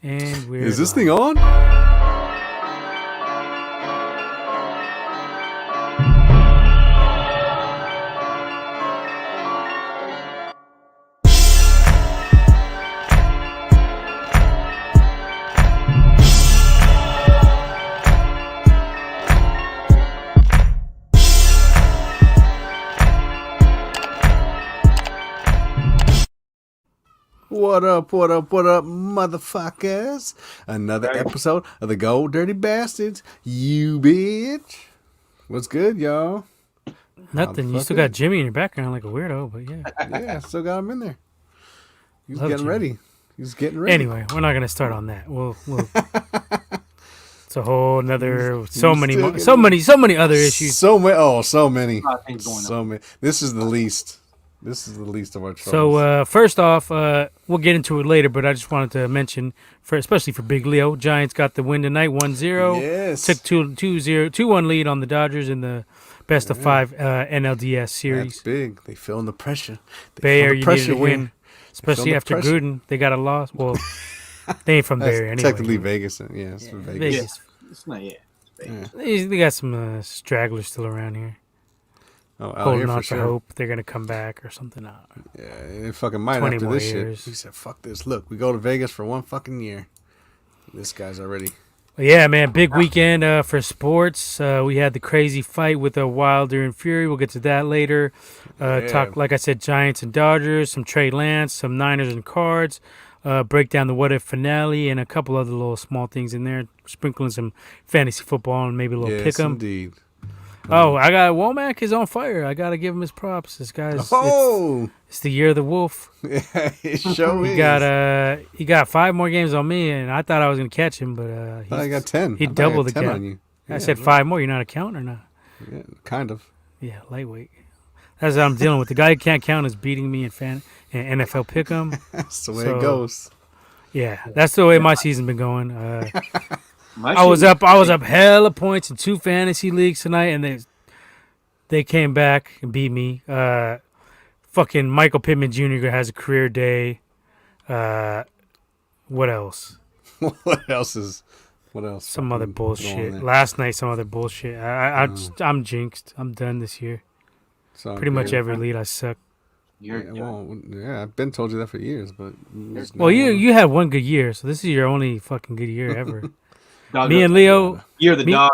And we're Is this live. thing on? What up, motherfuckers? Another episode of the Gold Dirty Bastards. You bitch. What's good, y'all? Nothing. You still got Jimmy in your background like a weirdo, but yeah. Yeah, still got him in there. He's Love getting Jimmy. ready. He's getting ready. Anyway, we're not gonna start on that. We'll it's a whole another so many other issues. So many. lot of things going on. So many. This is the least. This is the least of our troubles. So first off, we'll get into it later, but I just wanted to mention, especially for Big Leo, Giants got the win tonight, 1-0. yes. Took 2-1 lead on the Dodgers in the best of 5 NLDS series. That's big. They feeling the pressure. Bayer, feel the you pressure needed to here. win, especially Feeling the after pressure. Gruden. They got a loss. Well, they ain't from That's Bayer anyway. technically Vegas. Yeah, it's from Vegas. Vegas. It's not yet. They got some stragglers still around here. Oh, out Holding here on for to sure. hope they're going to come back or something. Yeah, it fucking might 20 after more this years. shit. He said, fuck this. Look, we go to Vegas for one fucking year. This guy's already... But yeah, man, big weekend for sports. We had the crazy fight with Wilder and Fury. We'll get to that later. Talk, like I said, Giants and Dodgers, some Trey Lance, some Niners and Cards. Break down the what if finale and a couple other little small things in there. Sprinkling some fantasy football and maybe a little Yes, pick 'em. indeed. Oh, I got Womack is on fire. I got to give him his props. This guy's Oh! it's the year of the wolf. Yeah, it sure is. He got 5 more games on me, and I thought I was gonna catch him, but I got 10. he I thought I doubled got the 10 count. on you. I Yeah, said right. 5 more. You're not a count or not? Yeah, kind of. Yeah, lightweight. That's what I'm dealing with. The guy who can't count is beating me in NFL pick'em. That's the way So- it goes. Yeah, that's the way my season's been going. My I was shit- up hella points in 2 fantasy leagues tonight, and they came back and beat me. Fucking Michael Pittman Jr. has a career day. What else? What else? Some other fucking going bullshit. there? Last night, some other bullshit. I'm jinxed. I'm done this year. It's all Pretty much good. every lead I suck. You're, Yeah, I've been told you that for years, but... Well, you had one good year, so this is your only fucking good year ever. dog, Me and Leo, you're the me- dog.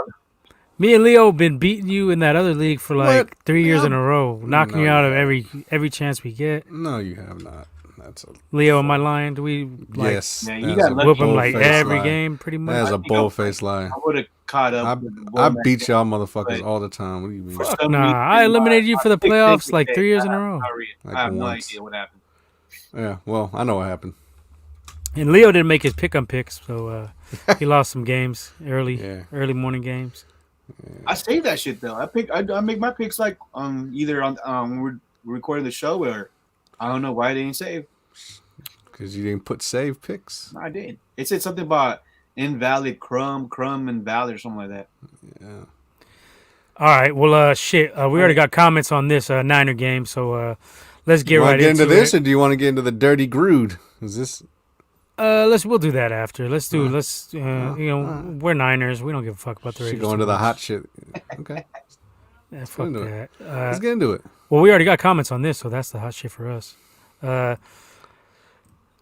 me and Leo been beating you in that other league for like What? 3 years Yeah. in a row, knocking No, you out you of haven't. every chance we get. No, you have not. That's a... Leo, am I lying? Do we like yes. Yeah, you that is got a lucky. whoop him like bold-faced every lie. game, pretty much? That is a I think bold-faced lie. I would have caught up. with the I Womack. beat y'all motherfuckers But- all the time. What do you mean? Fuck some nah, reason, I eliminated you for the I picked playoffs Big like Dick. 3 years in a I have row. no idea. Like I have no once. idea what happened. Yeah, well, I know what happened. And Leo didn't make his pick-em picks, so he lost some games Yeah. early morning games. I saved that shit though. I make my picks like either on when we're recording the show or I don't know why I didn't save. Because you didn't put save picks. No, I did. It said something about invalid crumb invalid or something like that. Yeah. All right, well, shit, we already got comments on this Niner game, so let's get You want right to get into this, it. or do you want to get into the dirty Grood? Is this... We'll do that after. We're Niners. We don't give a fuck about the Should Raiders. go into too the much. hot shit. Okay. Yeah, fuck into that. Let's get into it. Well, we already got comments on this, so that's the hot shit for us.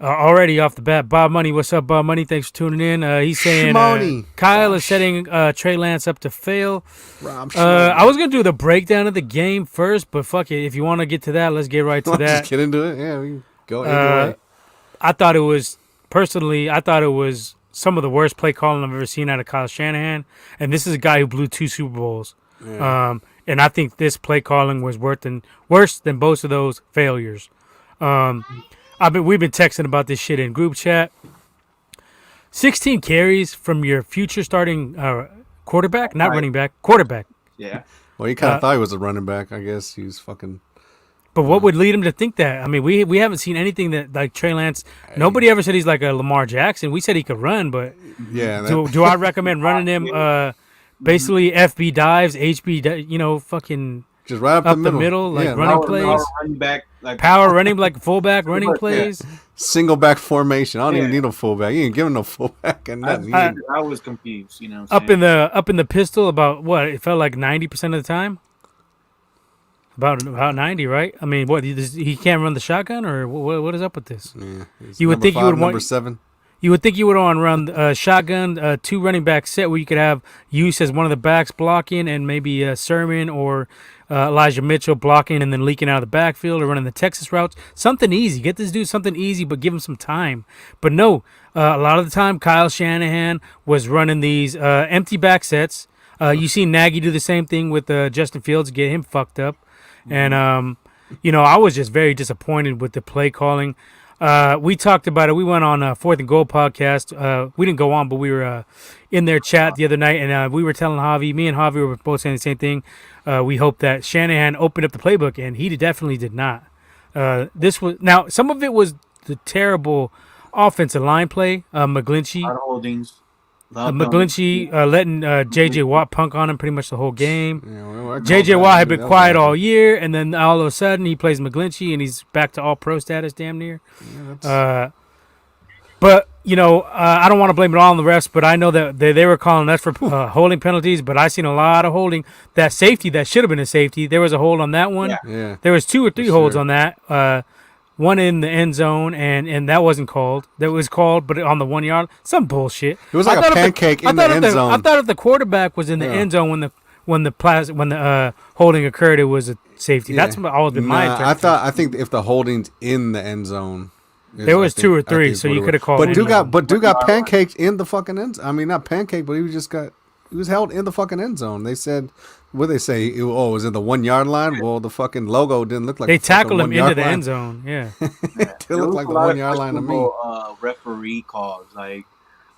Already off the bat, Bob Money, what's up, Bob Money? Thanks for tuning in. He's saying Shmoney. Kyle is setting Trey Lance up to fail. Rob I was gonna do the breakdown of the game first, but fuck it. If you want to get to that, let's get right to that. Just get into it. Yeah, we can go either way. I thought it was some of the worst play calling I've ever seen out of Kyle Shanahan, and this is a guy who blew 2 Super Bowls. Yeah. And I think this play calling was worse than both of those failures. We've been texting about this shit in group chat. 16 carries from your future starting quarterback, not Right. running back, quarterback. Yeah. Well, he kind of thought he was a running back. I guess he's fucking... But what would lead him to think that? I mean, we haven't seen anything that like Trey Lance. Nobody ever said he's like a Lamar Jackson. We said he could run, but Yeah. do I recommend running him? Basically, FB dives, HB, fucking just right up, up the middle. like Yeah, running Our plays. running back like power running like fullback running Yeah. plays. Single back formation. I don't even Yeah. need a fullback. You ain't giving no fullback and nothing. I was confused. You know, what I'm Up in the pistol about what it felt like 90% of the time. About 90, right? I mean, what he can't run the shotgun, or what is up with this? Yeah, You would think you would want- number 7. You would think you would want to run a shotgun, 2 running back set where you could have Use as one of the backs blocking, and maybe Sermon or Elijah Mitchell blocking and then leaking out of the backfield or running the Texas routes. Something easy. Get this dude something easy, but give him some time. But no, a lot of the time Kyle Shanahan was running these empty back sets. You see Nagy do the same thing with Justin Fields, get him fucked up. And, I was just very disappointed with the play calling. We talked about it. We went on a 4th and Goal podcast. We didn't go on, but we were in their chat the other night, and we were telling Javi, me and Javi were both saying the same thing. We hope that Shanahan opened up the playbook, and he definitely did not. Now some of it was the terrible offensive line play. McGlinchey, A lot of holdings. McGlinchey letting J.J. Watt punk on him pretty much the whole game. Yeah, J.J. Watt had been quiet all year, and then all of a sudden he plays McGlinchey, and he's back to all-pro status damn near. But, I don't want to blame it all on the refs, but I know that they were calling that for holding penalties, but I seen a lot of holding. That safety, that should have been a safety. There was a hold on that one. Yeah. There was 2 or 3 For holds sure. on that. One in the end zone, and that wasn't called. That was called, but on the 1 yard, some bullshit. It was like I a thought if pancake in the thought if end zone. I thought if the quarterback was in the Yeah. end zone when the holding occurred, it was a safety. That's always been my interpretation. I think if the holding's in the end zone, There was 2 or 3, so you could have called. But any of them. Dude got pancaked in the fucking end. I mean, not pancaked, but he was held in the fucking end zone. They said, what they say? It was in the 1 yard line. Well, the fucking logo didn't look like They the fucking tackled him 1 yard into the line. end zone. Yeah. It looked like the 1 yard line to me. Referee calls like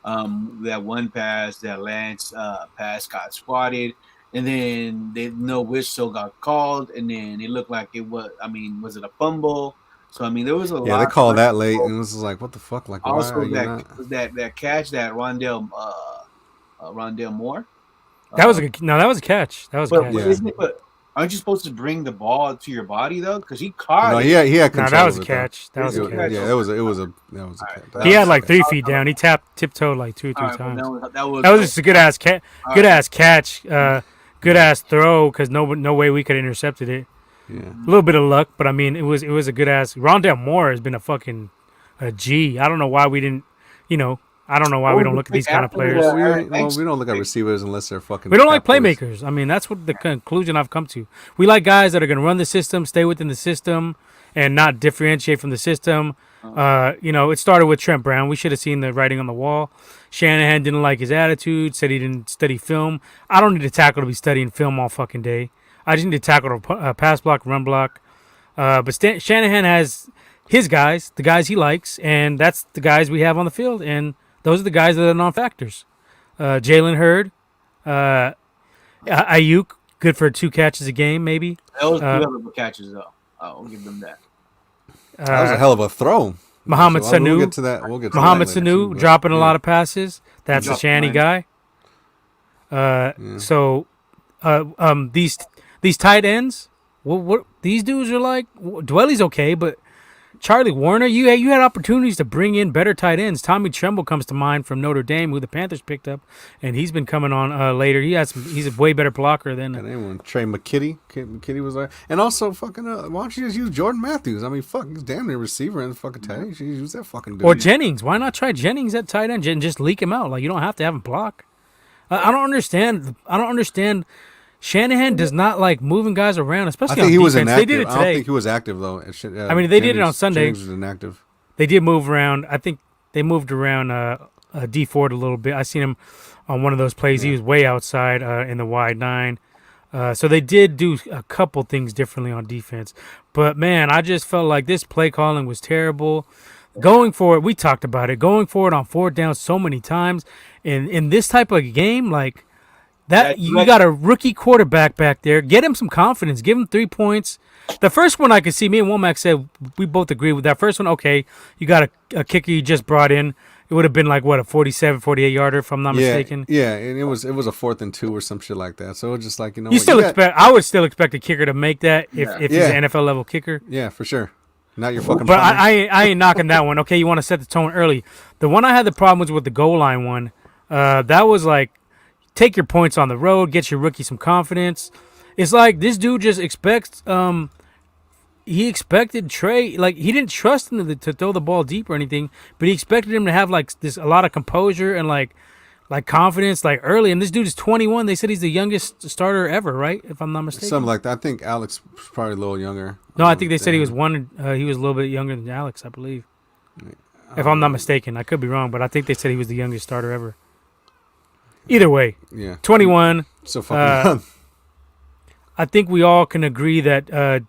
that one pass that Lance pass got swatted, and then no whistle got called, and then it looked like it was. I mean, was it a fumble? So I mean, there was a lot. Yeah, they called that late, and it was like, what the fuck? Like, why Also, are you not? that catch that Rondell Moore. That was a catch. That was a But, catch. Yeah. but aren't you supposed to bring the ball to your body though? Because he caught No, it. he had No, control. that was a of it, though. catch. That was a catch. Yeah, that was a catch. He had like 3 feet down. He tiptoed like 2 or 3 All right, times. that was That was just a good ass catch, good ass throw because no way we could have intercepted it. Yeah. A little bit of luck, but I mean it was a good ass. Rondell Moore has been a G. I don't know why we didn't. I don't know why we don't look at these kind of players. We don't look at receivers unless they're fucking. We don't like tacklers. playmakers. I mean, that's what the conclusion I've come to. We like guys that are going to run the system, stay within the system, and not differentiate from the system. It started with Trent Brown. We should have seen the writing on the wall. Shanahan didn't like his attitude, said he didn't study film. I don't need a tackle to be studying film all fucking day. I just need a tackle to pass block, run block. But Shanahan has his guys, the guys he likes, and that's the guys we have on the field. And those are the guys that are non-factors. Jalen Hurd, Ayuk, good for 2 catches a game, maybe. That was 2 hell of a catches though. I'll give them that. That was a hell of a throw. Mohamed We'll Sanu. get to that. We'll get to Mohamed that later, Sanu too, but, dropping a yeah. lot of passes. That's a dropped Shanny mine. guy. So these tight ends, what these dudes are like. Dwelly's okay, but Charlie Warner, you had opportunities to bring in better tight ends. Tommy Tremble comes to mind from Notre Dame, who the Panthers picked up, and he's been coming on later. He's a way better blocker than. And anyone, Trey McKitty. McKitty was there. And also, fucking, why don't you just use Jordan Matthews? I mean, fuck, he's damn near receiver and fucking tight end. You should use that fucking dude. Or Jennings. Why not try Jennings at tight end and just leak him out? Like, you don't have to have him block. I don't understand. Shanahan does not like moving guys around, I especially think on he was defense. inactive. They did it I don't today. think he was active, though. I mean, they did it on Sunday. James was inactive. They did move around. I think they moved around D Ford a little bit. I seen him on one of those plays. He was way outside in the wide 9. So they did do a couple things differently on defense. But, man, I just felt like this play calling was terrible. Going for it, we talked about it. Going for it on 4th down so many times. In this type of game, like, that you got a rookie quarterback back there. Get him some confidence. Give him 3 points. The first one I could see, me and Womack said, we both agree with that first one. Okay, you got a kicker you just brought in. it would have been like what a 47, 48 yarder if I'm not mistaken. Yeah, and it was a 4th and 2 or some shit like that. So it was just like, you know, You what, still you got- expect? I would still expect a kicker to make that if Yeah. if he's Yeah. an NFL level kicker. yeah, for sure. Not your fucking. But punter. I ain't knocking that one. Okay, you want to set the tone early. The one I had the problem was with the goal line one. That was like, take your points on the road, get your rookie some confidence. It's like this dude just expects. He expected Trey, like he didn't trust him to throw the ball deep or anything, but he expected him to have like this a lot of composure and like confidence like early. And this dude is 21. They said he's the youngest starter ever, right? If I'm not mistaken. Something like that. I think Alex was probably a little younger. No, I think they said he than was him. one. He was a little bit younger than Alex, I believe. If I'm not mistaken, I could be wrong, but I think they said he was the youngest starter ever. Either way, Yeah. 21. So fucking young. I think we all can agree that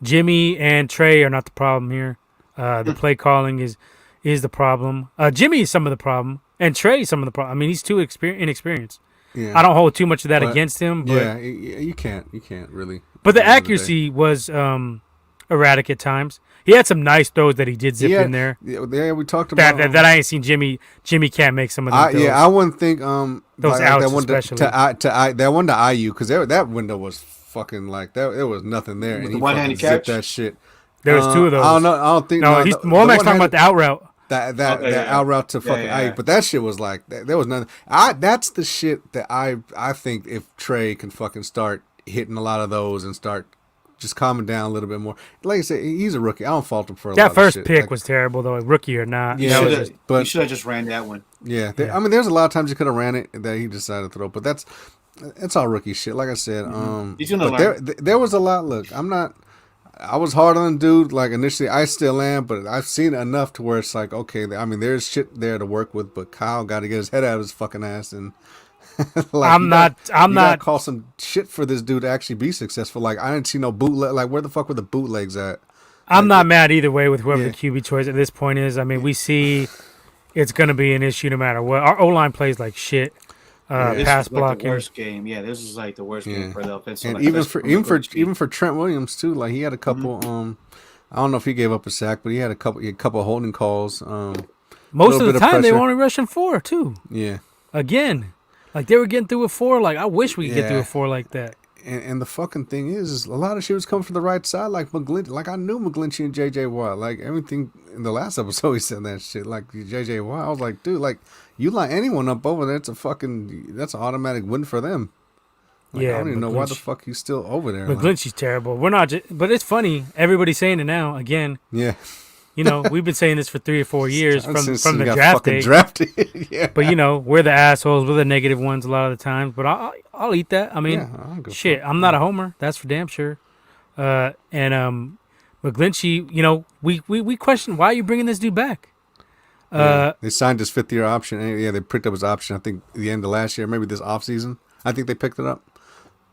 Jimmy and Trey are not the problem here. The play calling is the problem. Jimmy is some of the problem, and Trey is some of the problem. I mean, he's too inexperienced. Yeah. I don't hold too much of that But- against him, but Yeah, you can't really. but the at end of day. accuracy was erratic at times. He had some nice throws that he did zip Yeah, in there. Yeah, we talked about That I ain't seen Jimmy. Jimmy can't make some of them. throws. I wouldn't think Those like outs that one especially. that one to IU because that window was fucking like that. There was nothing there, With and the he one-handed fucking zipped catch? that shit. There was two of those. I don't know. I don't think. No, he's Womack's talking about the out route. that Okay, that yeah. out route to fucking yeah. IU, but that shit was like there was nothing. That's the shit that I think if Trey can fucking start hitting a lot of those and start just calming down a little bit more. Like I said, he's a rookie. I don't fault him for a lot That of first shit. pick Like, was terrible, though, rookie or not. Yeah, That was Shoulda- just- but- you should have just ran that one. Yeah, I mean, there's a lot of times he could have ran it that he decided to throw, but that's all rookie shit. Like I said, He's gonna but learn. there was a lot. Look, I was hard on the dude. Like initially, I still am, but I've seen enough to where it's like, okay, I mean, there's shit there to work with, but Kyle got to get his head out of his fucking ass and. like, I'm you not- gotta- I'm you gotta not- call some shit for this dude to actually be successful. Like I didn't see no bootleg. Like where the fuck were the bootlegs at? I'm not mad either way with whoever Yeah. the QB choice at this point is. I mean, we see it's going to be an issue no matter what. Our O line plays like shit. This Pass is like blocking. the worst game. Yeah, this is like the worst game Yeah. for the offensive. And line, even especially for from the even coach. for Trent Williams too, like he had a couple. I don't know if he gave up a sack, but he had a couple holding calls. Most little of the bit of time, they were pressure. only rushing 4, too. Yeah, Again. Like, they were getting through with 4. Like, I wish we could get Yeah. through with 4 like that. and the fucking thing is a lot of shit was coming from the right side. Like McGlinchey, like I knew McGlinchey and JJ Watt. Like everything in the last episode, he said that shit. Like JJ Watt, I was like, dude, like you line anyone up over there, that's an automatic win for them. Like, Yeah, I don't even know why the McGlinchey- fuck he's still over there. Like, McGlinchey's terrible. We're not just, but it's funny. Everybody's saying it now. Again, yeah, you know, we've been saying this for 3 or 4 years Since from he the got draft fucking day. drafted. Yeah, But you know, we're the assholes. We're the negative ones a lot of the times. But I'll eat that. I mean, Yeah, I don't give a shit. fuck. I'm not a homer. That's for damn sure. And McGlinchey, you know, we question why are you bringing this dude back? Yeah. They signed his 5th-year option. And yeah, they picked up his option. I think the end of last year, maybe this offseason. I think they picked it up.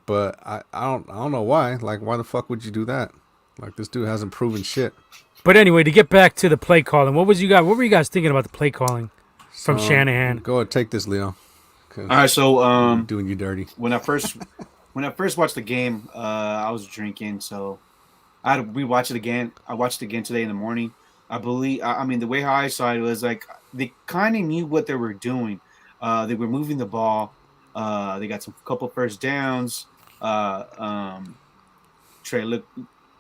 But I don't know why. Like, why the fuck would you do that? Like, this dude hasn't proven shit. But anyway, to get back to the play calling, what were you guys thinking about the play calling from So, Shanahan? Go ahead, take this, Leo. 'Cause All right, so I'm doing you dirty. when I first watched the game, I was drinking, so I had to rewatch it again. I watched it again today in the morning. I believe, I mean, the way how I saw it was like they kind of knew what they were doing. They were moving the ball. They got some couple first downs. Trey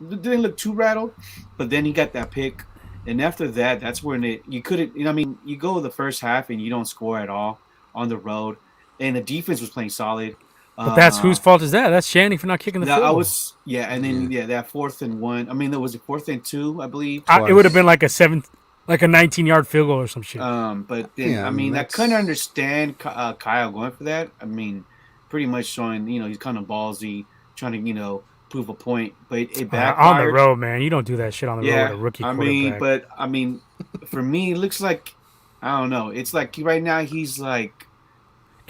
didn't look too rattled, but then he got that pick, and after that, that's when you couldn't. You know, I mean, you go the first half and you don't score at all on the road, and the defense was playing solid. But that's whose fault is that? That's Shanny for not kicking the field I goal. was and then that 4th and 1. I mean, there was a 4th and 2, I believe. It would have been like a 19-yard field goal or some shit. But then Yeah, I mean, I that's- couldn't understand Kyle going for that. I mean, pretty much showing he's kind of ballsy, trying to prove a point, but it backfired. on the road, man. You don't do that shit on the road Yeah, with a rookie I quarterback. mean, for me, it looks like I don't know. It's like right now he's like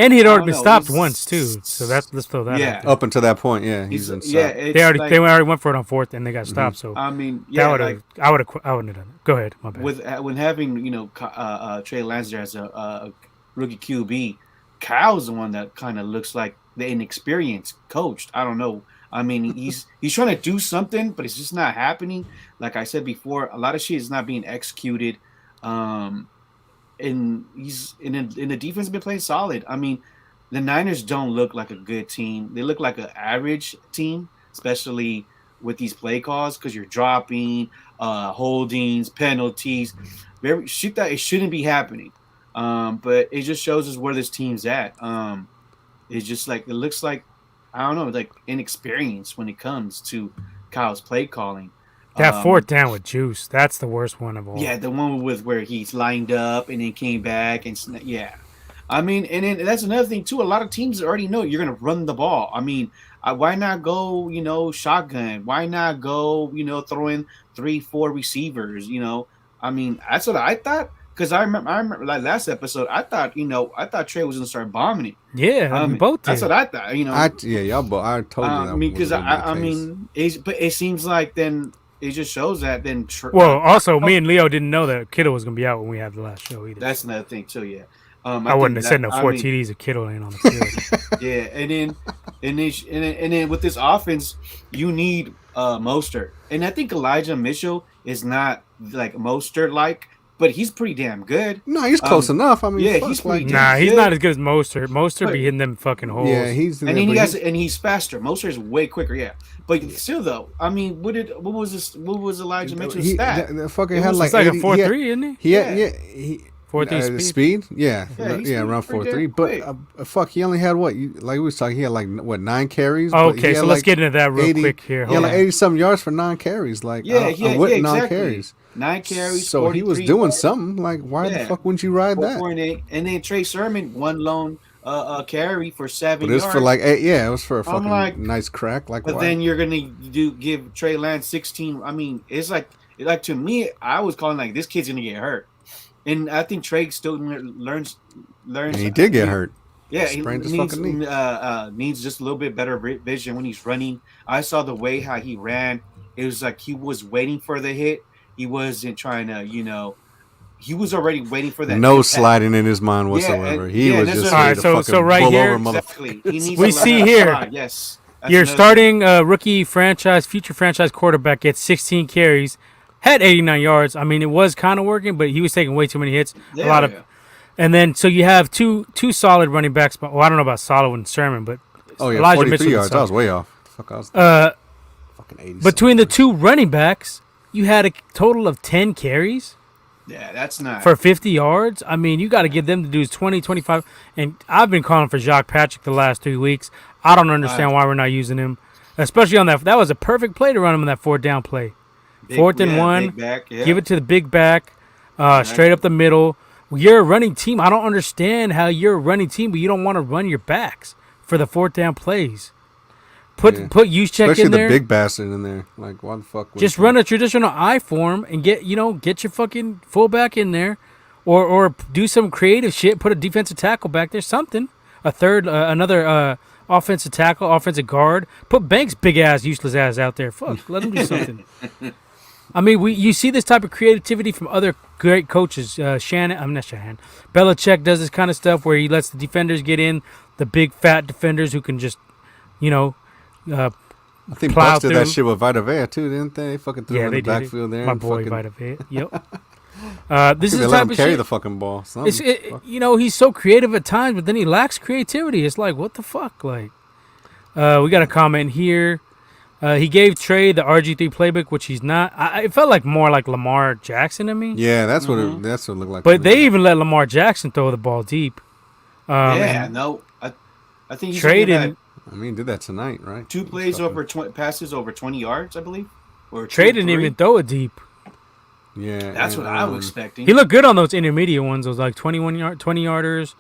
And he had I already don't been know, stopped it's- once too. So let's throw that. Yeah. out there. Up until that point, yeah, he's inside. it's They already like, they already went for it on 4th and they got stopped. So I mean, that yeah, would like have I wouldn't have done it. Go ahead, my bad. with when having Trey Lance there as a rookie QB, Kyle's the one that kind of looks like the inexperienced coach. I don't know. I mean, he's trying to do something, but it's just not happening. Like I said before, a lot of shit is not being executed. and he's in the defense has been playing solid. I mean, the Niners don't look like a good team. They look like an average team, especially with these play calls because you're dropping, holdings, penalties. Very shit that it shouldn't be happening. But it just shows us where this team's at. It's just like it looks like I don't know, like inexperience when it comes to Kyle's play calling. That fourth down with Juice, that's the worst one of all. Yeah, the one with where he's lined up and then came back and yeah. I mean, and then that's another thing too. A lot of teams already know you're gonna run the ball. I mean, why not go, shotgun? Why not go, throw in 3-4 receivers? I mean, that's what I thought. Because I remember like last episode, I thought Trey was gonna start bombing it. Yeah, we both did. That's what I thought. Y'all both. I told you that. Because but it seems like then it just shows that then. Well, also me and Leo didn't know that Kittle was gonna be out when we had the last show either. That's another thing too. Yeah. I wouldn't have said no four TDs if Kittle ain't on the field. Yeah, and then with this offense, you need Mostert, and I think Elijah Mitchell is not like Mostert like. But he's pretty damn good. No, he's close enough. I mean, yeah, he's pretty he's not as good as Mostert. Mostert be hitting them fucking holes. Yeah, and he's faster. Mostert is way quicker. Yeah, but still though, I mean, what was Elijah Mitchell's stat? The fucking had like a 4.3, isn't he? He 4.3 speed. Yeah, around 4.3. But fuck, he only had what? Like we was talking, he had like what 9 carries. Okay, so let's get into that real quick here. He had like 80-something yards for 9 carries. Like exactly. 9 carries. 9 carries. So he was doing something. Like, why the fuck wouldn't you ride that? 4.8, and then Trey Sermon one lone carry for 7 yards. But it was for like 8. Yeah, it was for a fucking nice crack. Like, but then you're gonna give Trey Lance 16. I mean, it's like to me, I was calling like this kid's gonna get hurt, and I think Trey still learns. And he did get hurt. Yeah, he needs just a little bit better vision when he's running. I saw the way how he ran. It was like he was waiting for the hit. He wasn't trying to, he was already waiting for that. No sliding in his mind whatsoever. He was just all right. So right here, exactly. We see here. Yes, your starting rookie future franchise quarterback gets 16 carries, had 89 yards. I mean, it was kind of working, but he was taking way too many hits. And then so you have two solid running backs. Well, I don't know about solid with Sermon, but Elijah 43 Mitchell yards. I was way off. Fuck, I was fucking 80. Between the two running backs, you had a total of 10 carries. Yeah, that's not. For 50 yards. I mean, you got to give them to do 20, 25. And I've been calling for Jacques Patrick the last 3 weeks. I don't understand why we're not using him, especially on that. That was a perfect play to run him in that 4th down play. 4th and 1. Back, give it to the big back, straight up the middle. You're a running team. I don't understand how you're a running team, but you don't want to run your backs for the 4th down plays. Put Juszczyk in there. Especially the big bastard in there. Like, why the fuck? Just run a traditional I form and get your fucking fullback in there, or do some creative shit. Put a defensive tackle back there, something. Another offensive tackle, offensive guard. Put Banks' big ass, useless ass out there. Fuck, let him do something. I mean, you see this type of creativity from other great coaches. I'm not Shanahan. Belichick does this kind of stuff where he lets the defenders get in, the big fat defenders who can just, I think Bucks did that shit with Vita Vea too, didn't they? They fucking threw him in the backfield there. My boy Vita Vea. Yep. This is the type of carry shit. The fucking ball. He's so creative at times, but then he lacks creativity. It's like, what the fuck? Like, we got a comment here. He gave Trey the RG3 playbook, which he's not. It felt like more like Lamar Jackson to me. Yeah, that's what it looked like. But they even let Lamar Jackson throw the ball deep. I think he's traded. Did that tonight, right? 2 plays over passes over 20 yards, I believe. Or Trey didn't even throw it deep. Yeah, that's what I was expecting. He looked good on those intermediate ones. Those like 20 yarders.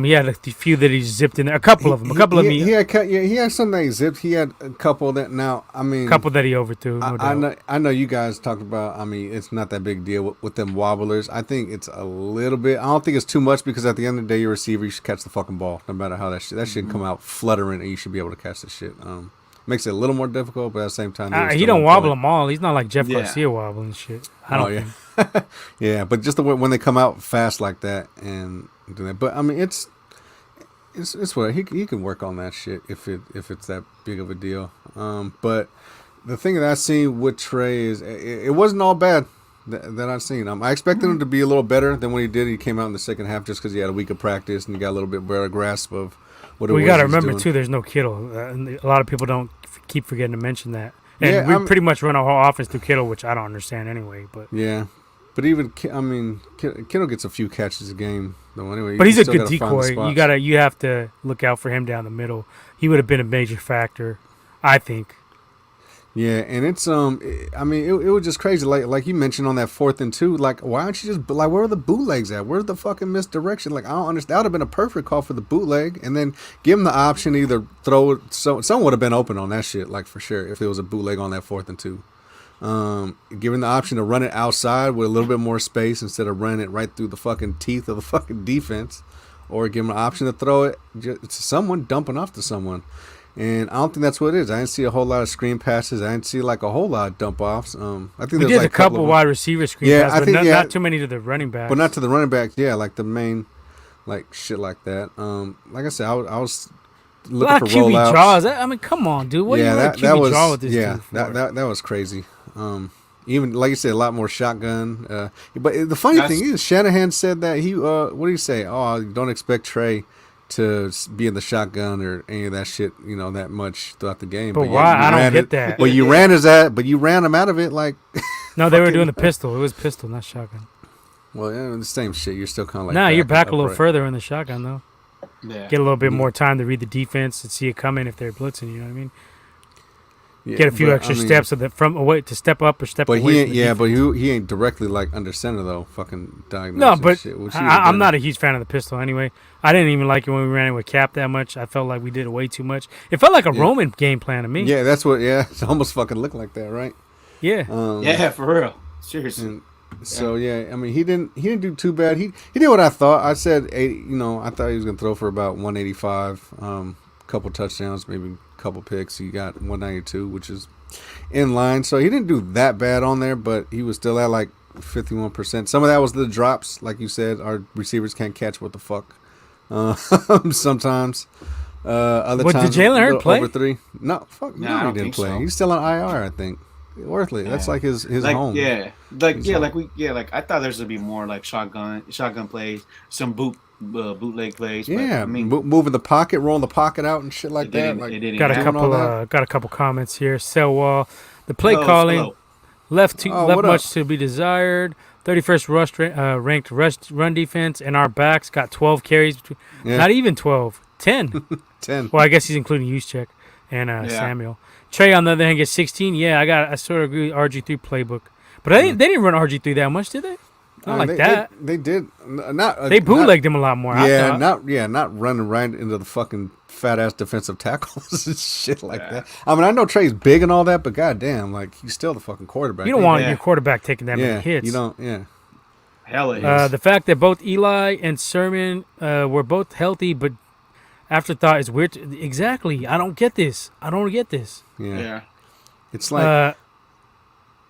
He had a few that he zipped in there. A couple of them. He had some that he zipped. He had a couple that a couple that he overthrew. No doubt. I know you guys talked about. It's not that big deal with them wobblers. I think it's a little bit. I don't think it's too much because at the end of the day, your receiver, you should catch the fucking ball, no matter how that shouldn't come out fluttering, and you should be able to catch the shit. Makes it a little more difficult, but at the same time, he don't wobble them all. He's not like Jeff Garcia wobbling shit. I don't think. Yeah, but just the way when they come out fast like that and do that. But it's what he can work on that shit if it's that big of a deal. But the thing that I seen with Trey is it wasn't all bad. that I've seen. I expected him to be a little better than what he did. He came out in the second half just because he had a week of practice and he got a little bit better grasp of what it was. We got to he's remember doing. too. There's no Kittle. And a lot of people don't keep forgetting to mention that. And Yeah, we pretty much run our whole offense through Kittle, which I don't understand anyway. But Yeah, but even Kittle gets a few catches a game though. Anyway, but he's a still good gotta find the decoy. spots. You have to look out for him down the middle. He would have been a major factor, I think. Yeah, and it's it was just crazy. Like you mentioned on that 4th and 2. Like, why aren't you just like where are the bootlegs at? Where's the fucking misdirection? Like, I don't understand. That would have been a perfect call for the bootleg, and then give him the option to either throw it. Someone would have been open on that shit, like for sure, if it was a bootleg on that 4th and 2. Given the option to run it outside with a little bit more space instead of running it right through the fucking teeth of the fucking defense, or give them an option to throw it to someone, dumping off to someone. And I don't think that's what it is. I didn't see a whole lot of screen passes. I didn't see like a whole lot of dump offs. I think We there's did like a couple wide receiver screen Yeah, passes, I but think, not too many to the running back. but not to the running back. Yeah, like the main, like shit like that. Like I said, I was a looking lot for of QB rollouts. draws. I mean, come on, dude. What Yeah, do you want that QB was draw with this yeah, dude for? that was crazy. Even like you said, a lot more shotgun. But the funny thing is, Shanahan said that he what did he say? Oh, don't expect Trey to be in the shotgun or any of that shit, that much throughout the game. But yeah, why? you I don't ran get it- that. Well, you ran him out of it like. No, they were fucking- doing the pistol. It was pistol, not shotgun. Well, yeah, the same shit. You're still kind of like. Nah, you're back a little upright. further in the shotgun though. Yeah. Get a little bit more time to read the defense and see it coming if they're blitzing. You know what I mean? Yeah, Get a few but, extra I mean, steps from away to step up or step But away. he ain't. from the Yeah, defense. but he ain't directly like under center though. Fucking diagnosing No, but shit, which he I'm would've not done. a huge fan of the pistol anyway. I didn't even like it when we ran it with Cap that much. I felt like we did it way too much. It felt like a Yeah. Roman game plan to me. Yeah, that's what. Yeah, it almost fucking looked like that, right? Yeah. Yeah, for real. Seriously. And so yeah, I mean he didn't do too bad. He did what I thought. I said 80, I thought he was gonna throw for about 185, couple touchdowns, maybe a couple picks. He got 192, which is in line. So he didn't do that bad on there, but he was still at like 51%. Some of that was the drops, like you said. Our receivers can't catch what the fuck. Sometimes. Other What, did times, Jalen Hurts play? Over 3. No, fuck. No, No, I he don't didn't think play. so. He's still on IR, I think. Worthless. That's Yeah. like his like home. yeah, I thought there's gonna be more like shotgun plays, some bootleg plays. But, Yeah, I mean, moving the pocket, rolling the pocket out, and shit like it that. didn't- Like, it didn't Got a happen. couple- got a couple comments here. Selwall, the play Hello, calling hello. left Oh, left what much up? to be desired. 31st ranked run defense, and our backs got 12 carries. Yeah. Not even 12, 10. 10. Well, I guess he's including Juszczyk and Samuel. Trey, on the other hand, gets 16. Yeah, I sort of agree with RG3 playbook. But they didn't run RG3 that much, did they? Not like that. They did not. They bootlegged him a lot more. I Yeah, thought. not running right into the fucking fat ass defensive tackles and shit like Yeah. that. I mean, I know Trey's big and all that, but goddamn, like he's still the fucking quarterback. You don't want Yeah. your quarterback taking that yeah, many hits. you don't. Yeah, Hell it is. The fact that both Eli and Sermon were both healthy, but afterthought is weird. Exactly. I don't get this. yeah. yeah. It's like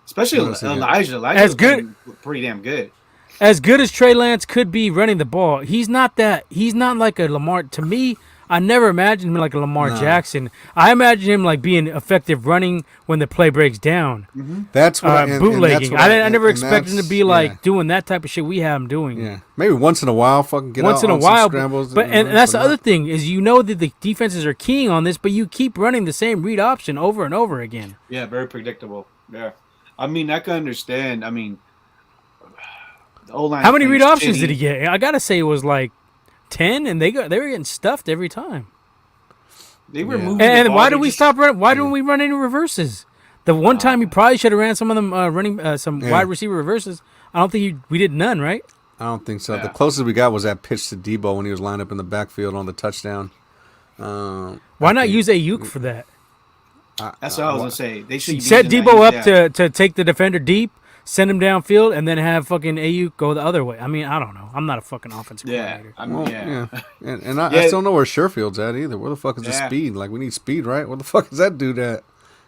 Especially Honestly, yeah. Elijah. As Elijah's good- playing pretty damn good. as good as Trey Lance could be running the ball, he's not that. He's not like a Lamar. To me, I never imagined him like a Lamar No. Jackson. I imagine him like being effective running when the play breaks down. that's what and Bootlegging. that's what I never and expected him to that's- be like yeah. doing that type of shit we have him doing. Yeah, maybe once in a while, fucking get Once out in a on some while, scrambles, but and that's the but other not- thing is that the defenses are keying on this, but you keep running the same read option over and over again. Yeah, very predictable. Yeah. I mean, I can understand. I mean, the O-line. How many read options did he get? I gotta say it was like 10, and they were getting stuffed every time. They were Yeah. moving. the And ball, why they do we just- stop running? Why don't we run any reverses? The one time he probably should have ran some of them running some Yeah. wide receiver reverses. I don't think we did none, right? I don't think so. Yeah. The closest we got was that pitch to Debo when he was lined up in the backfield on the touchdown. Why not use Ayuk for that? That's what I was gonna say. They should Set use Debo that. up to take the defender deep, send him downfield, and then have fucking Ayuk go the other way. I mean, I don't know. I'm not a fucking offensive Yeah, coordinator. I mean, Well, yeah. yeah. And I Yeah. still know where Sherfield's at either. Where the fuck is the Yeah. speed? Like, we need speed, right? Where the fuck is that dude at?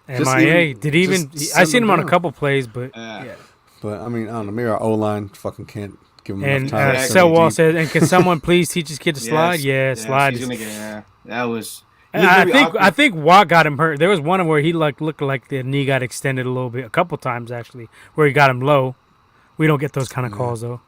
Just MIA. even- Did he even? just I send seen him on a down. couple plays, but Yeah. yeah. But, I mean, I don't know. Maybe our O-line fucking can't give him And enough time. to send Selwall it deep. said, "And can someone please teach his kid to slide?" Yes, Yeah, yes, slide. he's is- gonna get, yeah. That was. And I think Watt got him hurt. There was one where he looked like the knee got extended a little bit, a couple times actually, where he got him low. We don't get those kind of Yeah. calls though.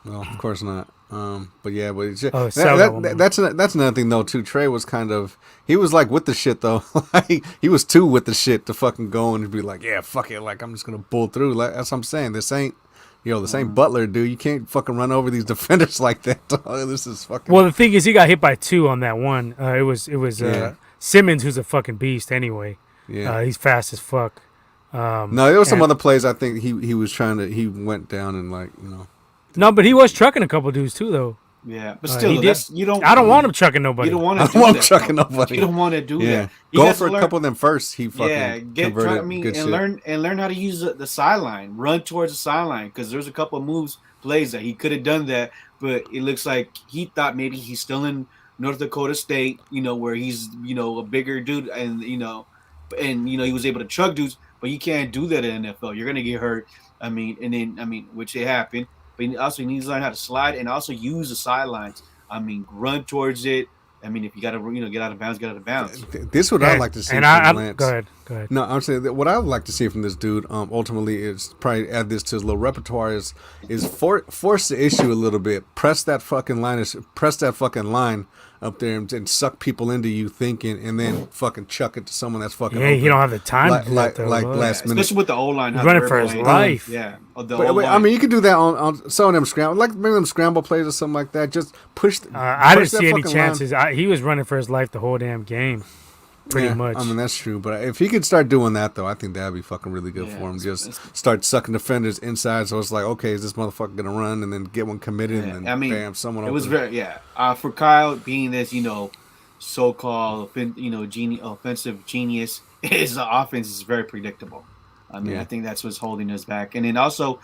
Well, of course not. But yeah, but it's just, Oh, sell that one. that's another thing though too. Trey was kind of he was like with the shit though. Like he was too with the shit to fucking go and be like, yeah, fuck it. Like I'm just gonna pull through. Like that's what I'm saying. This ain't Butler, dude. You can't fucking run over these defenders like that. This is fucking. Well, the thing is, he got hit by 2 on that one. It was Yeah. Simmons, who's a fucking beast anyway. Yeah. He's fast as fuck. No, there was some and- other plays. I think he was trying to. He went down and like No, but he was trucking a couple dudes too, though. Yeah, but he still, did- that's you don't. I don't want him chucking nobody. You don't want I to. don't want him chucking nobody. You don't want to do Yeah, that. He go has for to a learn- couple of them first. He fucking Yeah, converted and good shit. learn how to use the sideline. Run towards the sideline because there's a couple of plays that he could have done that, but it looks like he thought maybe he's still in North Dakota State, where he's a bigger dude, and he was able to chug dudes, but you can't do that in NFL. You're gonna get hurt. Which it happened, but he needs to learn how to slide and also use the sidelines. Run towards it. If you got to, get out of bounds, get out of bounds. This is what I'd like to see And from Lance. go ahead. No, I'm saying that what I would like to see from this dude, ultimately, is probably add this to his little repertoire. Is force the issue a little bit. Press that fucking line up there and suck people into you thinking, and then fucking chuck it to someone that's fucking. Yeah, open. he don't have the time like to do that, though. last minute. Especially with the O-line. He's running for his life. Yeah. But, you can do that on some of them scramble, like maybe them scramble plays or something like that. Just push. I didn't push that see any fucking line. chances. He was running for his life the whole damn game, pretty much. That's true. But if he could start doing that, though, I think that'd be fucking really good for him. Just start sucking defenders inside. So it's like, okay, is this motherfucker gonna run, and then get one committed, and then bam, someone. It was open. for Kyle being this so-called offensive genius. His offense is very predictable. I think that's what's holding us back. And then also,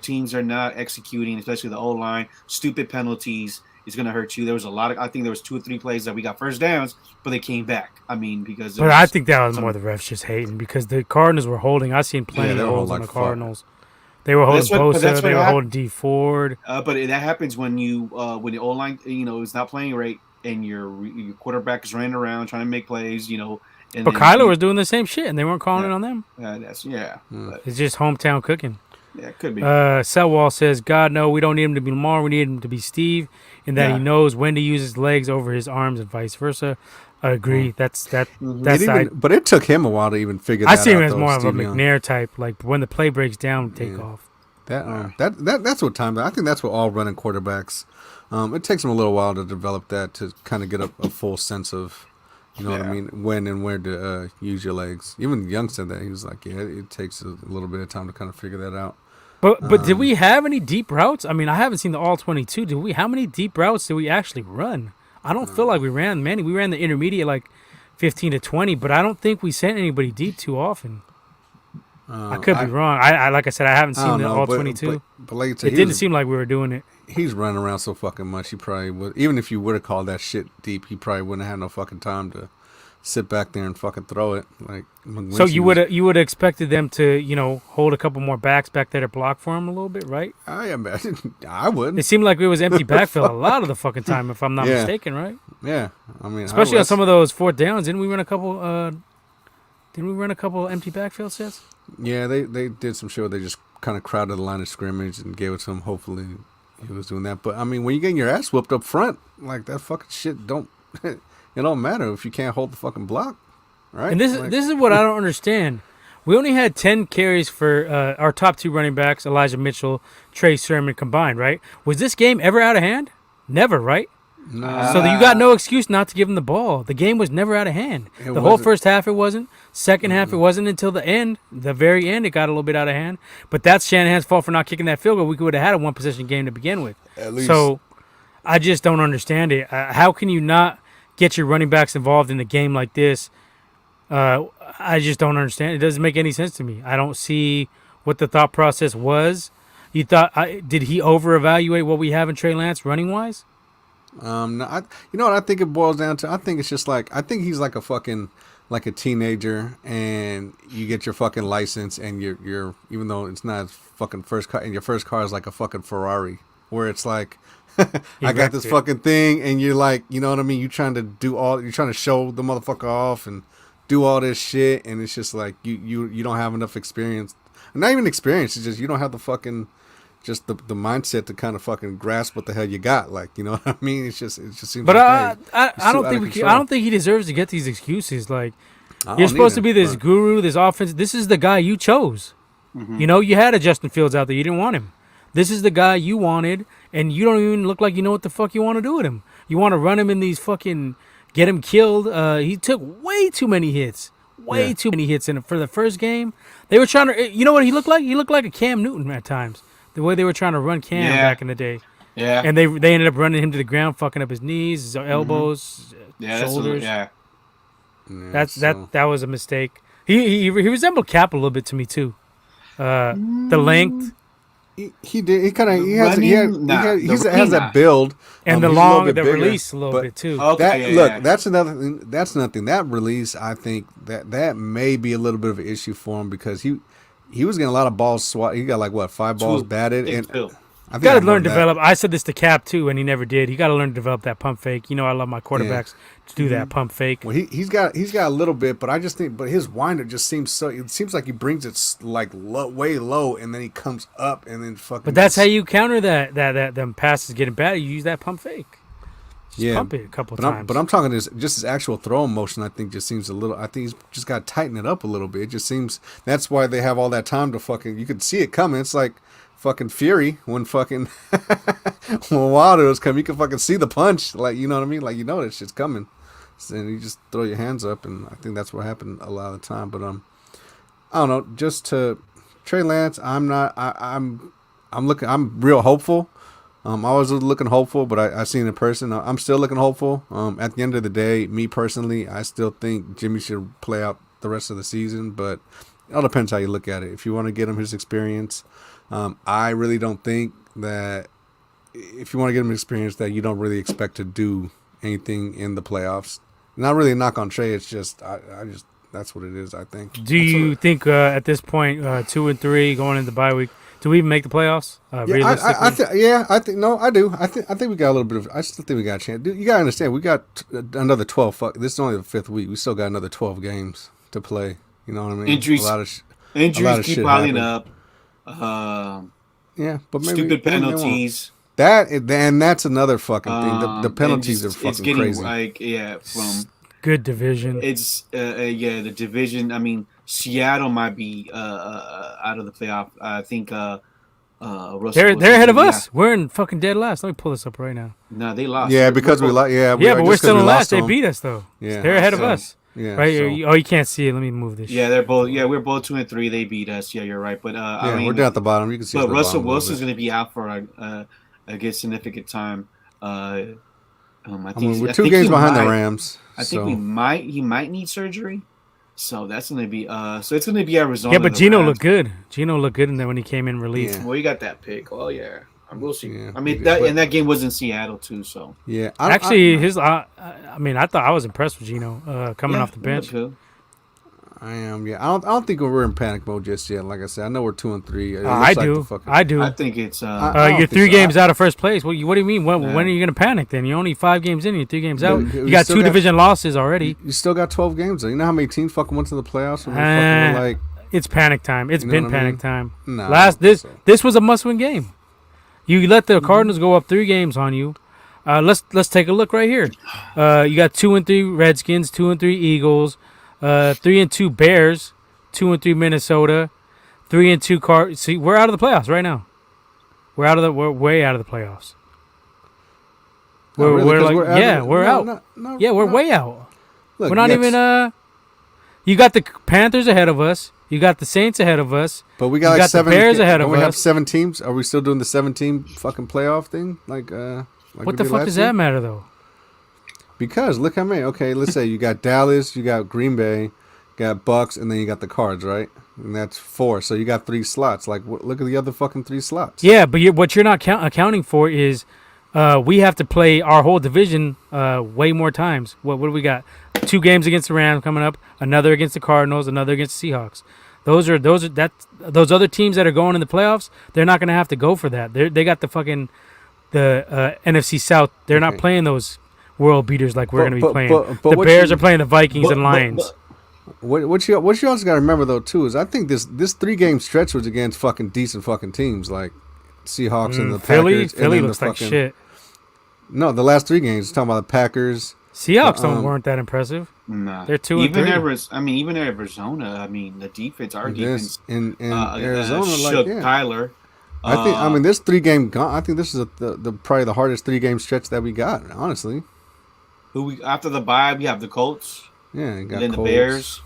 teams are not executing, especially the O-line. Stupid penalties is going to hurt you. There was I think there was 2 or 3 plays that we got first downs, but they came back. Because. But I think that was more the refs just hating because the Cardinals were holding. I've seen plenty of holds on the Cardinals. They were holding Bosa. They were holding D Ford. But that happens when when the O-line is not playing right and your quarterback is running around trying to make plays. But Kyler was doing the same shit, and they weren't calling it on them. But, it's just hometown cooking. Yeah, it could be. Sellwall says, God, no, we don't need him to be Lamar. We need him to be Steve, and that he knows when to use his legs over his arms and vice versa. I agree. That's but it took him a while to even figure that out. I see him as more of a Steve Young. McNair type. Like, when the play breaks down, take off. That's what time. I think that's what all running quarterbacks. It takes them a little while to develop that to kind of get a full sense of, what I mean, when and where to use your legs. Even Young said that. He was like, yeah, it takes a little bit of time to kind of figure that out. But did we have any deep routes? I mean, I haven't seen the all 22. Did we? How many deep routes did we actually run? I don't feel like we ran many. We ran the intermediate like 15 to 20, but I don't think we sent anybody deep too often. I could be wrong. I like I said, I haven't seen the all 22. But like I said, it didn't seem like we were doing it. He's running around so fucking much. He probably would. Even if you would have called that shit deep, he probably wouldn't have had no fucking time to sit back there and fucking throw it. Like, so you would have expected them to hold a couple more backs back there to block for him a little bit, right? I imagine I would. It seemed like it was empty backfield a lot of the fucking time, if I'm not mistaken, right? Yeah, I mean, especially on some of those 4th downs. Didn't we run a couple? Empty backfield sets? Yeah, they did some shit where they just kind of crowded the line of scrimmage and gave it to him. Hopefully, he was doing that. But I mean, when you're getting your ass whooped up front, like that fucking shit don't. It don't matter if you can't hold the fucking block, right? And this is what I don't understand. We only had 10 carries for our top 2 running backs, Elijah Mitchell, Trey Sermon combined, right? Was this game ever out of hand? Never, right? No. So you got no excuse not to give him the ball. The game was never out of hand. The whole first half it wasn't. Second half it wasn't until the end. The very end it got a little bit out of hand. But that's Shanahan's fault for not kicking that field goal. We could have had a 1-possession game to begin with. At least. So I just don't understand it. How can you not get your running backs involved in a game like this? I just don't understand. It doesn't make any sense to me. I don't see what the thought process was. You thought did he over-evaluate what we have in Trey Lance running-wise? No, you know what I think it boils down to? I think it's just like, I think he's like a fucking, like a teenager, and you get your fucking license, and you're even though it's not fucking first car, and your first car is like a fucking Ferrari, where it's like, I got this fucking thing, and you're like, you know what I mean? You're trying to show the motherfucker off and do all this shit, and it's just like you don't have enough experience. not even experience. It's just you don't have the fucking just the mindset to kind of fucking grasp what the hell you got. Like, you know what I mean? It just seems. But like, I don't think I don't think he deserves to get these excuses. Like, I you're don't supposed to either, be this but- guru, this offense. This is the guy you chose. You know, you had a Justin Fields out there. You didn't want him. This is the guy you wanted, and you don't even look like you know what the fuck you want to do with him. You want to run him in these fucking get him killed. He took way too many hits. Way too many hits in it for the first game. They were trying to. You know what he looked like? He looked like a Cam Newton at times. The way they were trying to run Cam back in the day. Yeah. And they ended up running him to the ground, fucking up his knees, his elbows, shoulders. Yeah, That was a mistake. He resembled Cap a little bit to me too. The length He did. He kind of. He has. Running? Nah, He the has running that not. build and the he's a little long, bit the bigger, release a little but bit too. Okay, That's another thing. That's nothing. That release, I think that may be a little bit of an issue for him because he was getting a lot of balls swat. He got like what 5 balls batted, and I think Got to I learn won to develop. I said this to Cap too, and he never did. He got to learn to develop that pump fake. You know, I love my quarterbacks to do that pump fake. Well, he's got a little bit, but I just think, but his winder just seems so. It seems like he brings it like way low, and then he comes up, and then fucking. But that's how you counter that them passes getting bad. You use that pump fake. Just pump it a couple times. But I'm talking just his actual throwing motion. I think just seems a little. I think he's just got to tighten it up a little bit. It just seems that's why they have all that time to fucking. You could see it coming. It's like fucking Fury when fucking when Wilder was coming. You can fucking see the punch. Like, you know what I mean? Like, you know that shit's coming. And you just throw your hands up, and I think that's what happened a lot of the time. But I don't know. Just to Trey Lance, I'm real hopeful. I was looking hopeful, but I seen it in person. I'm still looking hopeful. At the end of the day, me personally, I still think Jimmy should play out the rest of the season, but it all depends how you look at it. If you want to get him his experience, I really don't think that if you want to get him experience, that you don't really expect to do anything in the playoffs. Not really a knock on Trey. It's just I just that's what it is. I think. Do you think at this point, 2-3 going into the bye week, do we even make the playoffs? Realistically? I think no, I do. I think we got a little bit of. I still think we got a chance. Dude, you gotta understand, we got another 12. This is only the 5th week. We still got another 12 games to play. You know what I mean? Injuries keep piling up. Yeah, but maybe Stupid penalties. That's another fucking thing. The penalties are fucking it's getting crazy. From good division. It's the division. I mean, Seattle might be out of the playoff. I think Russell they're ahead of us. We're in fucking dead last. Let me pull this up right now. No, they lost. Yeah, because we lost. Yeah, but we're still in last. They beat us though. Yeah, they're ahead of us. Yeah, right. So. You can't see it. Let me move this. Yeah, they're both. Yeah, we're both 2-3. They beat us. Yeah, you're right. But I mean, we're down at the bottom. You can see. But Russell Wilson's going to be out for a good significant time. I think we're 2 games behind the Rams. I think he might need surgery. So that's going to be so it's going to be Arizona. Yeah, but Geno looked good. Geno looked good in there when he came in relief. Yeah. Well, you got that pick. Oh yeah. We'll see. Yeah, I mean, that game was in Seattle too. So yeah, I thought I was impressed with Geno coming off the bench. I am. Yeah, I don't think we're in panic mode just yet. Like I said, I know we're 2-3. I do. I think it's. You're 3 games out of first place. What do you mean? When are you going to panic? Then you're only 5 games in. You're 3 games out. You got 2 division losses already. You still got 12 games. Though. You know how many teams fucking went to the playoffs? And like, it's panic time. It's been panic time. No, this was a must-win game. You let the Cardinals go up 3 games on you. Let's take a look right here. You got 2-3 Redskins, 2-3 Eagles, 3-2 Bears, 2-3 Minnesota, 3-2 Cardinals. See, we're out of the playoffs right now. We're way out of the playoffs. We're out. We're way out. Look, we're not even. You got the Panthers ahead of us. You got the Saints ahead of us. But we got, like 7 the Bears ahead of us. We have 7 teams. Are we still doing the 7-team fucking playoff thing? Like what the fuck does that matter though? Because look how many. Okay, let's say you got Dallas, you got Green Bay, you got Bucks, and then you got the Cards, right? And that's 4. So you got 3 slots. Like, look at the other fucking 3 slots. Yeah, but what you're not accounting for is we have to play our whole division way more times. What do we got? 2 games against the Rams coming up, another against the Cardinals, another against the Seahawks. Those other teams that are going in the playoffs. They're not going to have to go for that. They got the fucking NFC South. They're not playing those world beaters like we're going to be playing. The Bears are playing the Vikings and Lions. What you also got to remember though too is I think this 3-game stretch was against fucking decent fucking teams like Seahawks and the Philly Packers. Philly and then looks the like fucking, shit. No, the last 3 games. Talking about the Packers. Seahawks weren't that impressive. Nah. They're 2 and 3. Even Arizona. I mean, the defense, our defense, in Arizona, shook like Kyler. I mean this 3-game. I think this is the probably the hardest 3-game stretch that we got. Honestly. After the bye we have the Colts. Yeah, you got and then Colts, the Bears.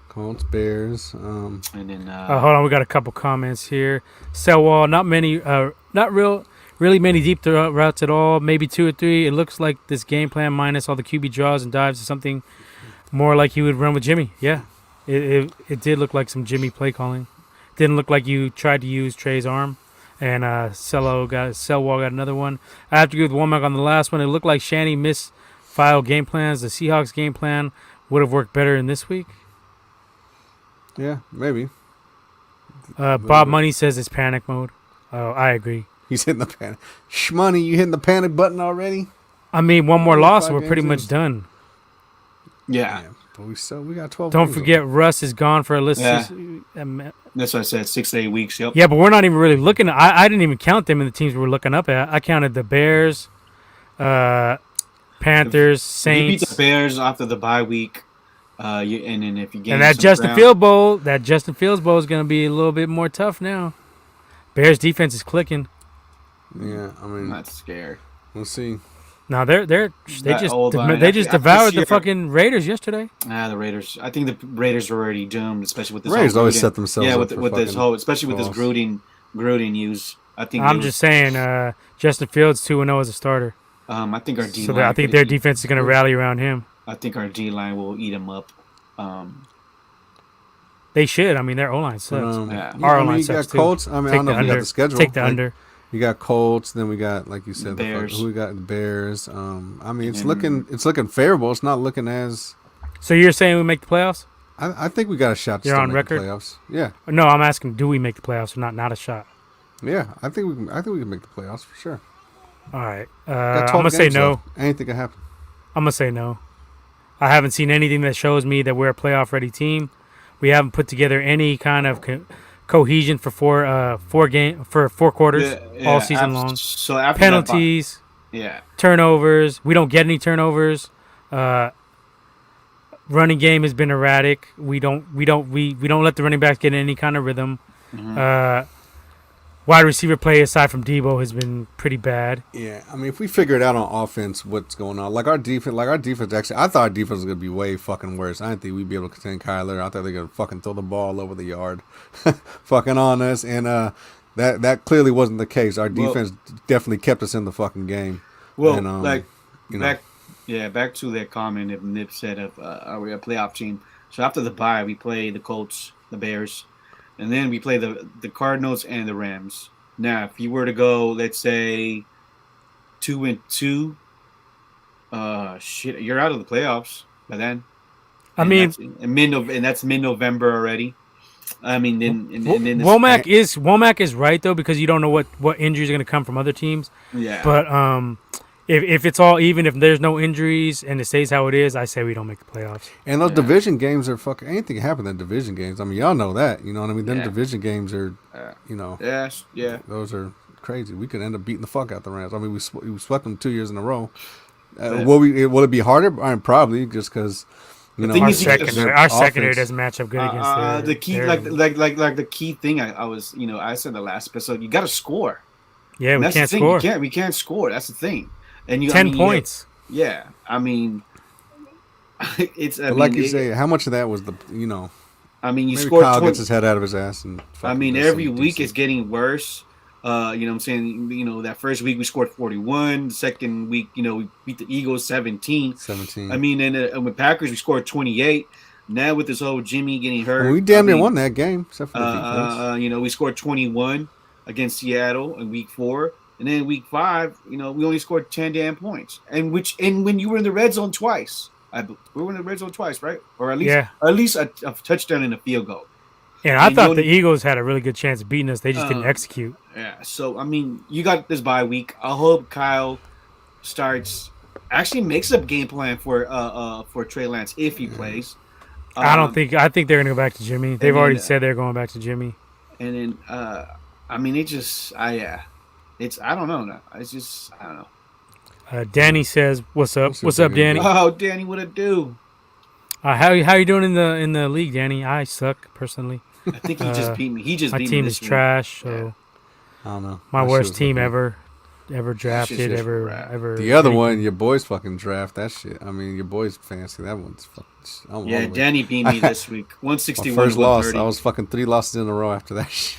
Colts, Bears. And then hold on, we got a couple comments here. Selwall, not many, really many deep routes at all. Maybe 2 or 3. It looks like this game plan minus all the QB draws and dives is something more like he would run with Jimmy. Yeah, it did look like some Jimmy play calling. Didn't look like you tried to use Trey's arm. And Selwall got another one. I have to agree with Womack on the last one. It looked like Shanny misfiled game plans. The Seahawks game plan would have worked better in this week. Yeah, maybe. Bob Money says it's panic mode. Oh, I agree. He's hitting the panic. Shmoney, you hitting the panic button already? I mean, one more loss, we're pretty games much in. done. yeah. But we got 12. Don't games forget, Russ is gone for a list. Yeah. That's what I said. 6 to 8 weeks. Yep. Yeah, but we're not even really looking. I didn't even count them in the teams we were looking up at. I counted the Bears, Panthers, If you beat the Saints, Bears after the bye week, and then if you gain and that some Justin ground- Fields Bowl. That Justin Fields Bowl is going to be a little bit more tough now. Bears defense is clicking. Yeah, I I'm mean, not scared. we'll see. No, they That old line, just after devoured this the year- fucking Raiders yesterday. The Raiders. I think the Raiders are already doomed, especially with this. Raiders whole always Gruden- set themselves Yeah, up with for with this fucking whole, especially with this loss. Gruden news. I think I'm just saying, Justin Fields 2-0 as a starter. I think our D So line. I think their defense is going to rally around him. I think our D line will eat him up. They should. I mean, their O-line sucks. Yeah. Our I O-line mean, you sucks got too. Colts. I mean, I don't know if you got the schedule. Take the Like, under. You got Colts, then we got, like you said, Bears. who we got? The Bears. I mean, it's And- looking favorable. It's not looking as. So you're saying we make the playoffs? I think we got a shot to You're still on make the record? playoffs. Yeah, No, I'm asking, do we make the playoffs or not? Not a shot. yeah. I think we can make the playoffs for sure. All right. Got I'm 12 going to say games no. left. Anything can happen. I'm going to say no. I haven't seen anything that shows me that we're a playoff-ready team. We haven't put together any kind of cohesion for four quarters all season long. So after Penalties, that, yeah. turnovers. We don't get any turnovers. Running game has been erratic. We don't let the running backs get in any kind of rhythm. Wide receiver play aside from Debo has been pretty bad. Yeah, I mean, if we figure it out on offense, what's going on? Like our defense actually, I thought our defense was gonna be way fucking worse. I didn't think we'd be able to contain Kyler. I thought they were gonna fucking throw the ball over the yard, fucking on us, and that clearly wasn't the case. Our defense definitely kept us in the fucking game. Well, And, you know. back to that comment that Nip said of are we a playoff team? So after the bye, we play the Colts, the Bears, and then we play the Cardinals and the Rams. Now, if you were to go, let's say 2-2, you're out of the playoffs by then. I mean, that's mid-November already. I mean, then Womack is right though, because you don't know what injuries are going to come from other teams. yeah. But if it's all even, if there's no injuries and it stays how it is, I say we don't make the playoffs. And those Yeah. division games are fucking anything can happen in division games. I mean, y'all know that. You know what I mean? Them Yeah. division games are, yeah. those are crazy. We could end up beating the fuck out the Rams. I mean, we swept them 2 years in a row. Yeah. Will it be harder? Probably just because you know thing Our is, secondary offense- doesn't match up good against The key, their- like the key thing, I said the last episode, you got to score. yeah, And we that's can't the thing. score. We can't score. That's the thing. And 10 points. Yeah, I mean, it's. But like you say, how much of that was the you know? I mean, you Maybe scored. Kyle 20, gets his head out of his ass and. I fucking mean, does every some week decent- it's getting worse. You know what I'm saying? You know, that first week we scored 41. The second week, you know, we beat the Eagles 17. 17. I mean, and with Packers we scored 28. Now with this whole Jimmy getting hurt, we damn near won that game, except for the defense. you know, we scored 21 against Seattle in week 4, and then week 5, you know, we only scored 10 damn points. And when you were in the red zone twice, we were in the red zone twice, right? Or at least a touchdown and a field goal. And I And thought you the only- Eagles had a really good chance of beating us. They just didn't execute. Yeah. So I mean, you got this bye week. I hope Kyle actually makes up game plan for Trey Lance if he plays. I think they're gonna go back to Jimmy. They've then, already said they're going back to Jimmy. And then, I mean, it just, it's, I don't know. It's just, I don't know. Danny says, "What's up? What's up, Danny? Oh, Danny, what it do? How you doing in the league, Danny? I suck personally. I think he just beat me. He just My beat me. team this is week. trash. So I don't know. my That shit worst was team looking- ever drafted, just ever crap. ever. The other anything. one, your boys fucking draft that shit. I mean, your boys fancy that one's fucking. I'm Yeah, over it. Danny beat me this week. My 161. first loss. 130. I was fucking 3 losses in a row after that shit.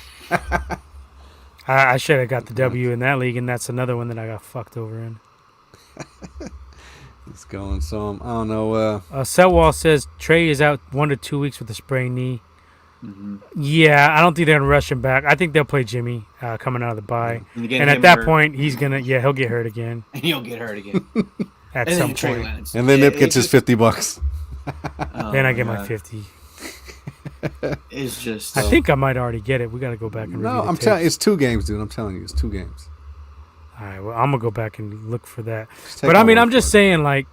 I should have got the W in that league, and that's another one that I got fucked over in. It's going some. I don't know. Selwall says Trey is out 1 to 2 weeks with a sprained knee. Mhm. Yeah, I don't think they're gonna rush him back. I think they'll play Jimmy coming out of the bye, Again, and him at that hurt. point he'll get hurt again he'll get hurt again. at And some then Trey point. Lance. And then Yeah, Nip gets it's his just- $50. oh Then I get my God. 50. It's just. I think I might already get it. We got to go back and review No, the I'm telling. tapes. It's 2 games, dude. I'm telling you, it's 2 games. All right, well, I'm gonna go back and look for that. Just take But I my mean, word I'm just for it. saying, like,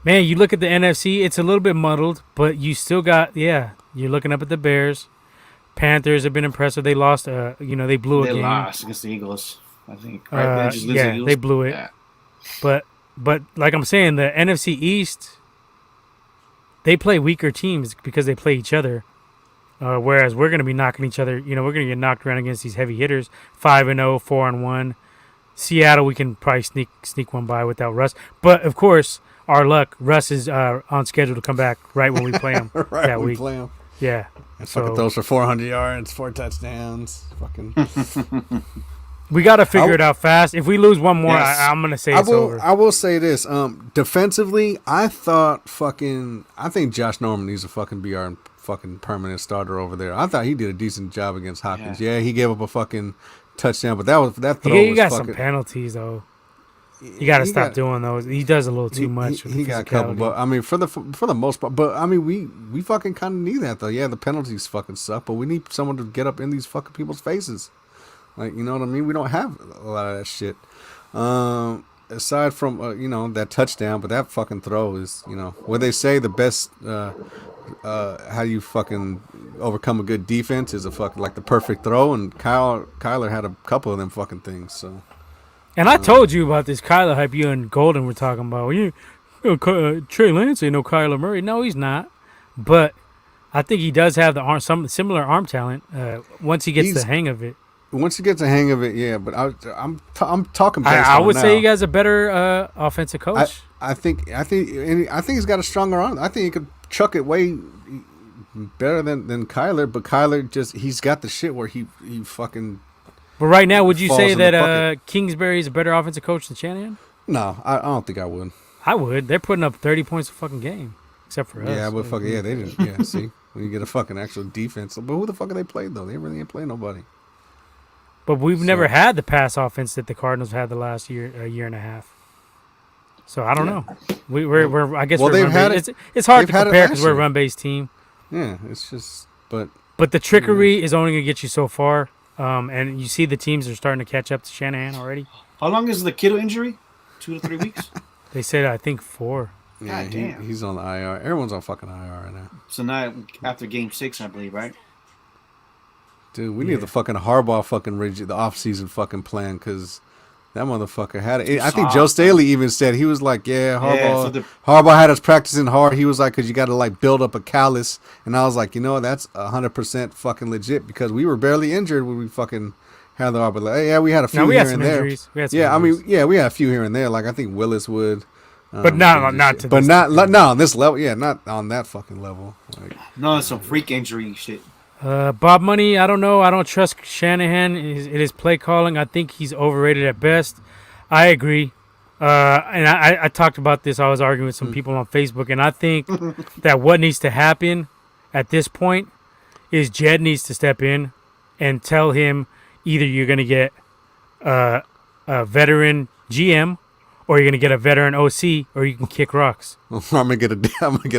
man, you look at the NFC, it's a little bit muddled, but you still got, you're looking up at the Bears. Panthers have been impressive. They lost, they blew a They game. lost against the Eagles, I think. Right? They just lose to the Yeah, Eagles? they blew it. Yeah. But like I'm saying, the NFC East, they play weaker teams because they play each other. Whereas we're going to be knocking each other. We're going to get knocked around against these heavy hitters. 5-0, 4-1. Seattle, we can probably sneak one by without Russ. But of course, our luck, Russ is on schedule to come back right when we play him right that when we week. play 'em. Yeah. And So- fucking throws for 400 yards, 4 touchdowns. Fucking. We got to figure it out fast. If we lose one more, Yes. I'm going to say I it's will. over. I will say this. Defensively, I think Josh Norman needs to fucking be our fucking permanent starter over there. I thought he did a decent job against Hopkins. Yeah, he gave up a fucking touchdown, but that throw He was got fucking. some penalties, though. You got to he stop got- doing those. He does a little too much. with He the got a couple, physicality. but I mean, for the most part, but I mean, we fucking kind of need that though. Yeah, the penalties fucking suck, but we need someone to get up in these fucking people's faces. Like, you know what I mean? We don't have a lot of that shit. Aside from that touchdown, but that fucking throw is what they say the best. How you fucking overcome a good defense is a fucking like the perfect throw, and Kyler had a couple of them fucking things. So. And I told you about this Kyler hype you and Golden were talking about. Trey Lance ain't no Kyler Murray. No, he's not. But I think he does have some similar arm talent once he gets the hang of it. Once you get the hang of it, yeah. But I'm talking. I would say he got. has a better offensive coach. I think he's got a stronger arm. I think he could chuck it way better than Kyler. But Kyler he's got the shit where he fucking. But right now, would you falls say in the that bucket. Kingsbury is a better offensive coach than Shanahan? No, I don't think I would. I would. They're putting up 30 points a fucking game, except for us. Yeah, but fucking they didn't. Yeah, see, when you get a fucking actual defense, but who the fuck are they played though? They really ain't played nobody. But we've So- never had the pass offense that the Cardinals had the last year and a half. So I don't know. We're I guess Well, we're they've run had based. it- It's hard to they've had it compare last because we're a year. run based team. Yeah, it's just but But the trickery is only gonna get you so far. And you see the teams are starting to catch up to Shanahan already. How long is the Kittle injury? 2 to 3 weeks? They said I think 4. yeah, God damn. he's on the IR. Everyone's on fucking IR right now. So now, after game 6, I believe, right? Dude, we Yeah. need the fucking Harbaugh fucking the off-season fucking plan because that motherfucker had it. I think soft, Joe Staley even said he was like, "Yeah, Harbaugh." so the- Harbaugh had us practicing hard. He was like, "Cause you got to like build up a callus," and I was like, that's 100% fucking legit because we were barely injured when we fucking had the Harbaugh. Like, yeah, we had a few Now we here had some and there. injuries. We had some Yeah, injuries. I mean, yeah, we had a few here and there. Like I think Willis would. But not to but this not degree. not on this level. Yeah, not on that fucking level. Like, No, it's some freak injury shit. Bob Money, I don't know. I don't trust Shanahan in his play calling. I think he's overrated at best. I agree. And I talked about this. I was arguing with some people on Facebook, and I think that what needs to happen at this point is Jed needs to step in and tell him either you're going to get a veteran GM or you're going to get a veteran OC or you can kick rocks. I'm gonna get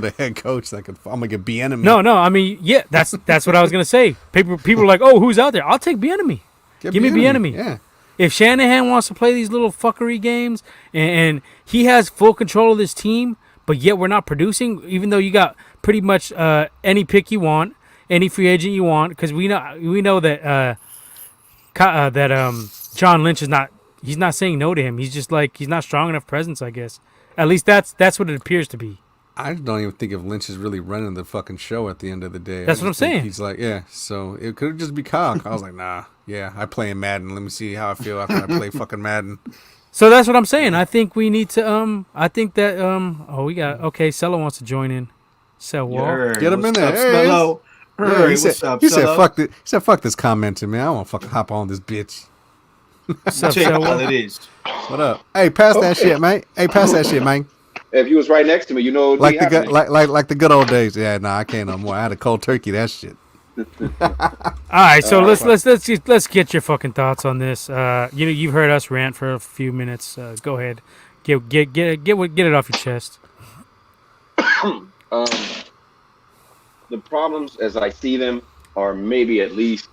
a head coach that could. I'm gonna get Bieniemy. No. I mean, yeah, that's what I was going to say. People are like, oh, who's out there? I'll take Bieniemy. Get Give me Bieniemy. Yeah. If Shanahan wants to play these little fuckery games and he has full control of this team, but yet we're not producing, even though you got pretty much any pick you want, any free agent you want, because we know that John Lynch is not. He's not saying no to him. He's just like he's not strong enough presence, I guess. At least that's what it appears to be. I don't even think if Lynch is really running the fucking show at the end of the day. That's what I'm saying. He's like, yeah. So it could just be cock. I was like, nah. Yeah, I play in Madden. Let me see how I feel after I play fucking Madden. So that's what I'm saying. I think we need to I think that we got Cello wants to join in. Sell Wall. Yeah, Get him in there. Hey, yeah, he said, fuck this commenting, man. I want to fucking hop on this bitch. What's up, Check Sell all Wall? it is. What up? Hey, pass that shit, man. Hey, pass that shit, man. If you was right next to me, you know what would Like be the happening. like the good old days. Yeah, nah, I can't no more. I had a cold turkey. That shit. All right, so let's get your fucking thoughts on this. You've heard us rant for a few minutes. Go ahead, get it off your chest. The problems, as I see them, are maybe at least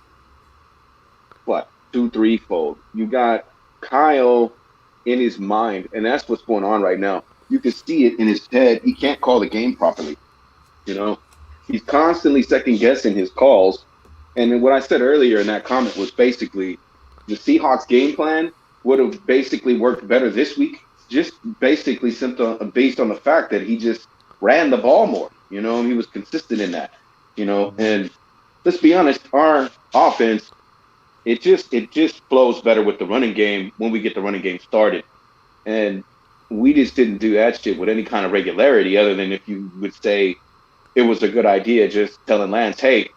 two, threefold. You got Kyle in his mind, and that's what's going on right now. You can see it in his head. He can't call the game properly. You know, he's constantly second guessing his calls. And then what I said earlier in that comment was basically the Seahawks game plan would have basically worked better this week, just basically based on the fact that he just ran the ball more. You know, he was consistent in that. You know, and let's be honest, our offense, it just flows better with the running game when we get the running game started. And we just didn't do that shit with any kind of regularity, other than if you would say it was a good idea, just telling Lance, hey,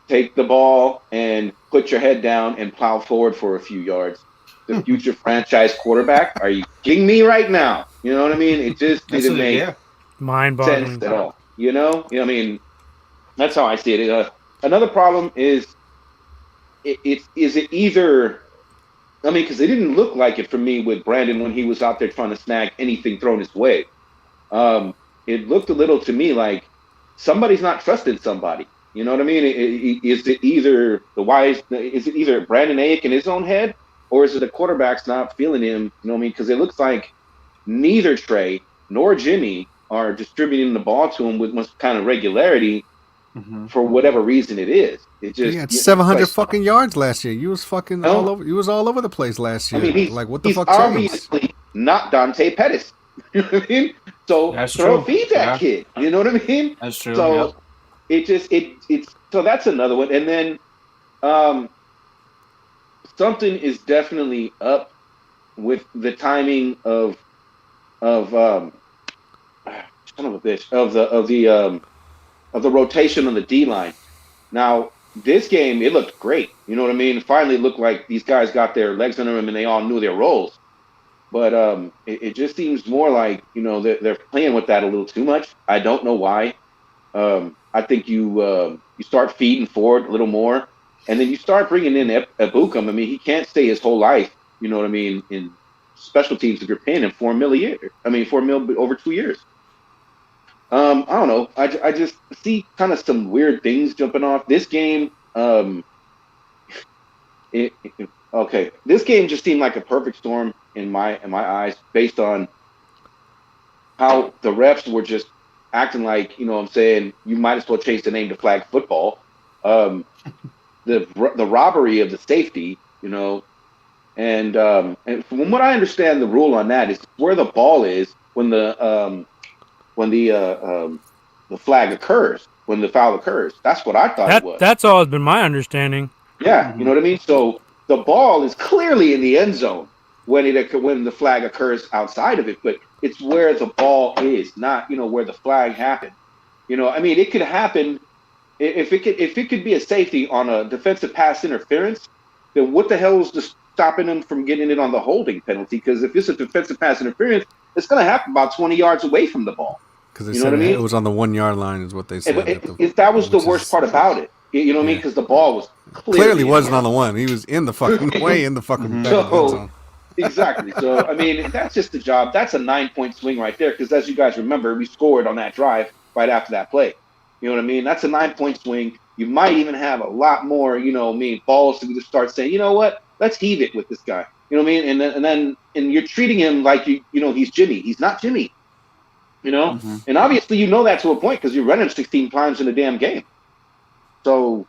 take the ball and put your head down and plow forward for a few yards. The future franchise quarterback? Are you kidding me right now? You know what I mean? It just didn't make mind-boggling sense at all. You know, I mean, that's how I see it. Another problem is, is it either? I mean, because it didn't look like it for me with Brandon when he was out there trying to snag anything thrown his way. It looked a little to me like somebody's not trusting somebody. You know what I mean? Is it either Brandon Ayuk in his own head, or is it the quarterback's not feeling him? You know what I mean? Because it looks like neither Trey nor Jimmy are distributing the ball to him with much kind of regularity for whatever reason it is. It just He had 700 fucking yards last year. You was fucking all over. You was all over the place last year. I mean, like what the fuck he's changed? obviously not Dante Pettis. You know what I mean? So That's feed that kid. You know what I mean? That's true. So it's so that's another one. And then something is definitely up with the timing of son of a bitch of the rotation on the D line. Now this game, it looked great. You know what I mean? It finally looked like these guys got their legs under them and they all knew their roles. But it just seems more like, you know, they're playing with that a little too much. I don't know why. I think you start feeding forward a little more, and then you start bringing in Ebukam. I mean, he can't stay his whole life, you know what I mean, in special teams if you're paying him $4 million a year. I mean, $4 million over 2 years. I don't know. I just see kind of some weird things jumping off this game. Okay, this game just seemed like a perfect storm in my eyes, based on how the refs were just acting like, you know what I'm saying, you might as well change the name to flag football. The robbery of the safety, you know, and from what I understand, the rule on that is where the ball is when the flag occurs, when the foul occurs. That's what I thought it was. That's always been my understanding. Yeah, you know what I mean? So the ball is clearly in the end zone when the flag occurs outside of it, but it's where the ball is, not, you know, where the flag happened. You know, I mean, it could happen if it could be a safety on a defensive pass interference, then what the hell is just stopping them from getting it on the holding penalty? Because if it's a defensive pass interference, it's going to happen about 20 yards away from the ball. Because they You know said what I mean? it was on the 1 yard line, is what they said. That was the worst part about it. You know what I mean? Because the ball was Clearly wasn't on the one. He was in the fucking way in the fucking back of the end zone. Exactly. So, I mean, that's just the job. That's a 9-point swing right there. Because as you guys remember, we scored on that drive right after that play. You know what I mean? That's a 9-point swing. You might even have a lot more, you know, balls to just start saying, you know what, let's heave it with this guy. You know what I mean? And then you're treating him like you know he's Jimmy. He's not Jimmy. You know, Mhm. and obviously you know that to a point because you're running 16 times in a damn game. So,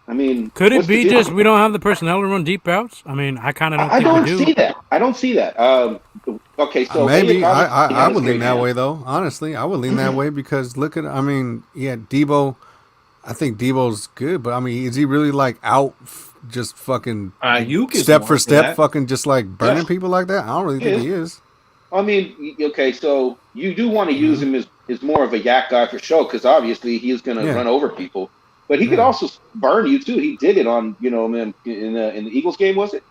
I mean, Could it what's the be deal? just we don't have the personnel to run deep routes? I mean, I kind of don't I think we don't do. see that. I don't see that. Okay, so Maybe Hayek obviously I had his would lean great that hands. way though. Honestly, I would lean that way because look at. I mean, yeah, Debo. I think Debo's good, but I mean, is he really like out just fucking Ayuk is step more for step, that. fucking just like burning Yeah. people like that? I don't really He think is. he is. I mean, okay, so you do want to use him as more of a yak guy for show because obviously he's going to Yeah. run over people, but he could Yeah. also burn you too. He did it on man, in the Eagles game, was it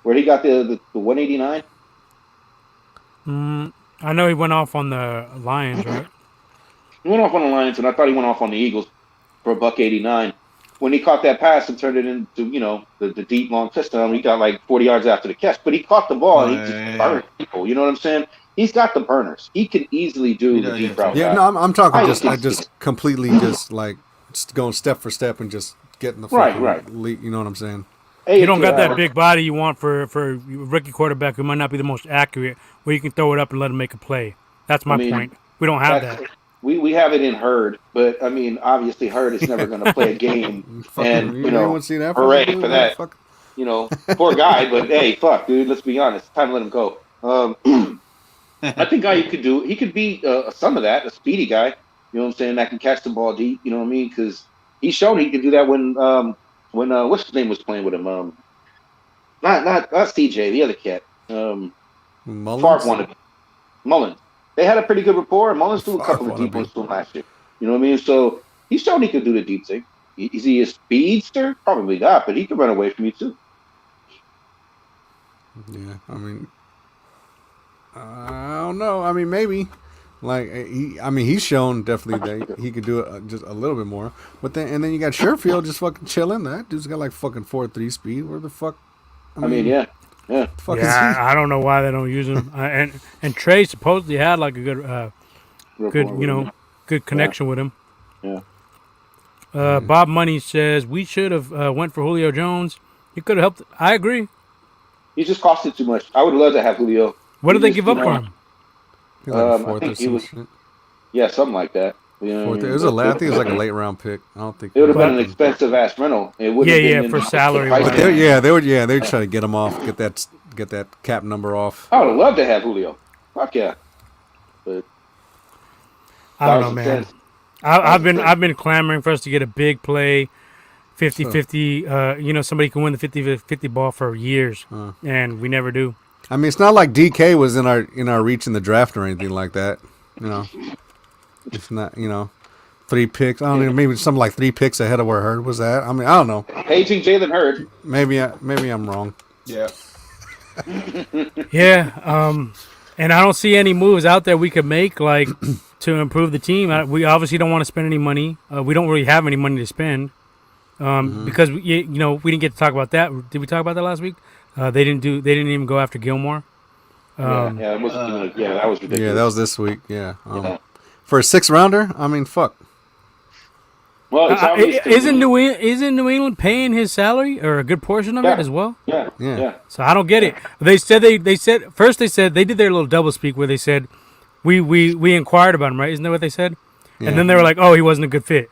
where he got the 189? I know he went off on the Lions, right? He went off on the Lions, and I thought he went off on the Eagles for $189. When he caught that pass and turned it into the deep long touchdown, he got like 40 yards after the catch. But he caught the ball and he just burned people. You know what I'm saying? He's got the burners. He can easily do He the does, deep yeah. route. Yeah, guy. no, I'm talking I just think I just so. completely just like just going step for step and just getting the Right, fucking right. lead, you know what I'm saying? Hey, You don't got that uh, big body you want for a rookie quarterback who might not be the most accurate, where you can throw it up and let him make a play. That's my point. We don't have that. We have it in Hurd, but I mean, obviously Hurd is never going to play a game, Fucking, and you want to see that? hooray fucking dude? for that. Fuck. Poor guy, but hey, fuck, dude. Let's be honest. It's time to let him go. I think he could be some of that, a speedy guy. You know what I'm saying? That can catch the ball deep. You know what I mean? Because he's shown he could do that when what's his name was playing with him. Not CJ, the other cat. Mullins? Favre wanted Mullins. They had a pretty good rapport, and Mullins threw a Favre couple of deep wannabe. ones to him last year. You know what I mean? So he's shown he could do the deep thing. Is he a speedster? Probably not, but he could run away from you too. Yeah, I mean, I don't know. I mean, maybe. Like he's shown definitely that he could do it just a little bit more. But then you got Sherfield just fucking chilling. That dude's got like fucking 4.3 speed. Where the fuck? I mean, yeah. The fuck is he? I don't know why they don't use him. And Trey supposedly had like a good connection with him. Yeah. Bob Money says we should have went for Julio Jones. He could have helped. I agree. He just costed too much. I would love to have Julio. What did He they just, give up for him? I think like a I fourth think or he some was- shit. Yeah, something like that. You know what I Fourth. mean? It was I think it was like a late round pick. I don't think It would have been an fucking- expensive ass rental. It would have been for salary price wise. But tag. they would try to get him off, get that cap number off. I would have loved to have Julio. Fuck yeah. But I don't know, 1,000 man. cents. I've been clamoring for us to get a big play, 50-50. Somebody can win the 50-50 ball for years, and we never do. I mean, it's not like DK was in our reach in the draft or anything like that. It's not 3 picks. I don't know, maybe something like 3 picks ahead of where Hurd was at. I mean, I don't know. Paging Jalen Hurd. Maybe I'm wrong. Yeah. Yeah, and I don't see any moves out there we could make like to improve the team. We obviously don't want to spend any money. We don't really have any money to spend because we didn't get to talk about that. Did we talk about that last week? They didn't even go after Gilmore. That was ridiculous. Yeah, that was this week. Yeah. Yeah. For a 6th rounder, I mean, fuck. Well, it's obvious to Isn't me- New England paying his salary or a good portion of it as well? Yeah. Yeah. So I don't get it. They said they did their little double speak where they said we inquired about him, right? Isn't that what they said? Yeah. And then they were like, oh, he wasn't a good fit.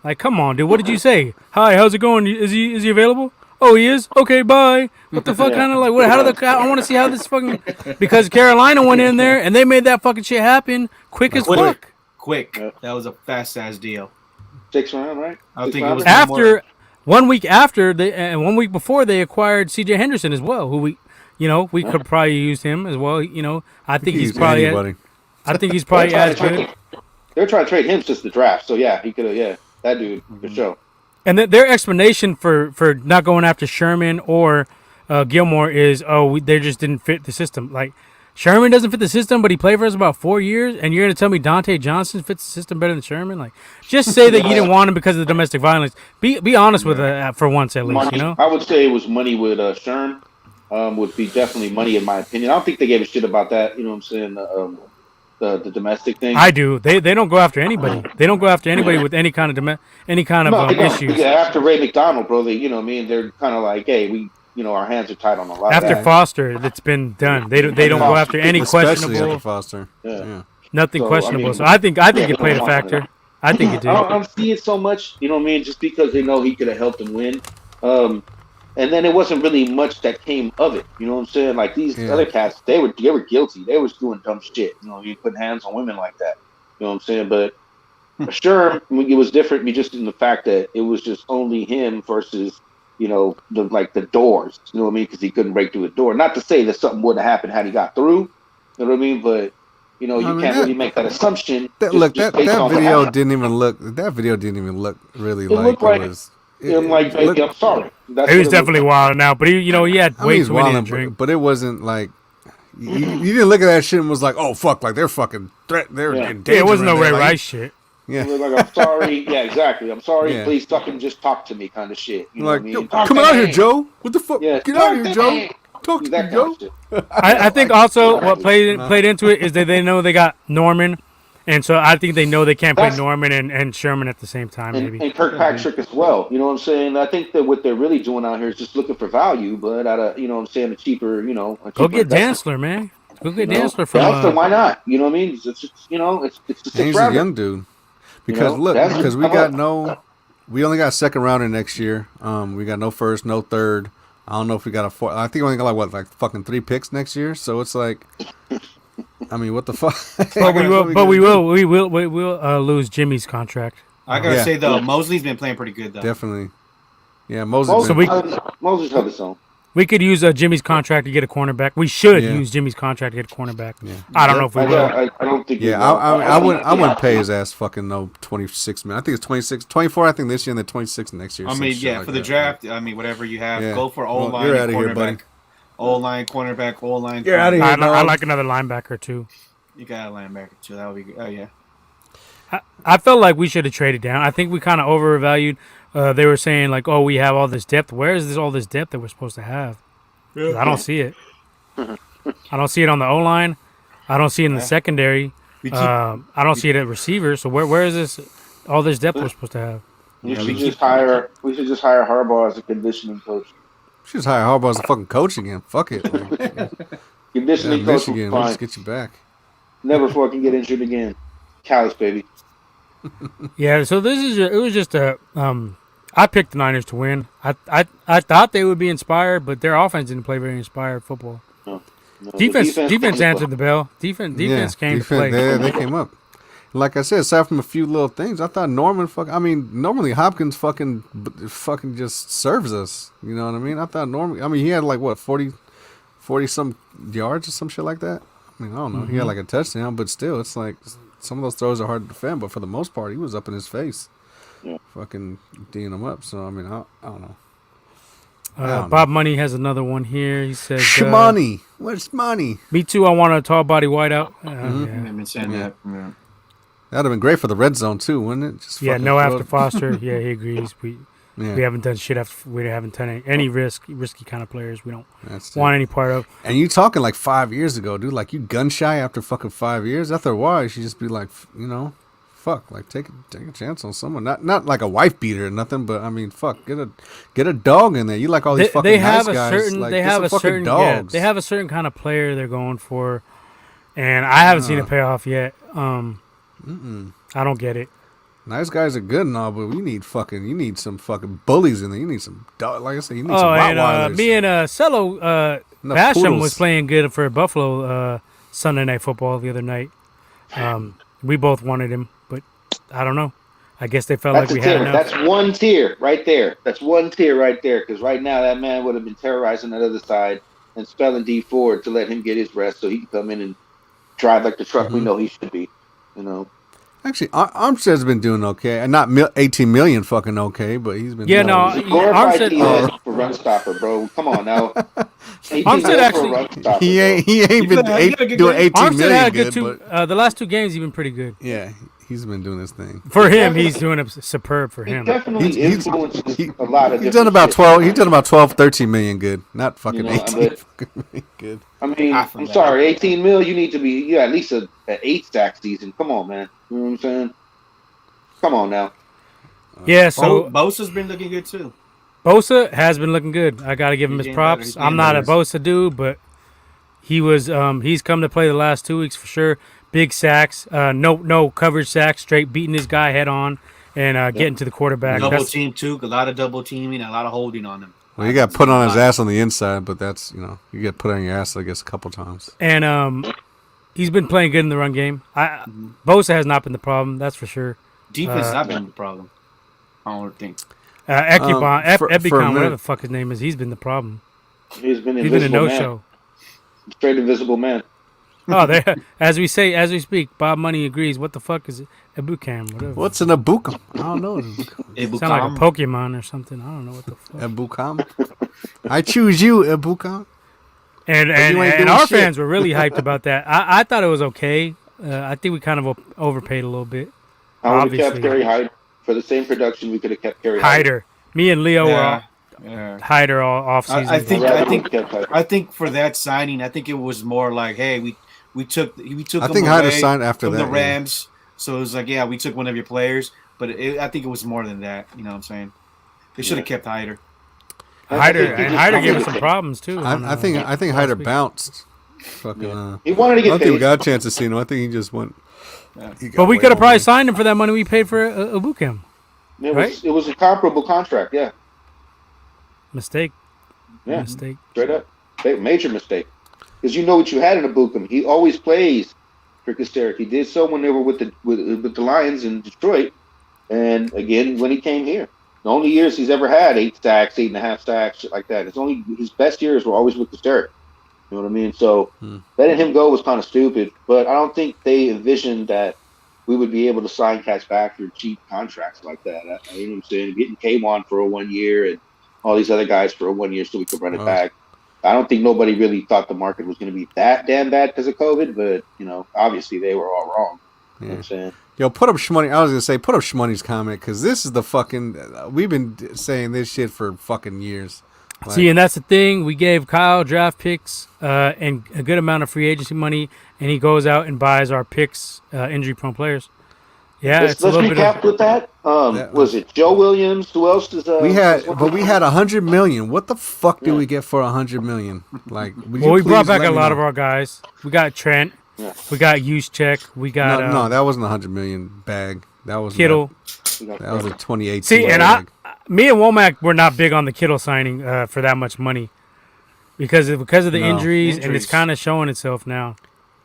Like, come on, dude. What did you say? Hi, how's it going? Is he available? Oh, he is. Okay, bye. What the fuck? Yeah. Kind of like what? How did I want to see how this fucking because Carolina went in there and they made that fucking shit happen quick as fuck. Quick. Yeah. That was a fast ass deal. 6th round, right? I 6th think it was rounder? After 1 week after they and 1 week before they acquired C.J. Henderson as well, who we could probably use him as well. I think he's Use probably anybody. I think he's probably as good. They're trying to trade him since the draft, so yeah, he could have. Yeah, that dude for sure. And their explanation for not going after Sherman or Gilmore is, they just didn't fit the system. Like, Sherman doesn't fit the system, but he played for us about 4 years, and you're going to tell me Dante Johnson fits the system better than Sherman? Like, just say that you didn't want him because of the domestic violence. Be honest with for once at least, Money, I would say it was money with Sherm. Would be definitely money in my opinion. I don't think they gave a shit about that. You know what I'm saying? The domestic thing. I do. They don't go after anybody. They don't go after anybody with any kind of No, they don't. issues. Yeah, after Ray McDonald, bro, they, you know what I mean? They're kind of like, hey, our hands are tied on a lot. After of that. Foster, that's been done. They don't go after any Especially questionable. after Foster. Yeah. Nothing So, I questionable. mean, So I think yeah, it played a factor. I think it did. I don't see it so much, you know what I mean? Just because they know he could have helped them win. And then it wasn't really much that came of it. You know what I'm saying? Like these other cats, they were guilty. They was doing dumb shit. You know, you putting hands on women like that. You know what I'm saying? But sure, it was different just in the fact that it was just only him versus, the doors. You know what I mean? Because he couldn't break through the door. Not to say that something wouldn't have happened had he got through. You know what I mean? But you can't really make that assumption. That video didn't even look. That video didn't even look really like it was. I'm sorry. It was definitely wild now, but he had way too many to drink. But it wasn't like you didn't look at that shit and was like, oh fuck, like they're fucking they're in danger. It wasn't no Ray like, Rice shit. Yeah, like I'm sorry. Yeah, exactly. I'm sorry. Yeah. Please fucking just talk to me, kind of shit. You know what I mean? Come out here, Joe. What the fuck? Yeah. Get out here, Joe. Talk to me, Joe. I think also what played into it is that they know they got Norman. And so I think they know they can't play Norman and Sherman at the same time, maybe. And Kirkpatrick as well. You know what I'm saying? I think that what they're really doing out here is just looking for value, but at a, a cheaper, Go get Dantzler, man. Go get Dantzler from. Dantzler, why not? You know what I mean? It's just he's a young dude. Because because we only got a second rounder next year. We got no first, no third. I don't know if we got a fourth. I think we only got like fucking 3 picks next year. So it's like. I mean, what the fuck? But we will lose Jimmy's contract. I gotta say though, Mosley's been playing pretty good though. Definitely. Yeah, Mosley's held his own. We could use Jimmy's contract to get a cornerback. We should use Jimmy's contract to get a cornerback. Yeah. I don't know if we will. I don't think. Yeah, I wouldn't pay his ass fucking no 26 million. I think it's 26, 24. I think this year and then 26 next year. I mean, for the draft. I mean, whatever you have, go for O-line, you're out of here, buddy. O-line, cornerback, O-line. You're out of here. I like another linebacker too. You got a linebacker too. That would be good. Oh yeah. I felt like we should have traded down. I think we kind of overvalued. They were saying like, "Oh, we have all this depth. Where is all this depth that we're supposed to have?" I don't see it. I don't see it on the O-line. I don't see it in the secondary. I don't see it at receiver. So where is this? All this depth we're supposed to have? We should just hire Harbaugh as a conditioning coach. We should just hire Harbaugh as a fucking coach again. Fuck it. Conditioning coach. Michigan, we'll just get you back. Never fucking get injured again. Callous, baby. Yeah, so it was just a I picked the Niners to win. I thought they would be inspired, but their offense didn't play very inspired football. No, defense answered the bell. Defense came to play. They came up. Like I said, aside from a few little things, I thought Norman normally Hopkins fucking just serves us. You know what I mean? I thought Norman. He had like what 40 some yards or some shit like that. I mean, I don't know. He had like a touchdown, but still, it's like some of those throws are hard to defend. But for the most part, he was up in his face, fucking D'ing him up. So I mean, I don't know. Bob Money has another one here. He says, "Shmoney, where's money?" Me too. I want a tall body wideout. I've been saying that. Yeah. That'd have been great for the red zone too, wouldn't it? Just after Foster. Yeah, he agrees. We haven't done shit after. We haven't done any risky kind of players. We don't want any part of. And you talking like 5 years ago, dude? Like you gun shy after fucking 5 years? After a while, you should just be like, fuck, like take a chance on someone. Not like a wife beater or nothing, but I mean, fuck, get a dog in there. You like all these fucking nice guys? They have a certain kind of player they're going for, and I haven't seen it pay off yet. I don't get it. Nice guys are good and all, but you need some fucking bullies in there. You need some dog. Like I said, you need some Rottweilers. Me and Cello Basham was playing good for Buffalo Sunday Night Football the other night. We both wanted him, but I don't know. I guess they felt like we had enough. That's one tier right there. Because right now that man would have been terrorizing that other side and spelling D Ford to let him get his rest so he can come in and drive like the truck we know he should be. Actually, Armstead's been doing okay, and not 18 million fucking okay, but he's been. Yeah, no, Armstead for run stopper, bro. Come on now. Armstead actually, he ain't been doing 18 Armstead million had good. But the last 2 games he's been pretty good. Yeah, he's been doing his thing. For him, he's doing it superb for him. Definitely influenced a lot of. He's done about 12. He's done about 13 million good, not fucking 18 million good. I mean, I'm sorry, 18 mil. You need to be at least an 8-sack season. Come on, man. You know what I'm saying? Come on now. Yeah, so Bosa's been looking good too. Bosa has been looking good. I got to give him He's his getting better. props. He's I'm getting not a better. Bosa dude, but he's come to play the last 2 weeks for sure. Big sacks, no coverage sacks, straight beating his guy head on and getting to the quarterback. Double That's team too. A lot of double teaming. A lot of holding on him. Well, he got put on his ass on the inside, but that's you get put on your ass, I guess, a couple times. and he's been playing good in the run game. Bosa has not been the problem, that's for sure. Defense has not been the problem. I don't think. Ekubon, for a Ebicon, whatever minute- the fuck his name is, he's been the problem. He's been He's been a invisible man. no-show. Straight invisible man. Oh, there, as we speak, Bob Money agrees. What the fuck is it? Ebukam, whatever. What's an Ebukam? I don't know. Sound like a Pokemon or something. I don't know what the fuck. Ebukam? I choose you, Ebukam. And you ain't and doing our shit. fans were really hyped about that. I thought it was okay. I think we kind of overpaid a little bit. I would have kept Obviously. Kerry Hyde for the same production. We could have kept Kerry Hyde. Hyder. Me and Leo Yeah. were Hyder all off season. I think- I'd rather we kept Hyde. I think for that signing, I think it was more like, hey, we took I him think Hyder away signed after from that. the Rams, so it was like, yeah, we took one of your players, but I think it was more than that. You know what I'm saying? They should have kept Hyder. Hyder he and just Hyder wanted gave to us some get- problems too. I think Hyder bounced. Fucking. He wanted to I get don't think we paid. got a chance to see him. I think he just went. he got But we way could have probably over. signed him for that money we paid for Ebukam. It was a comparable contract. Yeah, Mistake. yeah, Mistake. straight up, major mistake. Because you know what you had in Ibukam. He always plays for Kosteric. He did so when they were with the Lions in Detroit, and again when he came here. The only years he's ever had 8 sacks, 8.5 sacks, shit like that. His best years were always with Kosteric. You know what I mean? So letting him go was kind of stupid, but I don't think they envisioned that we would be able to sign cats back for cheap contracts like that. You know what I'm saying? Getting K1 for a 1 year and all these other guys for a 1 year so we could run it back. I don't think nobody really thought the market was going to be that damn bad because of COVID, but, obviously they were all wrong. You know what I'm saying? Yo, put up Shmoney. I was gonna say put up Shmoney's comment because this is the fucking. We've been saying this shit for fucking years. Like, See, and that's the thing. We gave Kyle draft picks and a good amount of free agency money, and he goes out and buys our picks, injury-prone players. Yeah, Let's it's a little bit recap of. with that. Was it Joe Williams? Who else is? we had $100 million. What the fuck did we get for $100 million? Like, would Well, you we brought please back let a me lot know? of our guys. We got Trent. Yeah. We got Juszczyk. We got No, that wasn't $100 million bag. That was Kittle. That was a 2018. See, and bag. me and Womack were not big on the Kittle signing for that much money because of the No. injuries, and it's Injuries. kind of showing itself now.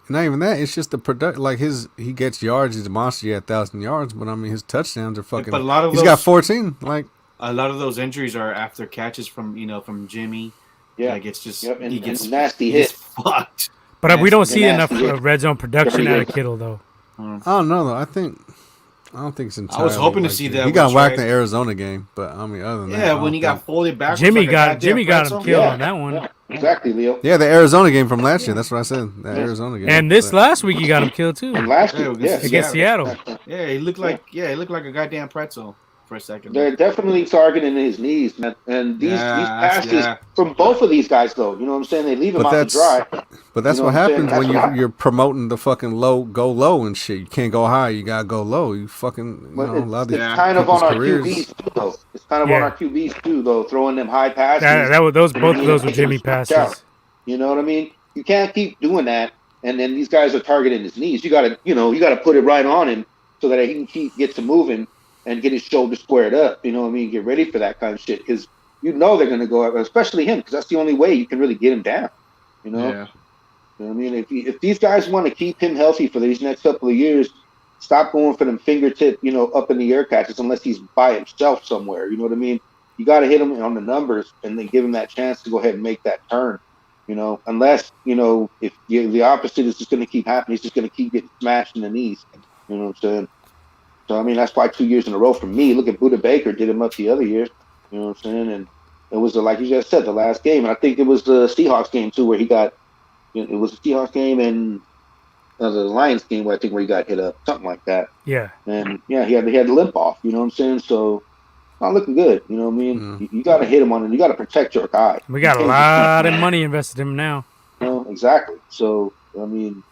Not even that. It's just the product. Like he gets yards. He's a monster. He had 1,000 yards, but I mean his touchdowns are fucking. But a lot of he's got those- 14. Like A lot of those injuries are after catches from Jimmy. Yeah. Like it's just Yep, and- he gets and nasty he's hit. fucked. But we don't see Nasty enough hit. red zone production Very out of good. Kittle, though. I don't know though. I don't think it's entirely. I was hoping to like see that. that He got with whacked in Trey. the Arizona game, but I mean other than that. I Yeah, don't when he got think- folded backwards. Jimmy like a got goddamn him pretzel. killed Yeah. on that one. Yeah, exactly, Leo. Yeah, the Arizona game from last year. That's what I said. That Arizona game. And this But- last week he got him killed too And last Yeah, year, against yeah, against Seattle. Yeah, he looked like a goddamn pretzel for a second. They're definitely targeting his knees, man. And these passes yeah. from both of these guys, though, you know what I'm saying? They leave him But out to that's- dry. But that's You know what what I'm saying? happens That's when what happens. you're promoting the fucking go low and shit. You can't go high. You gotta go low. You fucking But a lot of these it's kind of on people's our careers. QBs too, though. It's kind of Yeah. on our QBs too, though, throwing them high passes. That was both of those were Yeah. Jimmy passes. You know what I mean? You can't keep doing that, and then these guys are targeting his knees. You gotta put it right on him so that he can get to moving and get his shoulder squared up. You know what I mean? Get ready for that kind of shit because they're going to go up, especially him, because that's the only way you can really get him down. You know? Yeah. You know what I mean? If these guys want to keep him healthy for these next couple of years, stop going for them fingertip, up in the air catches unless he's by himself somewhere. You know what I mean? You got to hit him on the numbers and then give him that chance to go ahead and make that turn. Unless, if the opposite is just going to keep happening, he's just going to keep getting smashed in the knees. You know what I'm saying? So, I mean, that's why 2 years in a row for me. Look at Buda Baker did him up the other year. You know what I'm saying? And it was, like you just said, the last game. And I think it was the Seahawks game, too, where he got – it was the Seahawks game and the Lions game where he got hit up, something like that. Yeah. And, yeah, he had the limp off. You know what I'm saying? So, not looking good. You know what I mean? You got to hit him on it. You got to protect your guy. We got a lot of money invested in him now. Exactly. So, I mean,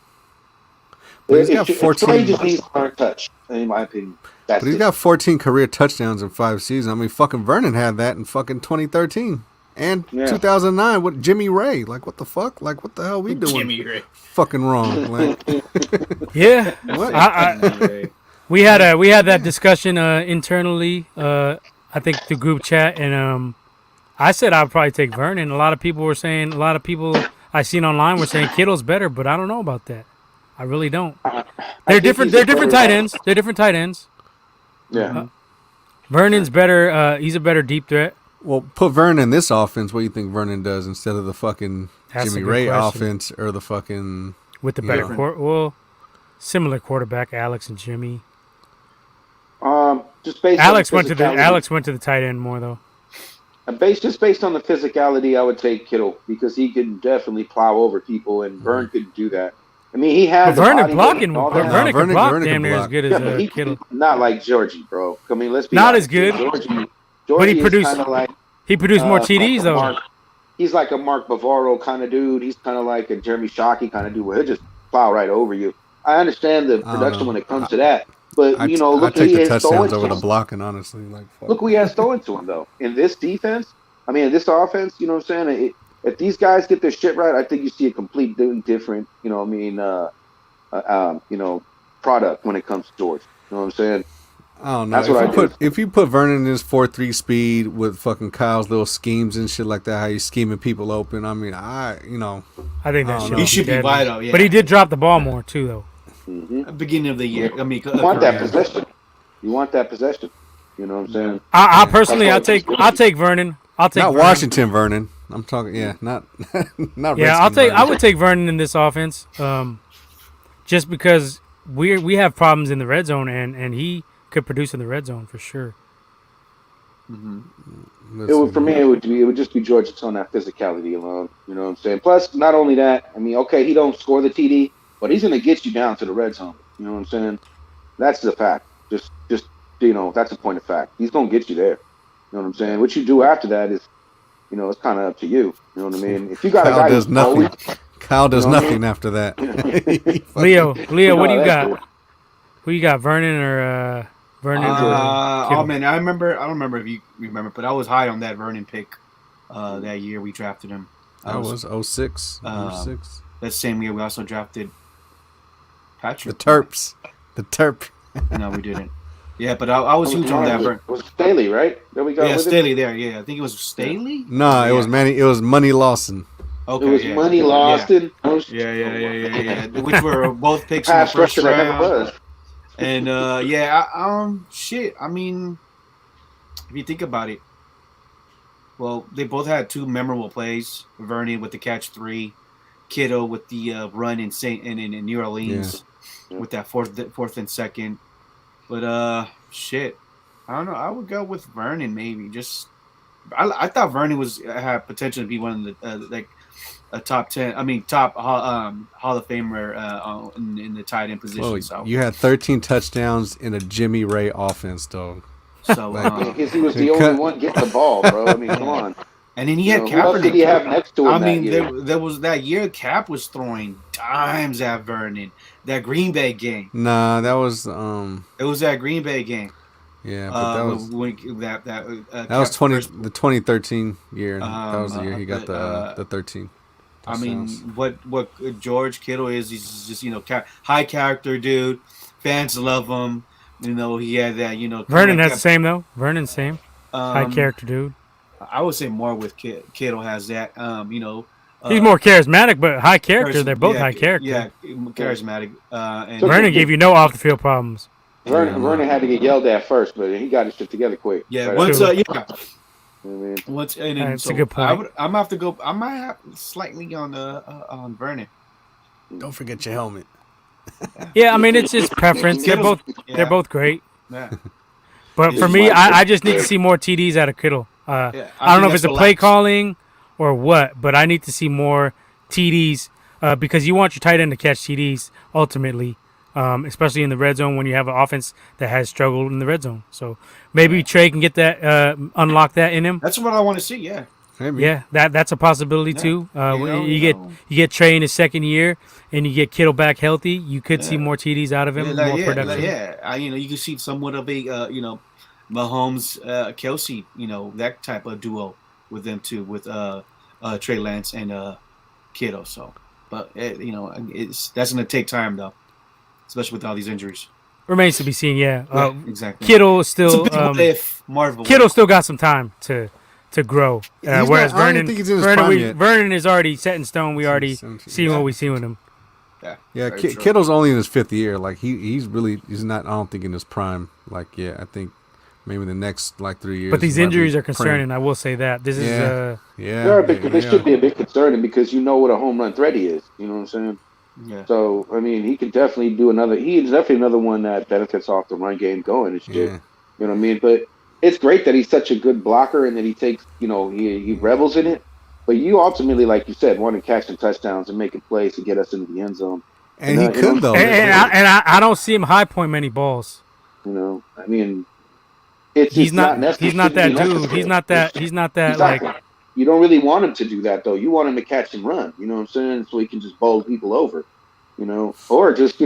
But he's got Trey 14. just needs to learn touch, in my opinion. That's But he's it. got 14 career touchdowns in 5 seasons. I mean, fucking Vernon had that in fucking 2013 and Yeah. 2009 with Jimmy Ray. Like, what the fuck? Like, what the hell we doing? Jimmy Ray. Fucking wrong. Like, Yeah, what? we had that discussion internally. I think the group chat, and I said I'd probably take Vernon. A lot of people I seen online were saying Kittle's better, but I don't know about that. I really don't. They're different. They're different tight ends. They're different tight ends. Yeah. Vernon's better. He's a better deep threat. Well, put Vernon in this offense. What do you think Vernon does instead of the fucking That's a Jimmy good Ray question. offense or the fucking? With the Yeah. better similar quarterback, Alex and Jimmy. Just based Alex on went to the tight end more though. just based on the physicality, I would take Kittle because he could definitely plow over people, and Vern couldn't do that. I mean, he had But the Vernon body blocking. and all that. Vernon can Vernon- block Vernon can damn near as block. good Yeah, as but he Kittle. not like Georgie, bro. I mean, let's be Not honest. as good. Georgie But he is produced kinda like, He produced more like TDs a though. Mark- he's like a Mark Bavaro kind of dude. He's kind of like a Jeremy Shockey kind of dude where he'll just plow right over you. I understand the don't production know. when it comes to that, but I look who take he the has throwing touchdowns over to the blocking. Honestly, like, fuck. Look who he has throwing to him though. In this defense, I mean, in this offense, you know what I'm saying? If these guys get their shit right, I think you see a completely different, product when it comes to George. You know what I'm saying? I don't know. That's what I do. If you put Vernon in his 4.3 speed with fucking Kyle's little schemes and shit like that, how he's scheming people open. I mean, I think I that don't shit know. He would should be deadly. vital, yeah. But he did drop the ball more too though. Beginning of the year. I mean, You want that career. possession. You want that possession. You know what I'm saying? I personally, I'll take Vernon. I'll take not Vernon. Washington Vernon. I'm talking, not not. Yeah, Redskins I Vernon. would take Vernon in this offense, just because we have problems in the red zone, and he could produce in the red zone for sure. For me, it would just be George on that physicality alone. You know what I'm saying? Plus, not only that, I mean, okay, he don't score the TD, but he's gonna get you down to the red zone. You know what I'm saying? That's the fact. Just that's a point of fact. He's gonna get you there. You know what I'm saying? What you do after that is, it's kind of up to you. You know what I mean? If you got a Kyle guy does who's nothing. always, Kyle does You know what I nothing after that. Leo, what do you that's got? cool. Who you got, Vernon or Vernon? or Kittle? Oh man, I don't remember if you remember, but I was high on that Vernon pick that year we drafted him. That was 06. Um, 06. That same year we also drafted The Patrick. Terps. The Terp. No, we didn't. Yeah, but I was huge on that Vernon. It was Staley, right? There we go. Yeah, with it. Staley there. Yeah, I think it was Staley. No, it was Manny. It was Money Lawson. Okay, It was yeah. Money lost in. Yeah. Which were both picks in the Pass first rusher that never round. was. And shit. I mean, if you think about it, well, they both had two memorable plays. Vernon with the catch 3, Kittle with the run in New Orleans with that fourth and second. But shit, I don't know. I would go with Vernon maybe. Just I thought Vernon had potential to be one of the a top 10. I mean, top Hall of Famer in the tight end position. Oh, so you had 13 touchdowns in a Jimmy Ray offense, dog. Because he was the only one getting the ball, bro. I mean, come on. and then he had Who else did he Kaepernick. have next to him? I that mean, year? there was that year Cap was throwing dimes at Vernon. That Green Bay game. Nah, that was It was that Green Bay game. yeah, but that was that that was Cap 20 first- the 2013 year. That was the year he got but, the 13. I mean, touchdowns. what George Kittle is, he's just high character dude. Fans love him. He had that. Vernon has the same though. Vernon same high um, character dude. I would say more with Kittle has that. He's more charismatic, but high character. They're both high character. Yeah, charismatic. And Vernon gave you no off the field problems. Vernon had to get yelled at first, but he got his shit together quick. yeah, Right once True. You know what I mean? once and then, That's a so good point. I'm gonna have to go. I might have slightly on Vernon. Don't forget your helmet. Yeah, I mean it's just preference. They're both Yeah. they're both great. Yeah. But for It's me, like- I just need to see more TDs out of Kittle. Yeah, I don't know if think it's a that's play relaxed. calling or what, but I need to see more TDs because you want your tight end to catch TDs ultimately, especially in the red zone when you have an offense that has struggled in the red zone. So maybe Trey can get that, unlock that in him. That's what I want to see. Yeah. Maybe. Yeah, that's a possibility Yeah. too. You know. You get Trey in his second year, and you get Kittle back healthy. You could see more TDs out of him, more production. You can see somewhat of a Mahomes, Kelsey, that type of duo with them too, with Trey Lance and Kittle. So, but that's going to take time though, especially with all these injuries. Remains to be seen. Yeah, exactly. Kittle is It's a still big what if Marvel. Kittle still got some time to grow. Whereas I don't Vernon, think he's in his prime yet. Vernon is already set in stone. We already 17. seen what we see with him. Yeah, very true. Kittle's only in his 5th year. Like he's not. I don't think in his prime. Like I think maybe the next 3 years. But these might be injuries are prime. concerning. I will say that this is. They should be a bit concerning because you know what a home run threat he is. You know what I'm saying? Yeah. So I mean, he could definitely do another. He's definitely another one that benefits off the run game going and shit. Yeah. You know what I mean? But it's great that he's such a good blocker and that he takes. He revels in it. But you ultimately, like you said, want to catch some touchdowns and making plays to get us into the end zone. And he could though. And I don't see him high point many balls. I mean, he's not not that dude. He's not that exactly. like. You don't really want him to do that though. You want him to catch and run. You know what I'm saying? So he can just bowl people over. Or just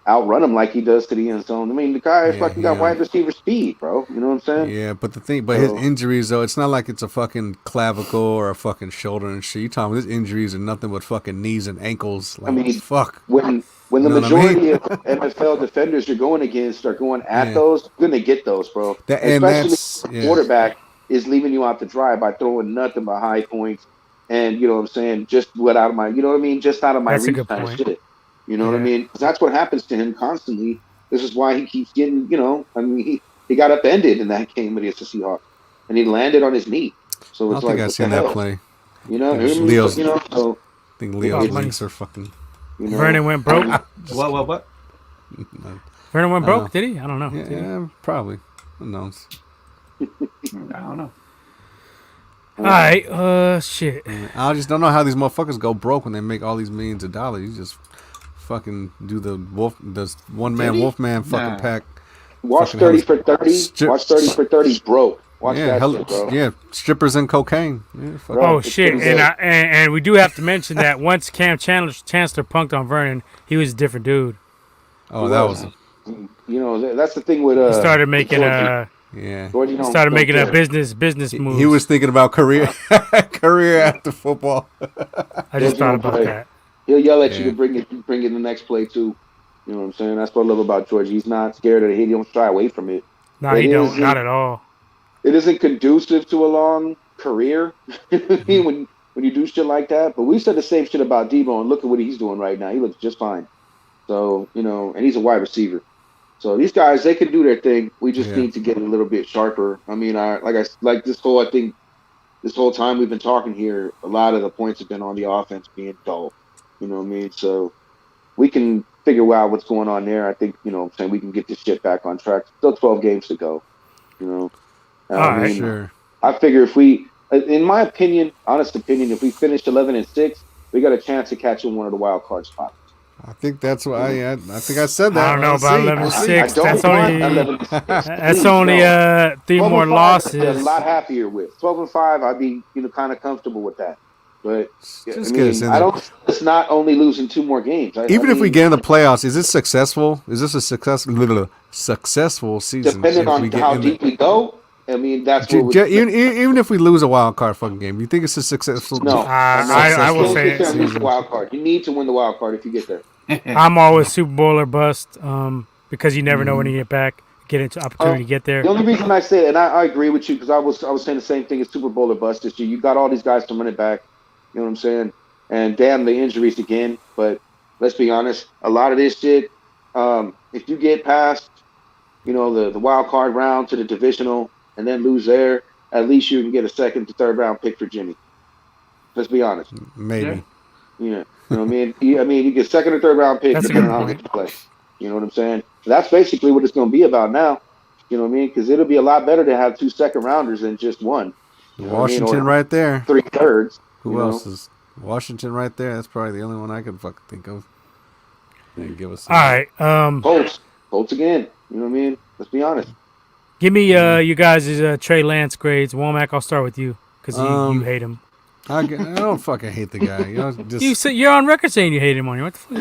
outrun him like he does to the end zone. I mean, the guy fucking got wide receiver speed, bro. You know what I'm saying? Yeah, but his injuries though, it's not like it's a fucking clavicle or a fucking shoulder and shit. You talking about his injuries are nothing but fucking knees and ankles. Like, fuck. When the majority of NFL defenders you're going against are going at those, you're gonna get those, bro. Especially quarterback is leaving you out to dry by throwing nothing but high points, and you know what I'm saying, just out of my, just out of my That's a reach good kind of point. shit. You know what I mean? Because that's what happens to him constantly. This is why he keeps getting, he got upended in that game against the Seahawks, and he landed on his knee. So it's I don't think I've seen that play. So I think Leo's links are fucking. Vernon went broke. What? Vernon went broke, did he? I don't know. Yeah, probably. Who knows? I don't know. All right, shit. I just don't know how these motherfuckers go broke when they make all these millions of dollars. You just fucking do the one-man Wolfman fucking pack. Watch 30 for 30. Watch 30 for 30 broke. Watch that shit, bro. Yeah, strippers and cocaine. Yeah, Oh shit! And we do have to mention that once Cam Chancellor punked on Vernon, he was a different dude. Oh, that was. That's the thing with. He started making business moves. He was thinking about career after football. I just thought about that. He'll yell at you to bring in the next play too. You know what I'm saying? That's what I love about George. He's not scared of it. He don't shy away from it. No, he don't. Not at all. It isn't conducive to a long career when you do shit like that. But we said the same shit about Debo, and look at what he's doing right now. He looks just fine. So and he's a wide receiver. So these guys, they can do their thing. We just need to get a little bit sharper. I mean, this whole time we've been talking here, a lot of the points have been on the offense being dull. You know what I mean? So we can figure out what's going on there. I think, saying we can get this shit back on track. Still 12 games to go. Sure. I figure if we, in my opinion, honest opinion, if we finish 11-6, we got a chance of catching one of the wild card spots. I think that's why I think I said that. I don't know about 11-6. That's only 3 more losses. I'm a lot happier with 12-5. I'd be kind of comfortable with that. But it's not only losing 2 more games. Even if we get in the playoffs, is this successful? Is this a successful season? Depending on how deep we go. I mean, that's what even if we lose a wild card fucking game, you think it's a successful? No, I will say it's lose the wild card. You need to win the wild card if you get there. I'm always Super Bowl or bust because you never know when you get into opportunity to get there. The only reason I say it, and I agree with you because I was saying the same thing as Super Bowl or bust this year. You got all these guys to run it back. You know what I'm saying? And damn the injuries again. But let's be honest, a lot of this shit. If you get past, the wild card round to the divisional and then lose there, at least you can get a 2nd to 3rd round pick for Jimmy. Let's be honest. Maybe. Yeah. You know what I mean? You get 2nd or 3rd round pick depending on how you play. You know what I'm saying? So that's basically what it's going to be about now. You know what I mean? Because it'll be a lot better to have 2 second rounders than just one. Washington right there. 3 thirds. Who else is Washington right there? That's probably the only one I can fucking think of. Give us. All right. Colts again. You know what I mean? Let's be honest. Give me you guys' Trey Lance grades. Womack, I'll start with you because you Um, hate him. I don't fucking hate the guy. You know, just You're on record saying you hate him on here. What the fuck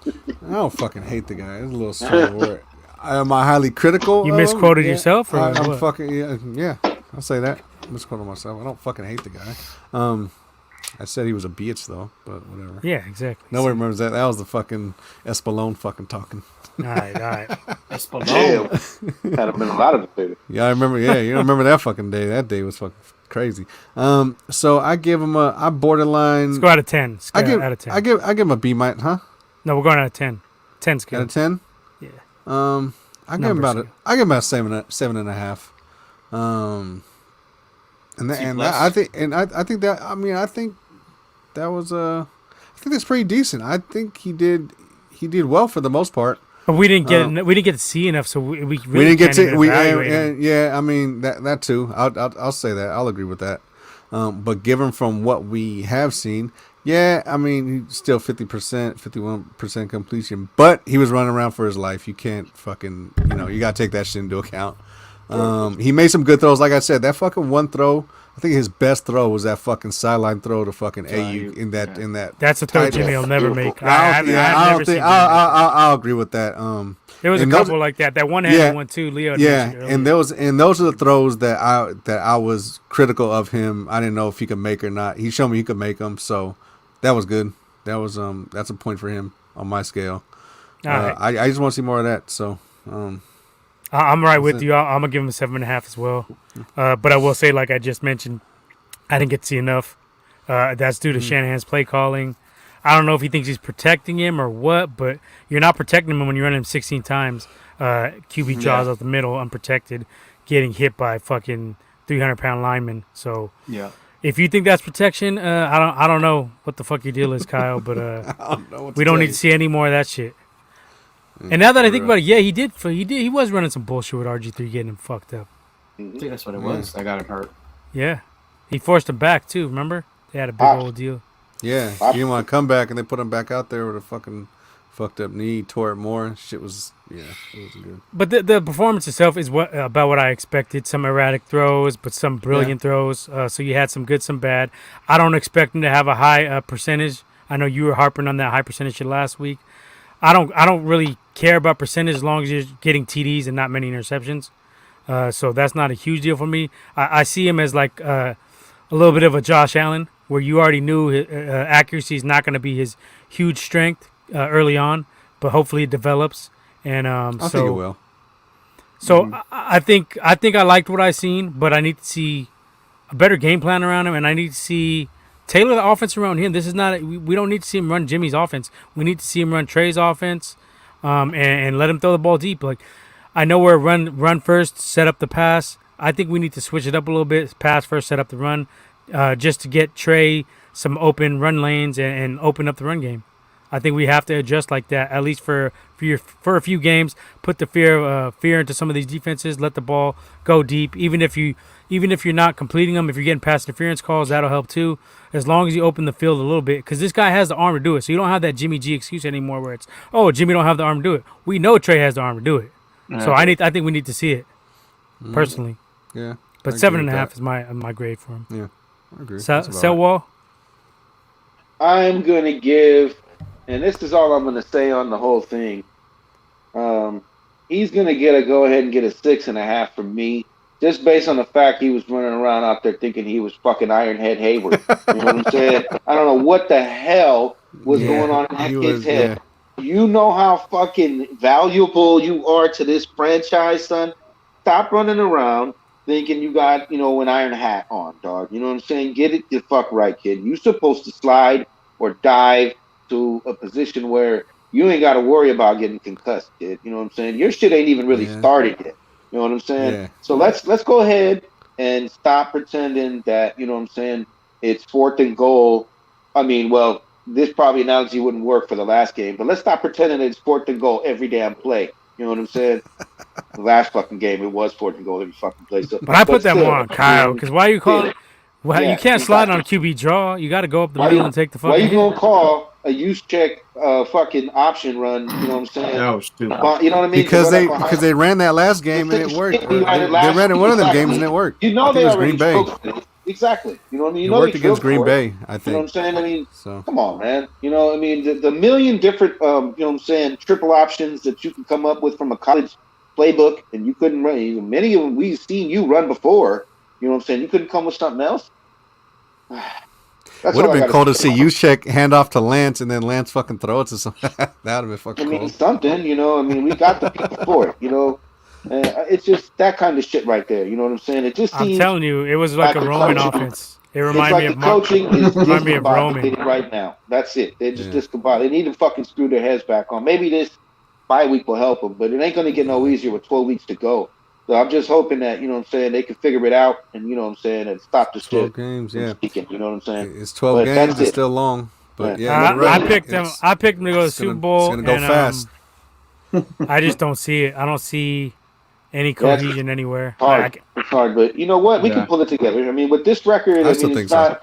is going on? I don't fucking hate the guy. It's a little strong word. Am I highly critical? You of him? misquoted Yeah. yourself, or I'm what? fucking yeah. I'll say that. Misquoted myself. I don't fucking hate the guy. I said he was a bitch though, but whatever. Yeah, exactly. Nobody remembers that. That was the fucking Espelon fucking talking. All right. Damn. Had been a lot of it. Yeah, I remember. Yeah, you don't remember that fucking day. That day was fucking crazy. So I give him I borderline. Let's go out of 10. Let's go I give out of 10. I give him a B minus, huh? No, we're going out of 10. 10's good. Out of 10. Yeah. I give him Numbers about I give him about 7.5. I think that was I think that's pretty decent. I think he did well for the most part. But we didn't get to see enough, so we really We didn't get can't to even evaluate him. yeah. I mean that too. I'll say that. I'll agree with that. But given from what we have seen, yeah, I mean he's still 50%, 51% completion. But he was running around for his life. You can't fucking you gotta take that shit into account. He made some good throws. Like I said, that fucking one throw. I think his best throw was that fucking sideline throw to fucking AU in that. That's a throw tight- Jimmy will never make. I don't think I'll agree with that. There was a and couple those- like that. That one-handed Yeah. one too. Leo. Yeah, mentioned earlier. and those are the throws that I was critical of him. I didn't know if he could make or not. He showed me he could make them, so that was good. That was that's a point for him on my scale. All right. I just want to see more of that. So I'm right with you. I'm gonna give him a 7.5 as well. But I will say, like I just mentioned, I didn't get to see enough. That's due to Shanahan's play calling. I don't know if he thinks he's protecting him or what, but you're not protecting him when you run him 16 times. QB draws out the middle, unprotected, getting hit by fucking 300-pound linemen. So Yeah. if you think that's protection, I don't know what the fuck your deal is, Kyle. But I don't know what we don't need to see any more of that shit. And now that I think about it, yeah, he was running some bullshit with RG3 getting him fucked up. I think that's what it was. I got him hurt. Yeah. He forced him back, too, remember? They had a big old deal. Yeah, he didn't want to come back, and they put him back out there with a fucking fucked up knee, tore it more. Shit was it wasn't good. But the performance itself is about what I expected. Some erratic throws, but some brilliant throws. So you had some good, some bad. I don't expect him to have a high percentage. I know you were harping on that high percentage shit last week. I don't really care about percentage as long as you're getting TDs and not many interceptions. So that's not a huge deal for me. I see him as like a little bit of a Josh Allen, where you already knew accuracy is not going to be his huge strength early on, but hopefully it develops. And I think it will. So I think I liked what I seen, but I need to see a better game plan around him, and I need to see tailor the offense around him. This is not we don't need to see him run Jimmy's offense. We need to see him run Trey's offense, and let him throw the ball deep. Like I know we're run first, set up the pass. I think we need to switch it up a little bit. Pass first, set up the run, just to get Trey some open run lanes and open up the run game. I think we have to adjust like that, at least for a few games. Put the fear into some of these defenses. Let the ball go deep, even if you're not completing them. If you're getting pass interference calls, that'll help too. As long as you open the field a little bit, because this guy has the arm to do it. So you don't have that Jimmy G excuse anymore, where it's Jimmy don't have the arm to do it. We know Trey has the arm to do it. So I think we need to see it personally. Yeah, But I agree 7.5 with is my grade for him. Yeah, I agree. That's about right. Selwall. I'm going to give, and this is all I'm going to say on the whole thing. He's going to go ahead and get a 6.5 from me, just based on the fact he was running around out there thinking he was fucking Ironhead Hayward. You know what I'm saying? I don't know what the hell was going on in that kid's head. Yeah. You know how fucking valuable you are to this franchise, son. Stop running around thinking you got, an iron hat on, dog. You know what I'm saying? Get it the fuck right, kid. You're supposed to slide or dive to a position where you ain't got to worry about getting concussed, kid. You know what I'm saying? Your shit ain't even really started yet. You know what I'm saying? Yeah. So let's go ahead and stop pretending that, you know what I'm saying, it's 4th and goal. I mean, well, this probably analogy wouldn't work for the last game, but let's stop pretending that it's 4th and goal every damn play. You know what I'm saying? The last fucking game, it was 4th and goal every fucking play. So, but I put that more on Kyle, because why are you calling it? Well, you can't slide on a QB draw. You got to go up the middle and take the fucking. Why you gonna call a use check fucking option run? You know what I'm saying? That was stupid. You know what I mean? Because they ran that last game and it worked. They ran in one of them games and it worked. You know they already Green Bay. spoke. exactly. You know what I mean? He You know worked they against drilled Green for it. Bay, I You know what I'm think. saying? I mean, So come on, man. You know, I mean, the million different, you know what I'm saying, triple options that you can come up with from a college playbook, and you couldn't run. Many of them we've seen you run before. You know what I'm saying? You couldn't come with something else. That's would all have I been got to cool to say. see you check hand off to Lance and then Lance fucking throw it to some. That would have been I fucking mean, cool. something. You know, I mean, we got the people for it. You know, it's just that kind of shit right there. You know what I'm saying? It just I'm seems telling you, it was like like a the Roman coaching. offense. It It's reminded me like the of Mar- coaching is reminded me of Roman. discombobulated right now. That's it. They're just Yeah. discombobulated. They need to fucking screw their heads back on. Maybe this bye week will help them, but it ain't going to get no easier with 12 weeks to go. So I'm just hoping that, you know what I'm saying, they can figure it out and, you know what I'm saying, and stop the shit 12 games, from yeah. speaking. You know what I'm saying? It's 12 But that's games. It's it. still long, but Yeah. yeah, you're I right. picked them. I picked them to go to the Super It's Bowl, gonna go and fast. I just don't see it. I don't see any Yeah, it's cohesion anywhere. hard. It's hard, but you know what? We can Yeah. pull it together. I mean, with this record, I I still mean, think so.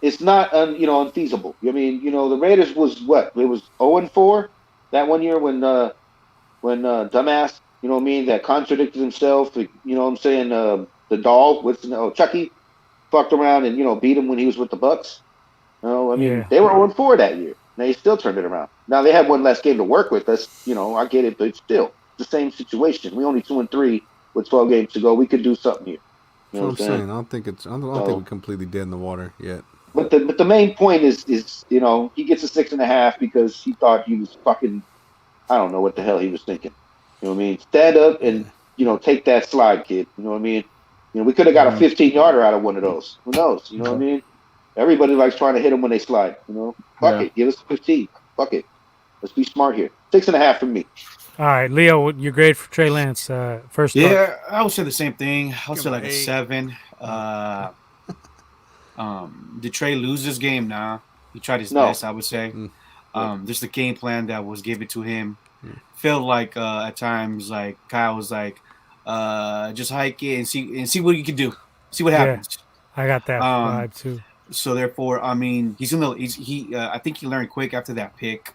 it's not you know, unfeasible. I mean, you know, the Raiders was what? It was 0-4 that one year when dumbass, you know what I mean, that contradicted himself. You know what I'm saying? The doll with Chucky fucked around and, you know, beat him when he was with the Bucks. You know, I mean, Yeah. they were 0-4 that year. They still turned it around. Now they had one less game to work with. That's, you know, I get it, but still the same situation. We only 2-3 with 12 games to go. We could do something here. You That's know what what I'm I'm saying? saying. I don't think So, we're completely dead in the water yet. but the main point is you know, he gets a 6.5 because he thought he was fucking, I don't know what the hell he was thinking. You know what I mean? Stand up and, you know, take that slide, kid. You know what I mean? You know, we could have got a 15-yarder out of one of those. Who knows? You know what I mean? Everybody likes trying to hit them when they slide. You know, fuck Yeah. it, give us 15. Fuck it. Let's be smart here. 6.5 for me. All right, Leo, your grade for Trey Lance. First thought. Yeah, I would say the same thing. I would Give say him like an a 8. 7. Did Trey lose this game? Nah. He tried his No. best, I would say. Mm. Just the game plan that was given to him. Felt like at times like Kyle was like, just hike it and see what you can do. See what Yeah. happens. I got that Um, vibe too. So therefore, I mean, I think he learned quick after that pick.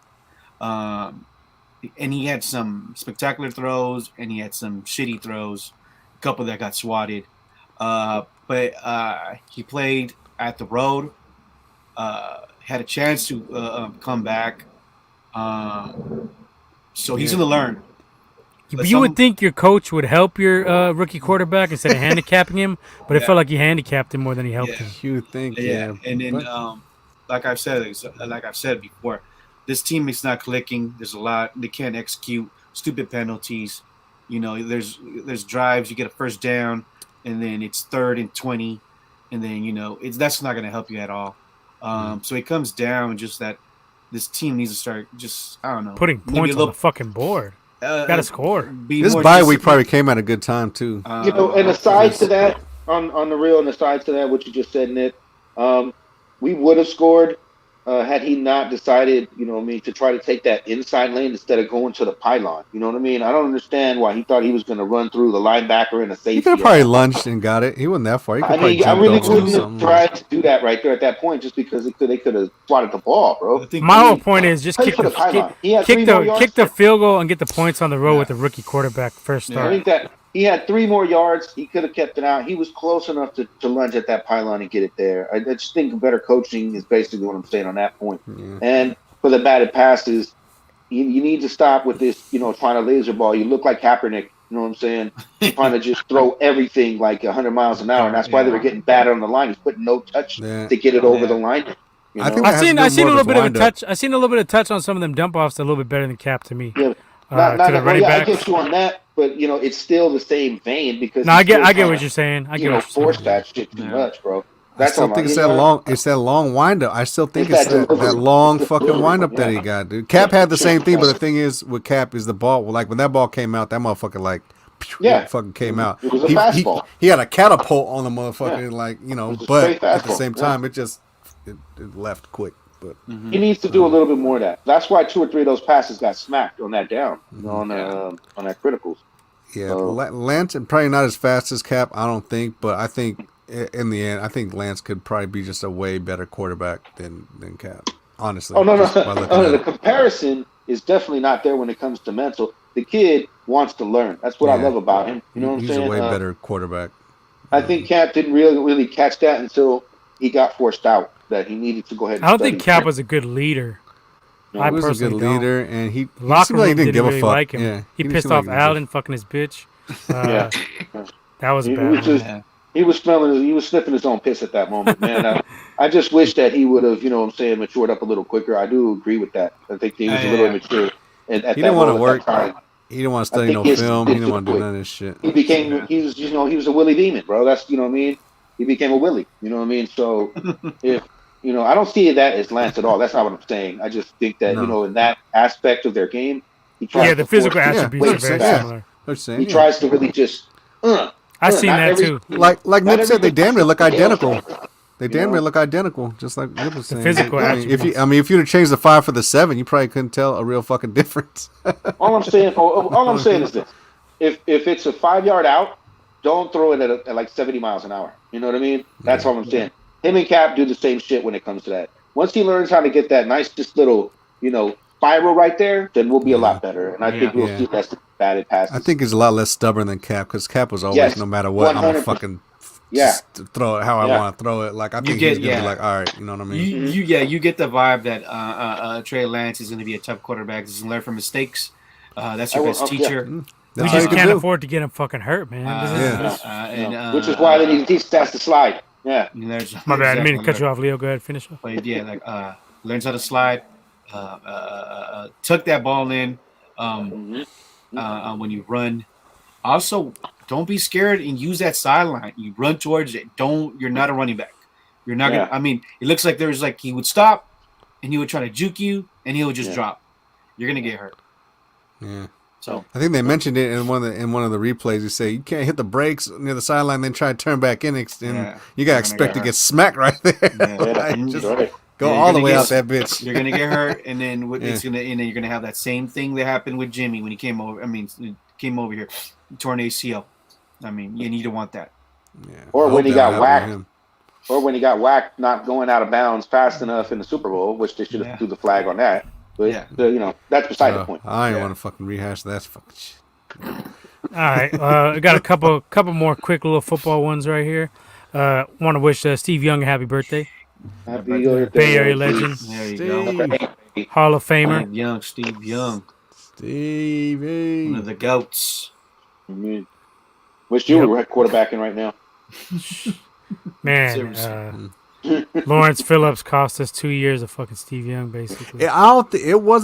And he had some spectacular throws and he had some shitty throws, a couple that got swatted. But he played at the road, had a chance to come back. So he's going to learn. But you would think your coach would help your rookie quarterback instead of handicapping him, but it Yeah. felt like he handicapped him more than he helped Yeah. him. You would think, Yeah, and then but like I've said before, this team is not clicking. There's a lot they can't execute. Stupid penalties. You know, there's drives. You get a first down, and then it's 3rd and 20, and then you know that's not going to help you at all. So it comes down just that this team needs to start just I don't know Putting maybe points on the fucking board. Gotta score. this bye week probably came at a good time too. You know, and aside to that, on the real, and aside to that, what you just said, Nick, we would have scored had he not decided, you know what I mean, to try to take that inside lane instead of going to the pylon. You know what I mean? I don't understand why he thought he was going to run through the linebacker and a safety. He could have probably lunged and got it. He wasn't that far. He could I probably mean, I jumped really over or wouldn't have something. tried to do that right there at that point, just because they could have swatted the ball, bro. My whole point is just Play kick for the pylon. He had kick 3 more yards. the kick the field goal and get the points on the road with the rookie quarterback first Yeah. start. I think that he had 3 more yards. He could have kept it out. He was close enough to lunge at that pylon and get it there. I just think better coaching is basically what I'm saying on that point. Yeah. And for the batted passes, you need to stop with this, you know, trying to laser ball. You look like Kaepernick, you know what I'm saying? Trying to just throw everything like 100 miles an hour. And that's why they were getting batted on the line. He's putting no touch Yeah. to get it over the line. You know? I think that I has to seen do I with seen a more little of bit his of a wind-up. touch. I seen a little bit of touch on some of them dump offs a little bit better than Cap to me. Yeah. To the running I backs. get you on that, but you know it's still the same vein because No, he's I get still trying what to, you're saying. I you get know, what you're force saying. that shit too much, bro. I That's still all think you it's know? that long windup. I still think It's it's that that delivery. long It's the fucking delivery, windup that yeah. he got, dude. Cap had the same thing, but the thing is with Cap is the ball. Like when that ball came out, that motherfucker like Yeah. it fucking came out. It was a He fastball. had a catapult on the motherfucker, Yeah. like you know, It was a but straight at the fastball, same yeah. time, it left quick. But He needs to do a little bit more of that. That's why 2 or 3 of those passes got smacked on that down, you know, on that criticals. yeah, So- Lance probably not as fast as Cap, I don't think, but I think in the end, I think Lance could probably be just a way better quarterback than Cap. Honestly. Oh no, just by looking at the it. comparison is definitely not there when it comes to mental. The kid wants to learn. That's what I Yeah. love about him. You know what I'm He's saying? a way better quarterback. I think Cap didn't really catch that until he got forced out. That he needed to go ahead. And I don't study. think Cap was a good leader. No, I He was a good personally don't. leader, and he Locker seemed like room he didn't give a really fuck. like him. Yeah, He didn't pissed seem like off he gave a Allen, fucking his bitch. Yeah. That was He bad. was just- Yeah. He was sniffing his own piss at that moment, man. I just wish that he would have, matured up a little quicker. I do agree with that. I think he was a little Yeah. immature at He that didn't want to moment, work. that time. He didn't want to I study think no his- film. He his didn't want to do quick. none of this shit. He became he was a Willie demon, bro. That's you know what I mean. He became a Willie. You know what I mean. So if I don't see that as Lance at all. That's not what I'm saying. I just think that No. in that aspect of their game, he tries Yeah, the to physical force- attributes Yeah, are very yeah. similar. They're saying, He yeah. tries to really just. I seen not that every- too. Like not Nip said, they every- damn near look identical. They You damn know? near look identical, just like Nip was saying. physical I mean, attributes. if you'd have changed the 5 for the 7, you probably couldn't tell a real fucking difference. All I'm saying is this: if it's a 5-yard out, don't throw it at like 70 miles an hour. You know what I mean? That's all I'm saying. Him and Cap do the same shit when it comes to that. Once he learns how to get that nice, just little, spiral right there, then we'll be a lot better. And I think we'll Yeah. see less batted passes. I think he's a lot less stubborn than Cap, because Cap was always, Yes, no matter what, I'm going to 100%. fucking Yeah. just throw it how I Yeah. want to throw it. Like, I think get- he's going to yeah. be like, all right, you know what I mean? You get the vibe that Trey Lance is going to be a tough quarterback. He's going to learn from mistakes. That's your I will- best yeah. teacher. We That's all you just can can't do. afford to get him fucking hurt, man. This is- Yeah. Which is why they need to teach stats to slide. Yeah. My bad. I didn't mean to cut you off, Leo. Go ahead, finish up. But yeah, learns how to slide, tuck that ball in when you run. Also, don't be scared and use that sideline. You run towards it. You're not a running back. You're not Yeah. gonna. I mean, it looks like there's like he would stop and he would try to juke you and he would just drop. You're gonna get hurt. Yeah. So I think they mentioned it in one of the replays. You say you can't hit the brakes near the sideline, then try to turn back in, and Yeah. you gotta You're expect gonna to get get smacked right there. Yeah. Like, just Right. go Yeah, all you're the gonna way get- out that bitch. you're gonna get hurt, and then it's Yeah. gonna and then you're gonna have that same thing that happened with Jimmy when he came over. I mean, came over here, torn ACL. I mean, you need to want that. Yeah. Or I when hope he that got happened to whacked. him. Or when he got whacked not going out of bounds fast enough in the Super Bowl, which they should have Yeah. threw the flag on that. But Yeah. that's beside the point. I ain't Yeah. want to fucking rehash that fucking shit. All right, I got a couple more quick little football ones right here. Want to wish Steve Young a happy birthday. Happy New Year, Bay Area Steve. legend, There you go. Steve. Hall of Famer. Steve Young, Stevie. one of the goats. Mhm. Wish you were quarterbacking right now. Man, Seriously. Lawrence Phillips cost us 2 years of fucking Steve Young, basically. I don't think it was.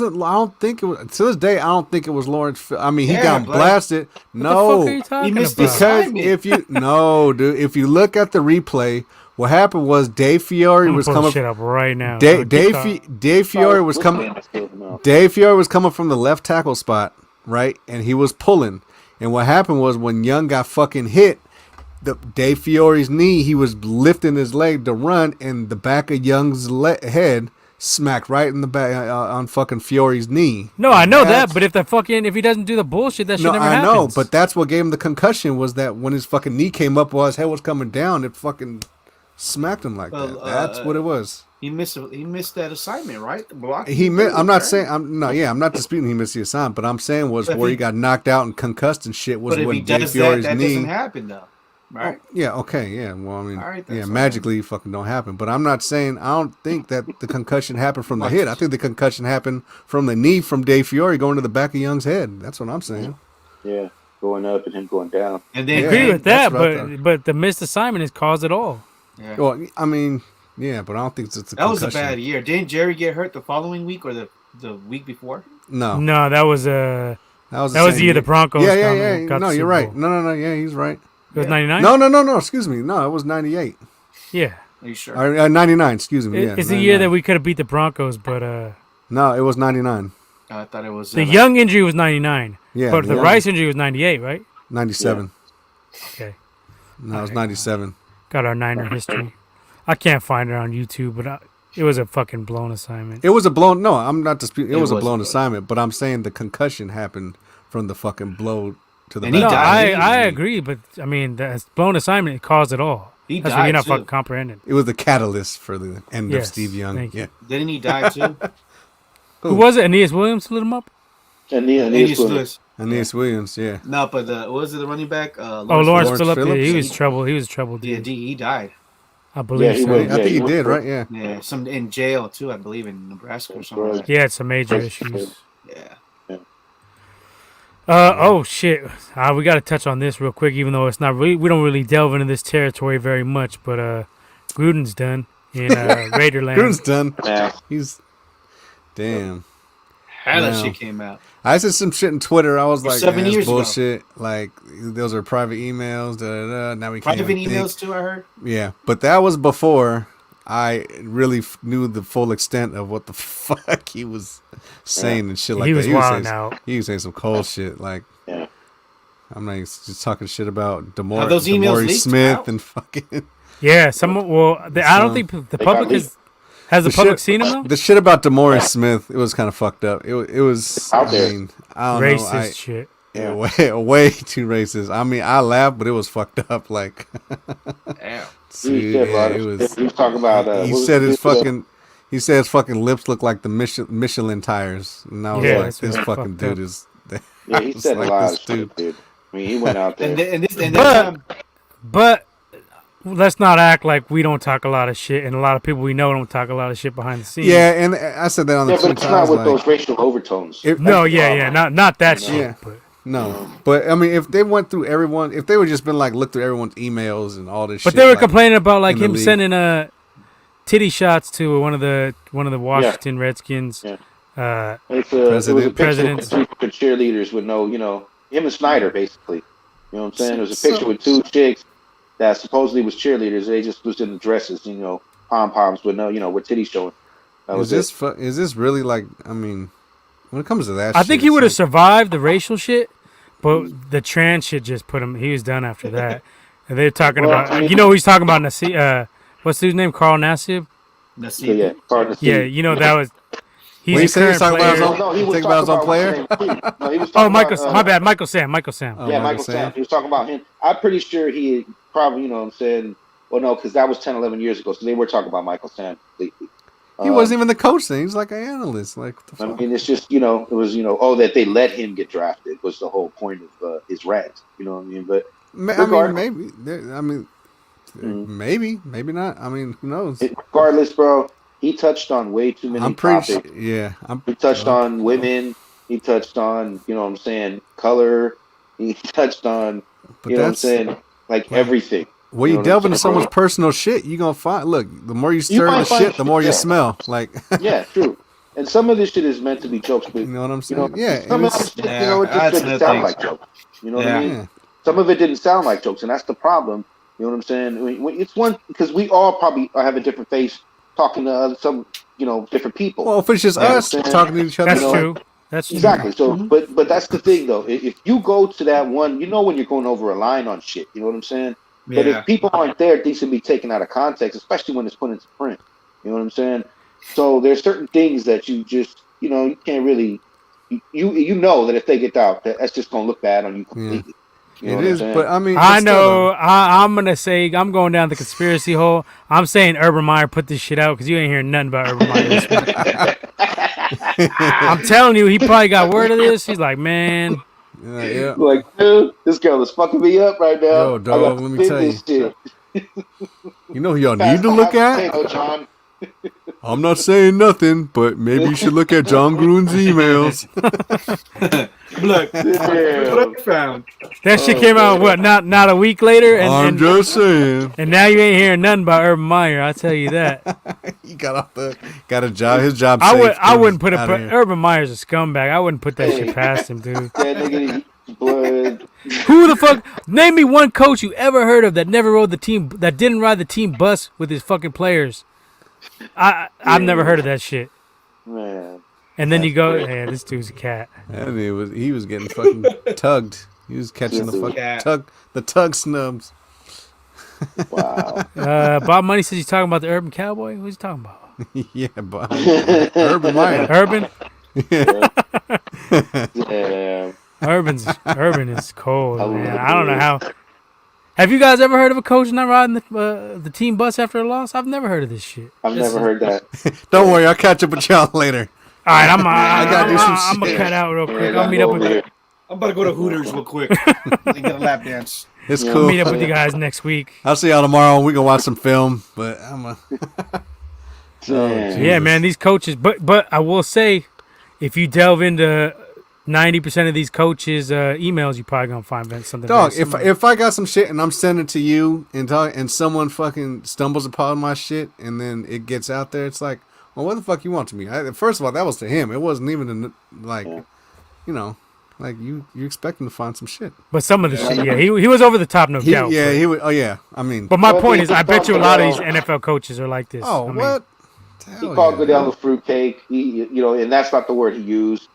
To this day, I don't think it was Lawrence. I mean, he Yeah, got but- blasted. What the No, fuck are you talking missed about? this. because Assignment. if you look at the replay, what happened was Dave Fiore I'm was pulling coming. shit up right now. Dave, Keep Dave Fiore was coming. Dave Fiore was coming from the left tackle spot, right, and he was pulling. And what happened was when Young got fucking hit, Dave Fiore's knee, he was lifting his leg to run, and the back of Young's head smacked right in the back on fucking Fiore's knee. No, I know That's- that, but if he doesn't do the bullshit, that shit No, never I happens. know, but that's what gave him the concussion, was that when his fucking knee came up while his head was coming down, it fucking smacked him like Well, that. That's what it was. He missed that assignment, right? The block. I'm not saying I'm not disputing he missed the assignment, but I'm saying was But where if he got knocked out and concussed and shit was But if when he Dave does that, Fiore's that knee. doesn't happen though, right? Yeah, okay, yeah. Well, I mean, All right, yeah, that's all magically fucking don't happen. But I'm not saying I don't think that the concussion happened from the hit. I think the concussion happened from the knee from Dave Fiore going to the back of Young's head. That's what I'm saying. Yeah, going up and him going down. And I then agree with that, that's what I but the missed assignment has caused it all. yeah. Well, I mean, yeah, but I don't think it's a That was a concussion. bad year. Didn't Jerry get hurt the following week or the week before? No, No, that was that was that was same the year the Broncos. Yeah, got the No, Super you're right. Bowl. No. Yeah, he's right. It was 99. No. Excuse me. No, it was 98. Yeah, Are you sure? 99. Excuse me. Yeah, it's the year 99. that we could have beat the Broncos, but No, it was 99. I thought it was the like- Young injury was 99. Yeah, but the yeah. Rice injury was 98, right? 97. Okay, No, it was 97. got our Niner history. I can't find it on YouTube, but it was a fucking blown assignment. It was a blown. No, I'm not disputing. It was a was blown blown. assignment, but I'm saying the concussion happened from the fucking blow to the And he No, back. died. I agree, but I mean, the blown assignment it caused it all. He That's what you're died, not too. fucking comprehending. It was the catalyst for the end Yes, of Steve Young. thank you. Yeah. Didn't he die too? Who was it? Aeneas Williams lit him up? And Aeneas Lewis. Aeneas Williams, yeah. No, but what was it the running back? Lawrence Lawrence Phillips. Yeah, Phillips? he was trouble. He was trouble, Yeah, dude. he died. I believe he so. was. I think he did, right? Yeah. Yeah, some in jail too, I believe, in Nebraska or something. Like that. He had some major issues. Yeah. Oh shit! We got to touch on this real quick, even though it's not really. We don't really delve into this territory very much, but Gruden's done in Raiderland. Gruden's done. Yeah. He's damn. Hella Wow. shit came out. I said some shit in Twitter. I was like, 7 man, that's years ago. bullshit. Like, those are private emails. Da, da, da. Now we can't Private even emails think. too, I heard. Yeah, but that was before I really knew the full extent of what the fuck he was saying and shit like He that. was wilding out. He was saying some cold shit. Like, Yeah. I'm like just talking shit about Have those emails DeMaurice leaked Smith out? and fucking. Yeah, someone. Well, I don't think the They public got has the The public shit- seen him though. The shit about DeMaurice Smith, it was kind of fucked up. It was Out there. I mean, I don't Racist know. shit. Yeah, way too racist. I mean, I laughed, but it was fucked up. Like, Damn. dude, yeah, it was. He was talking about. He what was said the his dude that- fucking. He said his fucking lips look like the Michelin tires, and I was Yeah, like, that's this really fucking fucked up. dude is. Yeah, he was said like, a lot this of shit, dude. I mean, he went out there. And this But- But let's not act like we don't talk a lot of shit, and a lot of people we know don't talk a lot of shit behind the scenes. Yeah, and I said that on the Yeah, but tweet. it's I not was with like, those racial overtones. if- No, yeah, not that shit. Yeah. But no, but I mean, if they went through everyone, if they would just been like look through everyone's emails and all this shit. they were like, complaining about like in the him league. sending titty shots to one of the Washington Redskins. Yeah. Uh, It was a picture Presidents. with two cheerleaders with no, him and Snyder basically. You know what I'm saying? There was a picture with two chicks that supposedly was cheerleaders. They just was in the dresses, pom poms with no, with titties showing. That was is this really like? I mean, when it comes to that, I shit, think he it's would have like- survived the racial shit, but the trans shit just put him. He was done after that. And they're talking Well, about, I mean- who he's talking about Nasib. What's his name? Carl Nassib. That's So, yeah, hard to see. Yeah, that was. He's What a you say? He's current talking about player. his own- he You was think about his own talking player? what's his name, too. No, he was Oh, talking Michael. about, My bad. Michael Sam. Oh, Yeah, Michael Michael Sam. Sam. He was talking about him. I'm pretty sure he probably, said, well, no, because that was 10, 11 years ago. So they were talking about Michael Sam completely. He wasn't even the coach thing. He's like an analyst. Like, what the I fuck? mean, it's just, it was, that they let him get drafted was the whole point of his rant. You know what I mean? But I mean, regardless- maybe. I mean, maybe not. I mean, who knows? regardless, bro, he touched on way too many I'm pretty sure. topics. Yeah, He touched on women. He touched on, color. He touched on, but what I'm that's saying? Like everything. when you you know delve what I'm into saying, someone's bro? personal shit, you gonna find. Look, the more you stir might the find shit, the more shit, you yeah. smell. Like, Yeah, true. And some of this shit is meant to be jokes, but you know what I'm saying? Yeah, some and of this it's, shit, Yeah, it just that's didn't the sound thing. like jokes. You know what Yeah. I mean? yeah. Some of it didn't sound like jokes, and that's the problem. You know what I'm saying? I mean, it's one because we all probably have a different face talking to some, different people. Well, if it's just Yeah, us I'm saying- talking to each other, That's know, true. That's true. Exactly. So, but that's the thing, though. If you go to that one, when you're going over a line on shit. You know what I'm saying? But Yeah. if people aren't there, things can be taken out of context, especially when it's put into print. You know what I'm saying? So there's certain things that you just, you can't really, you know that if they get out, that's just gonna look bad on you completely. You know it what I'm is. saying? But I mean, I it's still, know. I'm gonna say I'm going down the conspiracy hole. I'm saying Urban Meyer put this shit out because you ain't hearing nothing about Urban Meyer this week. I'm telling you, he probably got word of this. He's like, man, yeah. Like, dude, this girl is fucking me up right now. Yo, I dog, got to let me spin tell this shit. You know who y'all Pass need to the look hot at? potato, John. I'm not saying nothing, but maybe you should look at John Gruden's emails. Look, Yeah. what I found. that shit came out what? Not a week later, I'm and just saying. and now you ain't hearing nothing about Urban Meyer. I tell you that. He got a job. His job. I safe, wouldn't put outta here. Urban Meyer's a scumbag. I wouldn't put that shit past him, dude. That nigga, blood. Who the fuck? Name me one coach you ever heard of that never rode the team, that didn't ride the team bus with his fucking players. I've never heard of that shit. Man. And then you go, yeah, this dude's a cat. And he was getting fucking tugged. He was catching the fucking Cat. tug snubs. Wow. Bob Money says he's talking about the Urban Cowboy. Who's he talking about? Yeah, but Urban Meyer. Urban? Yeah. Urban is cold, man. I don't know how. Have you guys ever heard of a coach not riding the team bus after a loss? I've never heard of this shit. I've never heard that. Don't worry, I'll catch up with y'all later. All right, I'm gotta do some I'm gonna shit. cut out real Yeah, quick. gotta I'll meet go up over with here. I'm about to go to Hooters real quick and get a lap dance. It's Yeah. cool. meet up with you guys next week. I'll see y'all tomorrow. We can watch some film, but I'm a. Man. Yeah, Jesus. man, these coaches. But I will say, if you delve into 90% of these coaches' emails, you're probably gonna find something. Dog, very if similar. if I got some shit and I'm sending it to you and someone fucking stumbles upon my shit and then it gets out there, it's like, well, what the fuck you want to me? First of all, that was to him. It wasn't even like, Yeah. you know, like you expect him to find some shit. But some of the shit, yeah, he was over the top, no doubt. Yeah, but, he would. Oh yeah, I mean, but my Well, point he is, I bet talked you a lot of about- these NFL coaches are like this. oh I mean, what? He Hell called yeah, Goodell dude. a fruitcake. And that's not the word he used.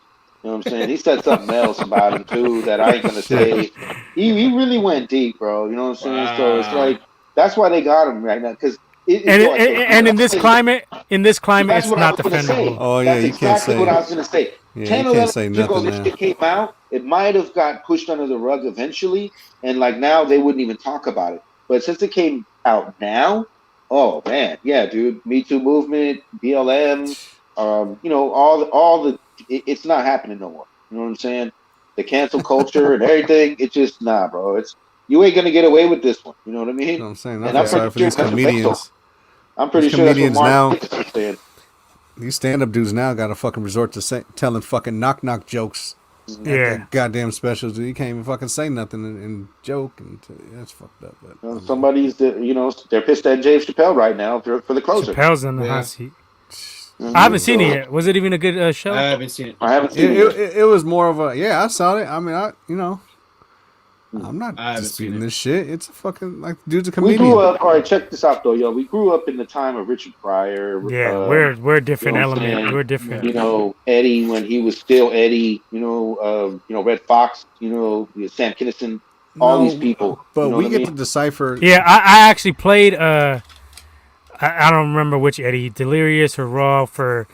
You know what I'm saying? He said something else about him too that I ain't gonna say. He really went deep, bro. You know what I'm saying? So it's Wow. like that's why they got him right now because and in this climate, that's it's what I not was gonna say. defendable. Oh, yeah, That's you can't exactly say- what I was gonna say. Yeah, 10, you 11 can't say years ago, nothing this now. shit came out. It might have got pushed under the rug eventually, and like now they wouldn't even talk about it. But since it came out now, oh man, yeah, dude, Me Too movement, BLM, all the it's not happening no more. You know what I'm saying? The cancel culture and everything. It's just nah, bro. It's you ain't gonna get away with this one. You know what I mean? You know what I'm saying? I And feel I'm sorry for pretty these sure that's what comedians. I'm pretty These sure that's what comedians Mark now- Dickinson was saying. These stand-up dudes now got to fucking resort to telling fucking knock jokes. at Yeah. their goddamn specials. You can't even fucking say nothing and joke, and that's fucked up. But They're pissed at Dave Chappelle right now for the closer. Chappelle's in the Yeah. hot seat. I haven't seen it yet. Was it even a good show? I haven't seen it. I haven't seen it. yet. it was more of a I saw it. I mean, I'm not I haven't seen disputing it. this shit. It's a fucking like dude's a We comedian. grew up. All right, check this out though, yo. We grew up in the time of Richard Pryor. Yeah, we're a different you know what I'm element. saying? We're different. You know, Eddie when he was still Eddie. Red Fox. Sam Kinison. All No, these people. But you know we what I get to mean? decipher. Yeah, I actually played. I don't remember which Eddie, Delirious or Raw, for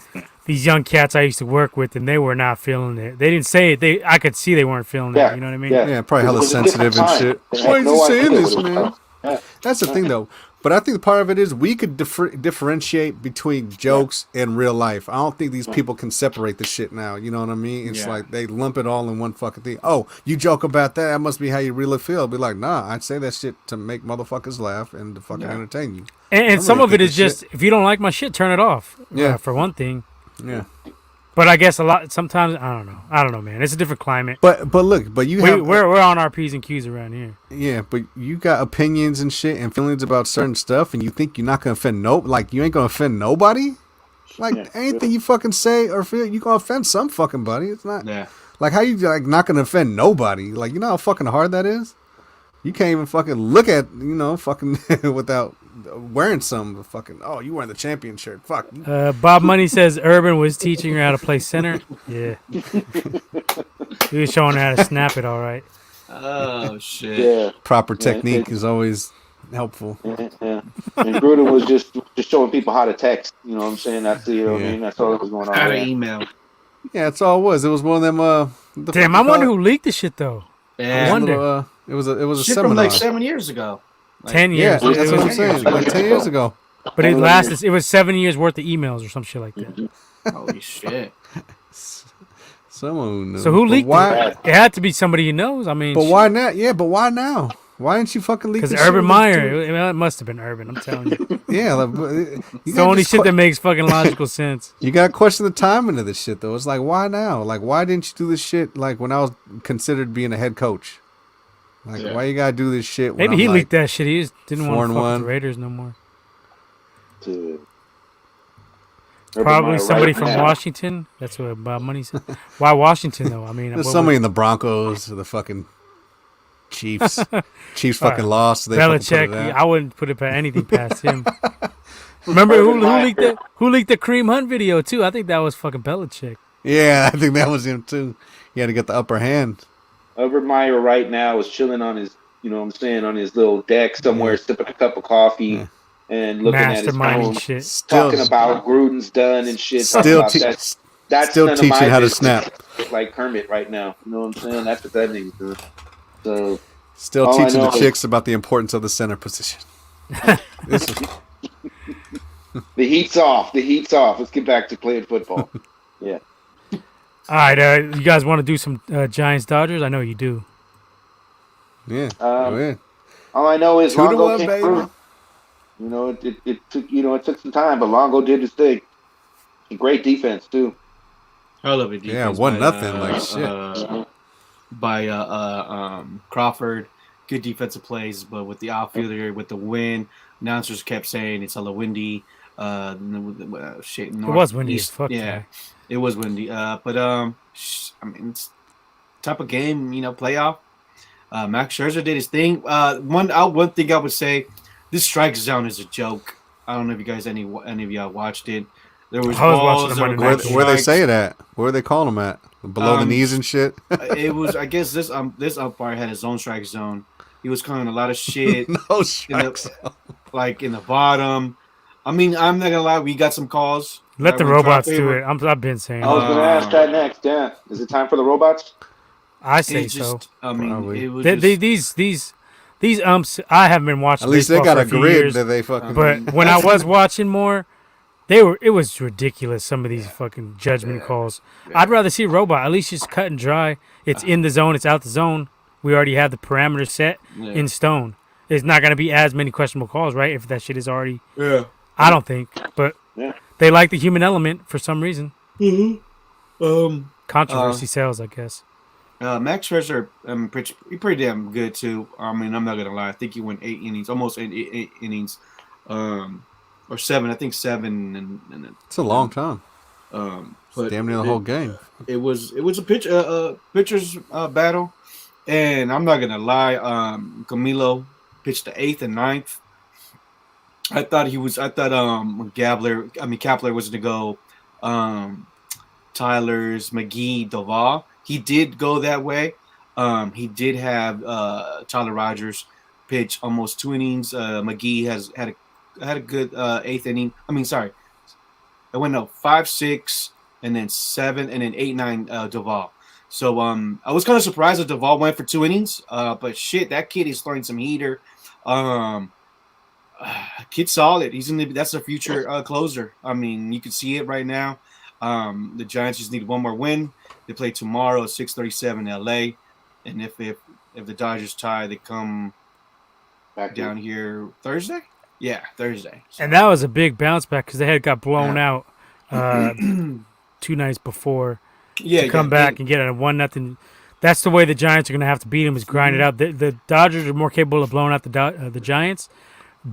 these young cats I used to work with, and they were not feeling it. They didn't say it. I could see they weren't feeling Yeah, it. You know what I mean? Yeah, probably hella It was a different sensitive and time. shit. They had Why is no he idea saying what this, it was man? about. Yeah. That's the thing, though. But I think part of it is we could differentiate between jokes and real life. I don't think these people can separate the shit now. You know what I mean? It's Yeah. like they lump it all in one fucking thing. Oh, you joke about that? That must be how you really feel. Be like, nah, I'd say that shit to make motherfuckers laugh and to fucking entertain you. And I'm some really of it is thinking just if you don't like my shit, turn it off. Yeah. For one thing. Yeah. But I guess sometimes I don't know, man. It's a different climate. But look, We're on our P's and Q's around here. Yeah, but you got opinions and shit and feelings about certain stuff, and you think you're not gonna offend you ain't gonna offend nobody. Like Yeah. anything you fucking say or feel, you gonna offend some fucking buddy. It's not Yeah. like how you like not gonna offend nobody. Like you know how fucking hard that is. You can't even fucking look at fucking without wearing some fucking. Oh, you wearing the champion shirt? Fuck. Bob Money says Urban was teaching her how to play center. Yeah. He was showing her how to snap it all right. Oh shit. Yeah. Proper Yeah, technique is always helpful. Yeah. And Gruden was just showing people how to text. You know what I'm saying? That's what I Yeah. mean. That's all that was going on. How to there. email. Yeah, that's all it was. It was one of them. The Damn, fuck I you wonder call who leaked the shit though. Yeah. wonder. It was a Shit seminar. from like 7 years ago. Like, 10 Yeah, years. that's It what I'm was- saying. Like 10 years ago. But it lasted. It was 7 years worth of emails or some shit like that. Holy shit. Someone who knew. So who But leaked why, it? It had to be somebody he knows. I mean, But why not? Yeah, but why now? Why didn't you fucking leak because this Urban shit? Meyer. It must have been Urban. I'm telling you. Yeah, like, It's the only shit that makes fucking logical sense. you got to question the timing of this shit, though. It's like, why now? Like, why didn't you do this shit like when I was considered being a head coach? Like, Yeah. why you gotta do this shit? When Maybe I'm he like, leaked that shit. He just didn't want to fuck 4-1. with the Raiders no more. To- Probably Urban somebody Meyer from right now. Washington. That's what Bob Money said. Why Washington though? I mean, There's what somebody would- in the Broncos or the fucking Chiefs. Chiefs All fucking right. lost. So they fucking Belichick. put it out. I wouldn't put it anything past him. Remember who leaked the Kareem Hunt video too? I think that was fucking Belichick. Yeah, I think that was him too. He had to get the upper hand. Urban Meyer right now is chilling on his, on his little deck somewhere, sipping a cup of coffee Yeah. and looking at his phone, Masterminding shit. Still, talking about Gruden's done and shit. talking still, about te- that's still none of teaching my how to business. snap. Like Kermit right now. You know what I'm saying? That's what that nigga's doing. So Still All I teaching the know is- chicks about the importance of the center position. This is, the heat's off. The heat's off. Let's get back to playing football. Yeah. All right, you guys want to do some Giants Dodgers? I know you do. Yeah. Go ahead. All I know is 2-1, Longo came baby. through. You know, it took some time, but Longo did his thing. Great defense too. Hell of a defense. Yeah, 1-0. Like shit. By Crawford. Good defensive plays, but with the outfielder, with the wind, announcers kept saying it's hella windy. Shit, It was windy as fuck. Yeah, today. it was windy. But I mean, it's type of game, playoff. Max Scherzer did his thing. One thing I would say, this strike zone is a joke. I don't know if you guys any of y'all watched it. There was I was balls, watching the there were Monday Night Where they strikes. say it at? Where they call them at? Below the knees and shit. It was, I guess this umpire had his own strike zone. He was calling a lot of shit No strikes. like in the bottom. I mean, I'm not gonna lie, we got some calls. Let that the were in our robots do favor. it. I've been saying. I was going to ask that next. Yeah, is it time for the robots? I say It's so. just, I mean, Probably. it was These umps. I haven't been watching. At least they baseball got for a few grid years, that they fucking. But when I was watching more, it was ridiculous. Some of these fucking judgment calls. I'd rather see a robot. At least just cut and dry. It's in the zone. It's out the zone. We already have the parameters set Yeah. in stone. There's not going to be as many questionable calls, right? If that shit is already. Yeah. I don't think, but Yeah. they like the human element for some reason. Mm-hmm. Controversy sells, I guess. Max Scherzer, pretty damn good too. I mean, I'm not gonna lie. I think he went 8 innings, almost eight innings, or 7. I think 7, and It's a long time. but Damn near the whole game. It was a pitcher's battle, and I'm not gonna lie. Camilo pitched the 8th and 9th. I thought Kapler was to go. Tyler's, McGee, Doval. He did go that way. He did have Tyler Rogers pitch almost 2 innings. McGee had a good 8th inning. I mean, sorry, it went up 5, 6, and then 7, and then 8, 9. Doval. So I was kind of surprised that Doval went for 2 innings. But shit, that kid is throwing some heater. Kid's solid. That's a future closer. I mean, you can see it right now. The Giants just need one more win. They play tomorrow at 6:37 in LA, and if the Dodgers tie, they come Back down here Thursday. Yeah, Thursday. So, And that was a big bounce back because they had got blown out 2 nights before. yeah, To come back and get a 1-0. That's the way the Giants are going to have to beat them is grind it out. The Dodgers are more capable of blowing out the Giants,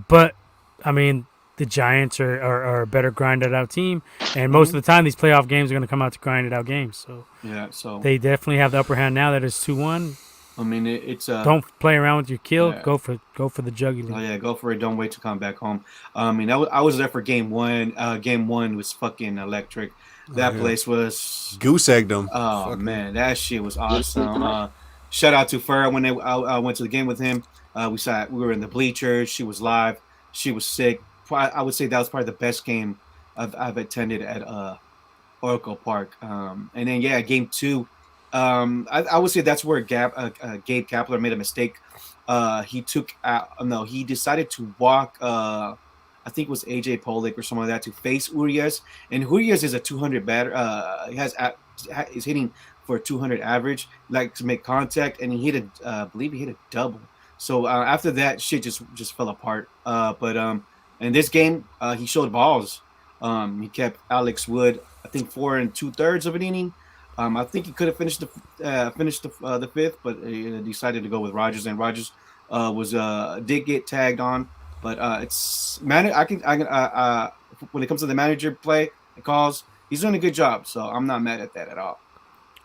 but I mean the Giants are a better grinded out team, and most of the time these playoff games are going to come out to grinded out games. So yeah. So they definitely have the upper hand now that it's 2-1. I mean, it's Don't play around with your kill. yeah. Go for the jugular. Oh yeah, go for it. Don't wait to come back home. I mean, I was there for game 1. Game 1 was fucking electric. That yeah. place was. Goose egged them. Oh man, that shit was awesome. Shout out to Fur when I went to the game with him. We were in the bleachers. She was live. She was sick. I would say that was probably the best game I've attended at Oracle Park. And then game 2. I would say that's where Gabe Kapler made a mistake. He decided to walk. I think it was AJ Pollock or something like that to face Urias, and Urias is a 200 batter. Is hitting for a 200 average, like to make contact, and he hit I believe he hit a double. So after that, shit just fell apart. But in this game, he showed balls. He kept Alex Wood, I think 4 2/3 of an inning. I think he could have finished the 5th, but he decided to go with Rogers, and Rogers did get tagged on. But it's when it comes to the manager play and calls, he's doing a good job. So I'm not mad at that at all.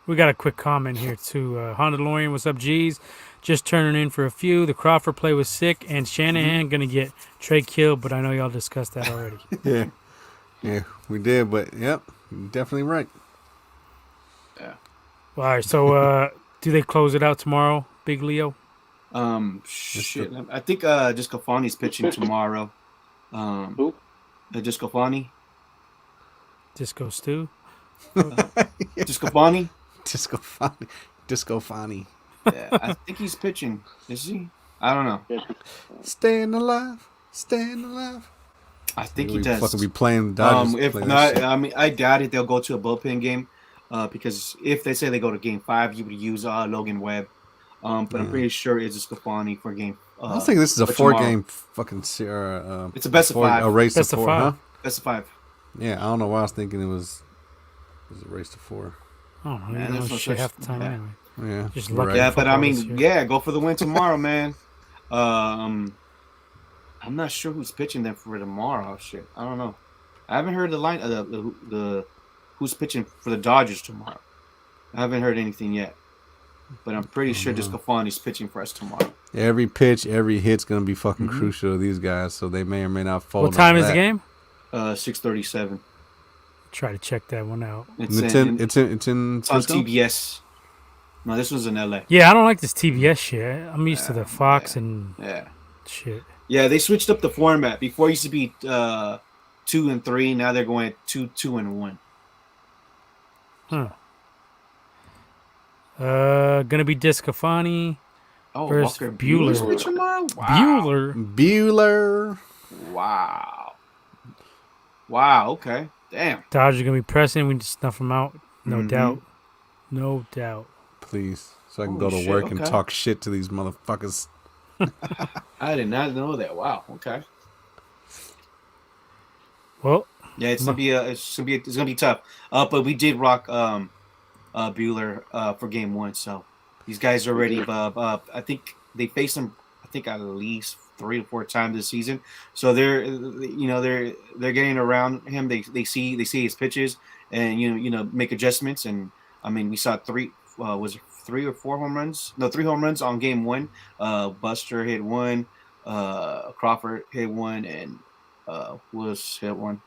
We got a quick comment here too. Honda DeLorean, what's up, G's? Just turning in for a few. The Crawford play was sick, and Shanahan gonna get Trey killed, but I know y'all discussed that already. Yeah, we did, but yep, you're definitely right. Yeah. All right, so do they close it out tomorrow, Big Leo? Shit. I think Discofani's pitching tomorrow. Who? Discofani. Disco Stew? Discofani. Disco Fani. Yeah, I think he's pitching. Is he? I don't know. Staying alive. I think he We does. fucking be playing the Dodgers. If play that not, shit. I mean, I doubt it. They'll go to a bullpen game. because if they say they go to Game 5, you would use Logan Webb. But I'm pretty sure it's Scafani for Game. I was thinking this is a for 4-game fucking Sierra. It's a best of 5. A race Best to of 4, huh? five. Best of 5. Yeah, I don't know why I was thinking it was a race to 4. Oh, man, Man, you know there's no shit such- half the time yeah. anyway. Yeah, Just you're lucky. right. Yeah, but I football this mean, year. yeah, go for the win tomorrow, man. I'm not sure who's pitching them for tomorrow. Shit, I don't know. I haven't heard the line. The who's pitching for the Dodgers tomorrow. I haven't heard anything yet, but I'm pretty sure Descafani's pitching for us tomorrow. Every pitch, every hit's gonna be fucking Mm-hmm. crucial to these guys, so they may or may not fold. What time on is the that. game? 6:37. Try to check that one out. It's in It's on Frisco? TBS. No, this was in LA. Yeah, I don't like this TBS shit. I'm used to the Fox and Yeah. shit. Yeah, they switched up the format. Before it used to be 2 and 3. Now they're going 2 and 1. Huh. Gonna be Descafani. Oh, Versus Walker Buehler. Buehler's tomorrow? Wow. Bueller. Bueller. Wow. Wow. Okay. Damn. Dodgers gonna be pressing. We just snuff them out. No Mhm. doubt. No doubt. Please, so I can Holy go to shit, work and okay. talk shit to these motherfuckers. I did not know that. Wow. Okay. Well, Yeah, it's gonna be tough. But we did rock Bueller for game 1. So these guys are already. I think they faced him. I think at least 3 or 4 times this season. So they're getting around him. They see his pitches and make adjustments. And I mean, we saw 3 or 4 home runs? No, 3 home runs on game 1. Buster hit 1, Crawford hit 1, and was hit 1.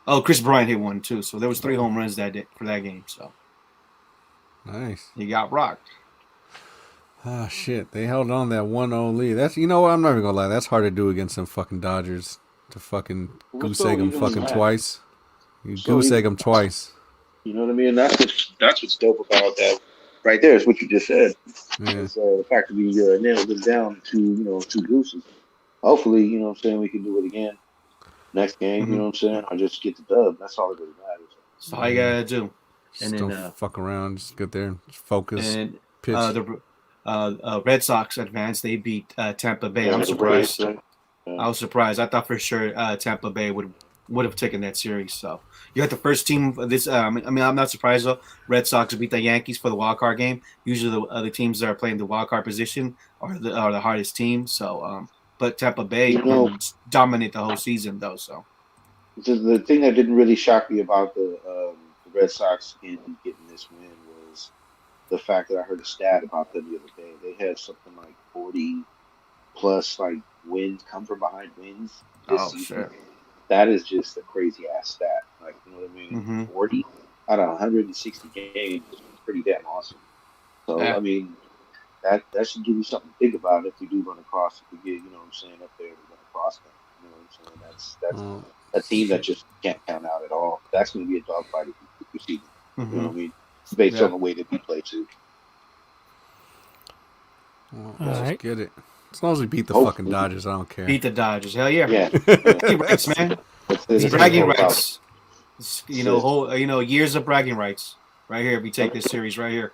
Oh, Chris Bryant hit 1 too. So there was 3 home runs that day for that game. So Nice. he got rocked. Ah, shit. They held on that 1-0 lead. That's, you know what? I'm not even gonna lie. That's hard to do against them fucking Dodgers. To fucking What's goose so egg them even fucking that? twice. You So goose egg even- them twice. You know what I mean? That's what's dope about that. Right there is what you just said. Yeah. It's the fact that we nailed them down to 2 gooses. Hopefully, you know what I'm saying, we can do it again next game. You know what I'm saying? Or just get the dub. That's all that really matters. That's all you gotta do. Just And don't then, fuck around. Just get there, just focus, And pitch. the Red Sox advanced. They beat Tampa Bay. I'm Yeah, surprised. right? I was surprised. I thought for sure Tampa Bay would have taken that series. So you got the first team of this. I mean, I'm not surprised though. Red Sox beat the Yankees for the wild card game. Usually, the other teams that are playing the wild card position are the hardest team. So, but Tampa Bay You know- dominate the whole season though. So The thing that didn't really shock me about the Red Sox in getting this win was the fact that I heard a stat about them the other day. They had something like 40 plus like wins, come from behind wins this Oh, season. sure. That is just a crazy ass stat. Like, you know what I mean? Mhm. 40 out of 160 games is pretty damn awesome. So Yeah. I mean, that should give you something to think about if we do run across. If we get, you know what I'm saying, up there, we run across them. You know what I'm saying? That's Oh, a team that just can't count out at all. That's going to be a dogfight if you see them. You know Mhm. what I mean? Based Yeah. on the way that we play too. well, All let's right. get it. As long as we beat the Hopefully. fucking Dodgers, I don't care. beat the Dodgers. Hell yeah. Yeah. Bragging rights, man. It's bragging rights. It's, years of bragging rights right here. We take this series right here.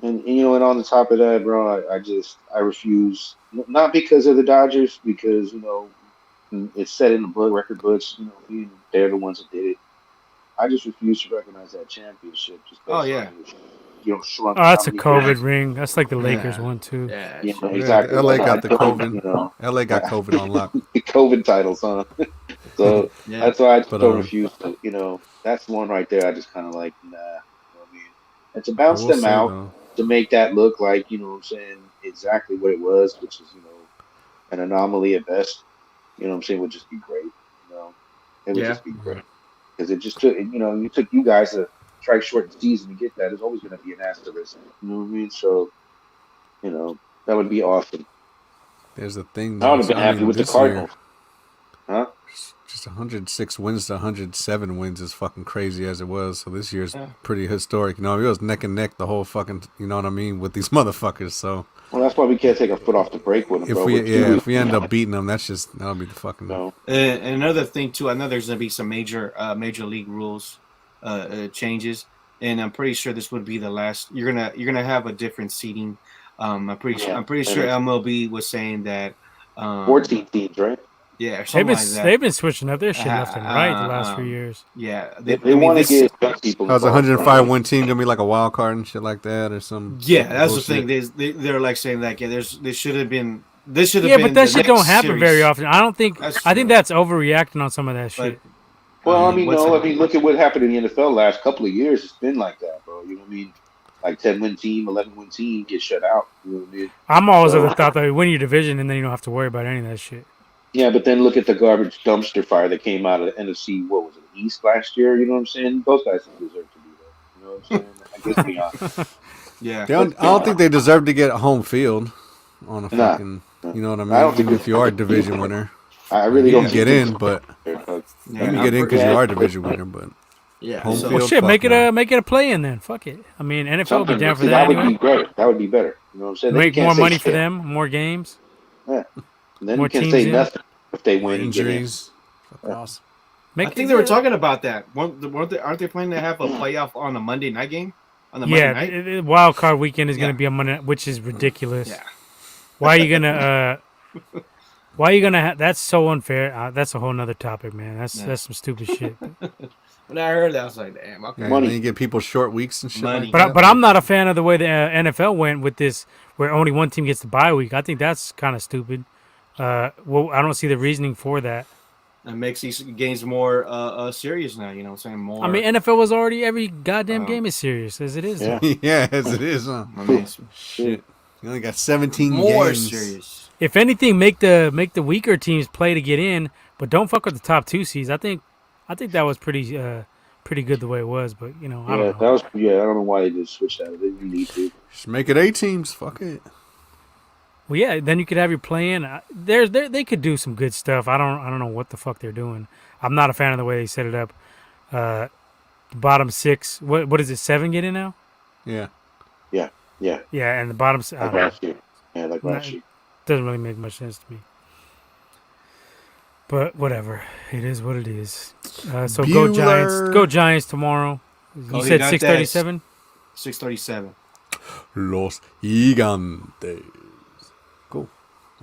And and on the top of that, bro, I refuse. Not because of the Dodgers, because it's set in the record books. They're the ones that did it. I just refuse to recognize that championship. Just based Oh, yeah. on, shrunk. Oh, that's how a many COVID years. ring. That's like the Lakers Yeah. one too. Yeah. Yeah, sure. exactly. LA got the I don't, COVID. LA got COVID on lock. the COVID titles, huh? So Yeah. that's why I just But, don't refuse to. That's the one right there. I just kind of like, nah. You know what I mean? And to bounce We'll them see, out, though. to make that look like, what I'm saying, exactly what it was, which is, an anomaly at best, what I'm saying, would just be great. It would Yeah. just be great. Because it just took, it took you guys to strike short the season to get that. There's always going to be an asterisk. You know what I mean? So, that would be awesome. There's a thing. I would have been I happy mean, with the this year, Cardinals. Huh? Just 106 wins to 107 wins is fucking crazy as it was. So this year's Yeah. pretty historic. It was neck and neck the whole fucking, you know what I mean, with these motherfuckers. So Well, that's why we can't take a foot off the brake with them, if bro. if we end up beating them, that'll be the fucking. So, And another thing too, I know there's going to be some major league rules changes, and I'm pretty sure this would be the last. You're gonna have a different seating. I'm pretty Yeah. sure MLB was saying that. 14 teams, right? Yeah, or They've something been like that. they've been switching up their shit left and right the last few Um, years. Yeah, They I mean, want to this- get young people. How's a involved. 105 win team gonna be like a wild card and shit like that or some? Yeah, that's bullshit? the thing. They're like saying like, yeah, there should have been. This should have Yeah, been. but that the shit next don't happen series. very often. I don't think. That's I think true. that's overreacting on some of that shit. Well, I mean, what's no, the- I mean, look at what happened in the NFL last couple of years. It's been like that, bro. You know what I mean? Like 10-win team, 11-win team get shut out. You know what I mean? I'm always So- of the thought that you win your division and then you don't have to worry about any of that shit. Yeah, but then look at the garbage dumpster fire that came out of the NFC. What was it, East last year? You know what I'm saying? Those guys don't deserve to be there. You know what I'm saying? I guess be honest. Yeah, I don't think they deserve to get home field on a Nah. fucking. You know what I mean? I don't think Even if you are a it's- division winner, I really you don't can get think in, but yeah, you can get in because you are a division winner. But yeah. home so- field. Well, shit, fuck make it no. a play in then. Fuck it. I mean, NFL would be something. down for See, that would anyway. be better. That would be better. You know what I'm saying? Then you Make can't more say money for shit. them, more games. Then more you can teams say in. nothing if they win and get in. injuries. Fuck off. Make I think they were talking about that. Aren't they planning to have a playoff on a Monday night game? On the Yeah, Monday night? the wild card weekend is going Yeah. to be on Monday, which is ridiculous. Yeah. Why are you gonna? Why are you gonna? That's so unfair. That's a whole nother topic, man. That's some stupid shit. When I heard that, I was like, damn, okay. Yeah, Money. then you get people short weeks and shit. Money. Like But that. but I'm not a fan of the way the NFL went with this, where only one team gets the bye week. I think that's kind of stupid. Well, I don't see the reasoning for that. It makes these games more serious now. You know what I'm saying? More. I mean, NFL was already every goddamn Oh. game is serious as it is. Yeah. yeah, as it is, huh? I mean, it's Shit. You only got 17 more games. serious. If anything, make the weaker teams play to get in, but don't fuck with the top two seeds. I think that was pretty good the way it was. But you know, I Yeah, don't that know. was. Yeah, I don't know why they just switched that. They didn't need to. Just make it 8 teams. Fuck it. Well, yeah, then you could have your play-in. They could do some good stuff. I don't know what the fuck they're doing. I'm not a fan of the way they set it up. The bottom 6. What is it? 7 get in now? Yeah. Yeah, Yeah, and the bottom like last year. Yeah, like last year. doesn't really make much sense to me. But whatever, it is what it is. So go Giants! Bueller. Go Giants tomorrow. You Go said Gigantes. 6:37. 6:37. Los Gigantes. Cool.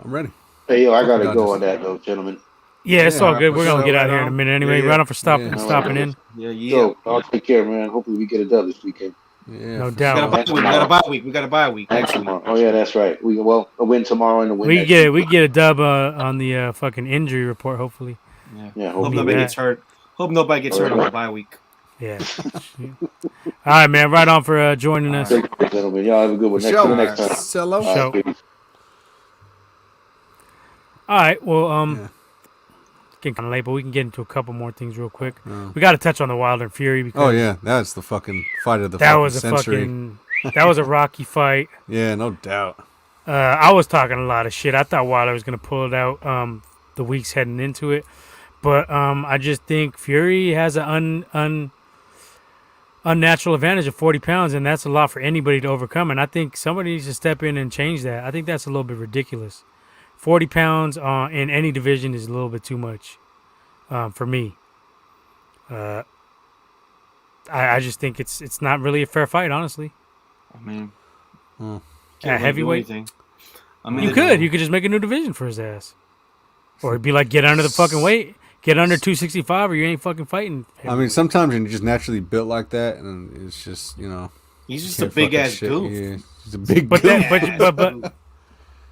I'm ready. Hey, yo, I gotta Fucking go Dodgers. on that though, gentlemen. Yeah, it's Yeah, all good. for We're gonna sure, get out right here in a on. minute anyway. Yeah, Right on for stopping yeah. stopping in. Yeah. So, I'll take care, man. Hopefully, we get a dub this weekend. Yeah. No for doubt. We got a bye week. We got a bye week next week. Oh yeah, that's right. A win tomorrow and a win. We next get week. a dub on the fucking injury report. Hopefully. Yeah, Hope hopefully. nobody that. gets hurt. Hope nobody gets hurt on the bye week. Yeah. All right, man. Right on for joining us. Take care, gentlemen. Y'all have a good one. For Next, till sure. the next time. Cello. All right, Show. peace. All right. Well, Yeah. getting kind of late, but we can get into a couple more things real quick. Oh. We got to touch on the Wilder and Fury because Oh yeah, that's the fucking fight of the that fucking was a century. that was a rocky fight. Yeah, no doubt. I was talking a lot of shit. I thought Wilder was gonna pull it out the weeks heading into it, but I just think Fury has an unnatural advantage of 40 pounds, and that's a lot for anybody to overcome. And I think somebody needs to step in and change that. I think that's a little bit ridiculous. 40 pounds in any division is a little bit too much for me. I just think it's not really a fair fight, honestly. I mean, Oh. can't really do heavyweight? anything. I mean, You could just make a new division for his ass, or it'd be like get under the fucking weight, get under 265, or you ain't fucking fighting. I mean, sometimes you're just naturally built like that, and it's just He's just a can't big fucking ass shit. goof. Yeah, he's a big But goof. that,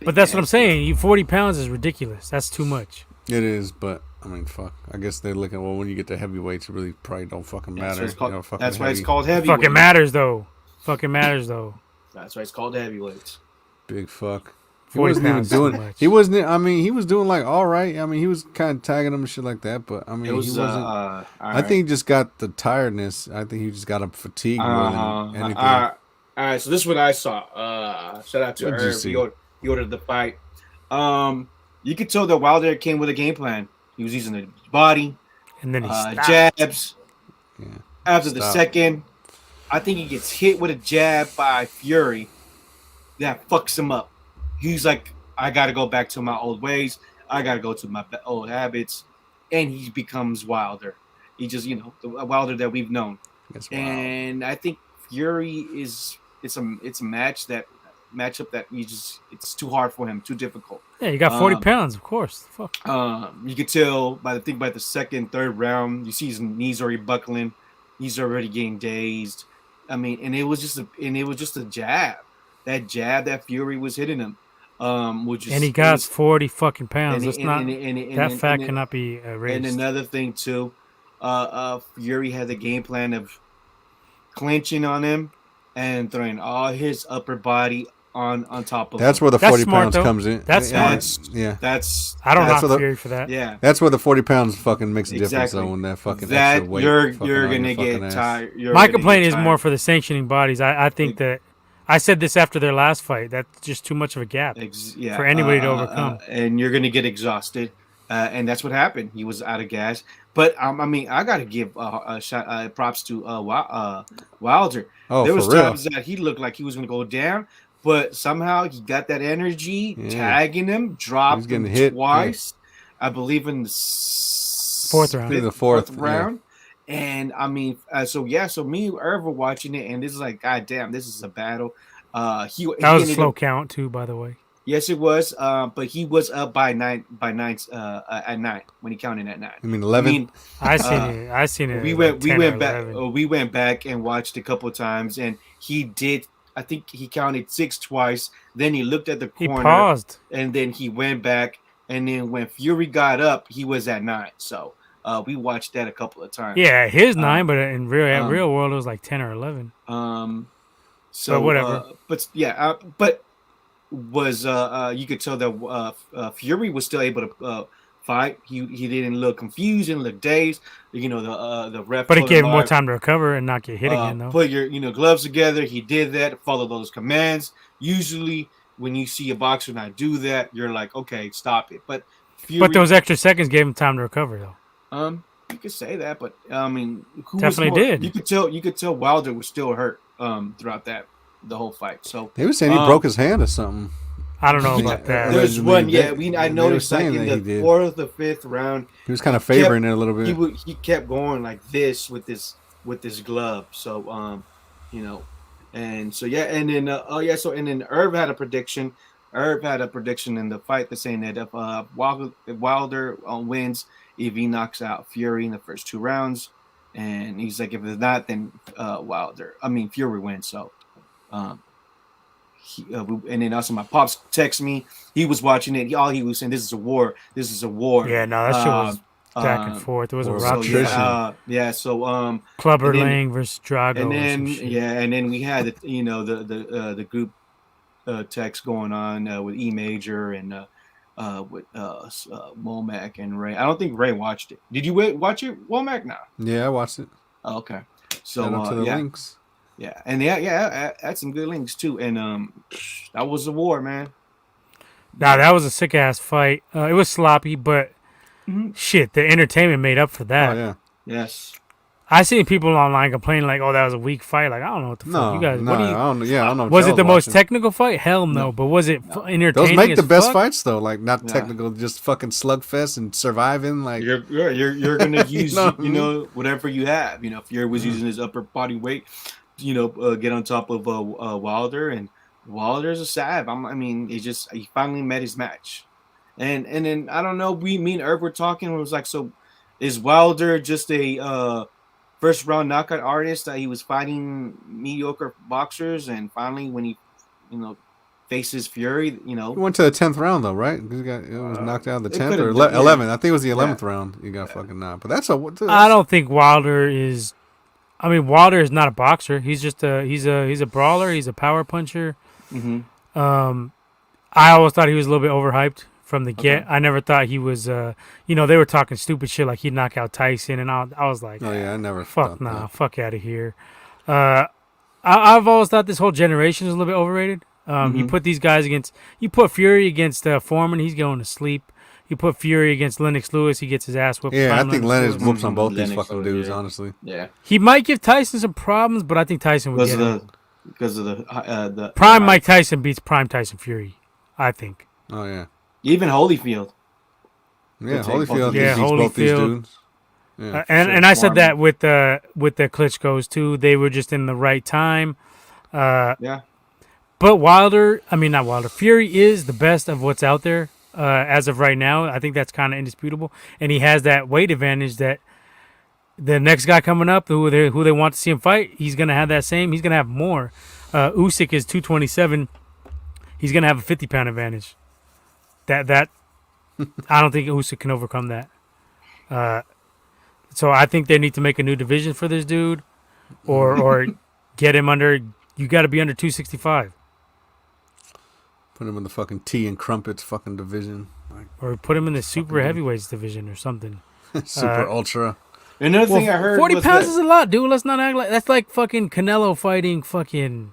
but that's what I'm saying. You 40 pounds is ridiculous. That's too much. It is, but I mean, fuck. I guess they're looking. Well, when you get to heavyweights, it really probably don't fucking That's matter. why it's called, fucking that's why it's heavy- called heavyweight. Fucking matters though. Fucking matters though. That's why it's called heavyweights. big fuck. He 40 wasn't even pounds is too doing. much. He wasn't. I mean, he was doing like all right. I mean, he was kind of tagging him and shit like that. But I mean, It was. he wasn't. I think he just got the tiredness. I think he just got a fatigue more than anything. All right, so this is what I saw. Shout out to What'd you Herb. see? He ordered the fight. You could tell that Wilder came with a game plan. He was using the body, And then he stopped. jabs. Yeah. After the Stop. second, I think he gets hit with a jab by Fury. That fucks him up. He's like, I got to go back to my old ways. I got to go to my old habits. And he becomes Wilder. He just, the Wilder that we've known. That's wild. and I think Fury is it's a matchup that it's too hard for him, too difficult. Yeah, you got 40 pounds, of course. Fuck. You could tell by the second, third round, you see his knees already buckling, he's already getting dazed. I mean, and it was just a jab, that Fury was hitting him. And he got 40 fucking pounds. That fact cannot be erased. And another thing too, Fury had the game plan of clinching on him and throwing all his upper body on top of That's him. where the That's 40 smart, pounds though. comes in. That's smart. I don't that's knock what Fury for that. Yeah. That's where the 40 pounds fucking makes a difference, Exactly. though, when that fucking That extra weight. you're fucking on gonna your fucking get ass. tired. My complaint is more for the sanctioning bodies. I think that I said this after their last fight. That's just too much of a gap for anybody to overcome. And you're gonna get exhausted, and that's what happened. He was out of gas. But I mean, I gotta give a shot props to Wilder. Oh, There was for real? times that he looked like he was gonna go down, but somehow he got that energy, tagging him, dropped getting him hit, twice. I believe in the Fourth round. The fourth round. And I mean, so me and Irv were watching it, and this is like, God damn, this is a battle. That was a slow count too, by the way. Yes, it was. But he was up by nine at 9 when he counted at 9. I mean, 11. I seen it. We like 10 or went back. 11. We went back and watched a couple of times, and he did. I think he counted 6 twice. Then he looked at the He corner, paused. and then he went back. And then when Fury got up, he was at 9. So we watched that a couple of times. Yeah, his 9, but in real world it was like 10 or 11. So But whatever. But was you could tell that Fury was still able to fight. He didn't look confused, didn't look dazed. You know, the ref. But it told gave him more like, time to recover and not get hit again, though. Put your gloves together. He did that. Follow those commands. Usually, when you see a boxer not do that, you're like, okay, stop it. But Fury, But those extra seconds gave him time to recover, though. you could say that, but I mean, who Definitely was more, did. You could tell Wilder was still hurt throughout the whole fight. So They were saying he broke his hand or something. I don't know about that. there's Allegedly, one. I they noticed were like saying in that he the did. 4th or 5th round, He was kind of favoring it a little bit. he kept going like this with this glove. So you know, and so and then so and then Irv had a prediction. Irv had a prediction in the fight that's saying that if Wilder wins, if he knocks out Fury in the first 2 rounds, and he's like, if it's not, then Fury wins. So and then also my pops text me. He was watching it. All he was saying, "This is a war. This is a war." Yeah, no, that shit was back and forth. It was a rock So Clubber Lang versus Drago. and then then and then we had the group text going on with E Major and with Womack and Ray. I don't think Ray watched it. Did you watch it, Womack? No. Yeah, I watched it. Oh, okay. So Shout out to the links. Yeah, and I had some good links too. And that was a war, man. Nah, that was a sick ass fight. It was sloppy, but shit, the entertainment made up for that. Oh, yeah. Yes. I seen people online complaining like, "Oh, that was a weak fight." Like, I don't know what the fuck you guys. No, What do I you? don't know. What Was it y'all the most watching. technical fight? Hell no. But was it entertaining? Those make the as best fuck? fights though. Like not Yeah. technical, just fucking slugfest and surviving. Like You're gonna use know what I mean? whatever you have. If Fury was using his upper body weight, get on top of Wilder, and Wilder's a sav. He finally met his match, and then I don't know. Me and Irv were talking. It was like, so is Wilder just a first round knockout artist that he was fighting mediocre boxers, and finally when he faces Fury, he went to the 10th round though, right? He was knocked out in the it 10th could've or been, 11th. I think it was the 11th round. He got fucking knocked. But that's I don't think Wilder is. I mean, Wilder is not a boxer. He's just he's a brawler. He's a power puncher. Mm-hmm. I always thought he was a little bit overhyped from the get. I never thought he was. They were talking stupid shit like he'd knock out Tyson, and I was like, Oh yeah, I never. fuck thought nah, that. fuck out of here. I've always thought this whole generation is a little bit overrated. You put these guys against. You put Fury against Foreman, he's going to sleep. You put Fury against Lennox Lewis, he gets his ass whooped. Yeah, I by think Lennox Lewis. whoops on both these Lennox fucking Lewis, dudes. yeah. Honestly, Yeah, He might give Tyson some problems, but I think Tyson would because get of him. the Prime Mike Tyson beats Prime Tyson Fury, I think. oh yeah, even Holyfield. yeah. take both Holyfield of beats these. both these Holyfield. dudes. Yeah, and I said that with the Klitschko's too. They were just in the right time. Yeah. But Wilder, I mean not Wilder, Fury is the best of what's out there as of right now. I think that's kind of indisputable, and he has that weight advantage that the next guy coming up, who they want to see him fight, he's gonna have that same. He's gonna have more. Usyk is 227. He's gonna have a 50-pound advantage. That I don't think Usyk can overcome that. So I think they need to make a new division for this dude, or get him under. You got to be under 265. Put him in the fucking tea and crumpets fucking division. Like, Or put him in the super heavyweights division or something. super ultra. Another thing I heard 40 was pounds that, is a lot, dude. Let's not act like that's like fucking Canelo fighting fucking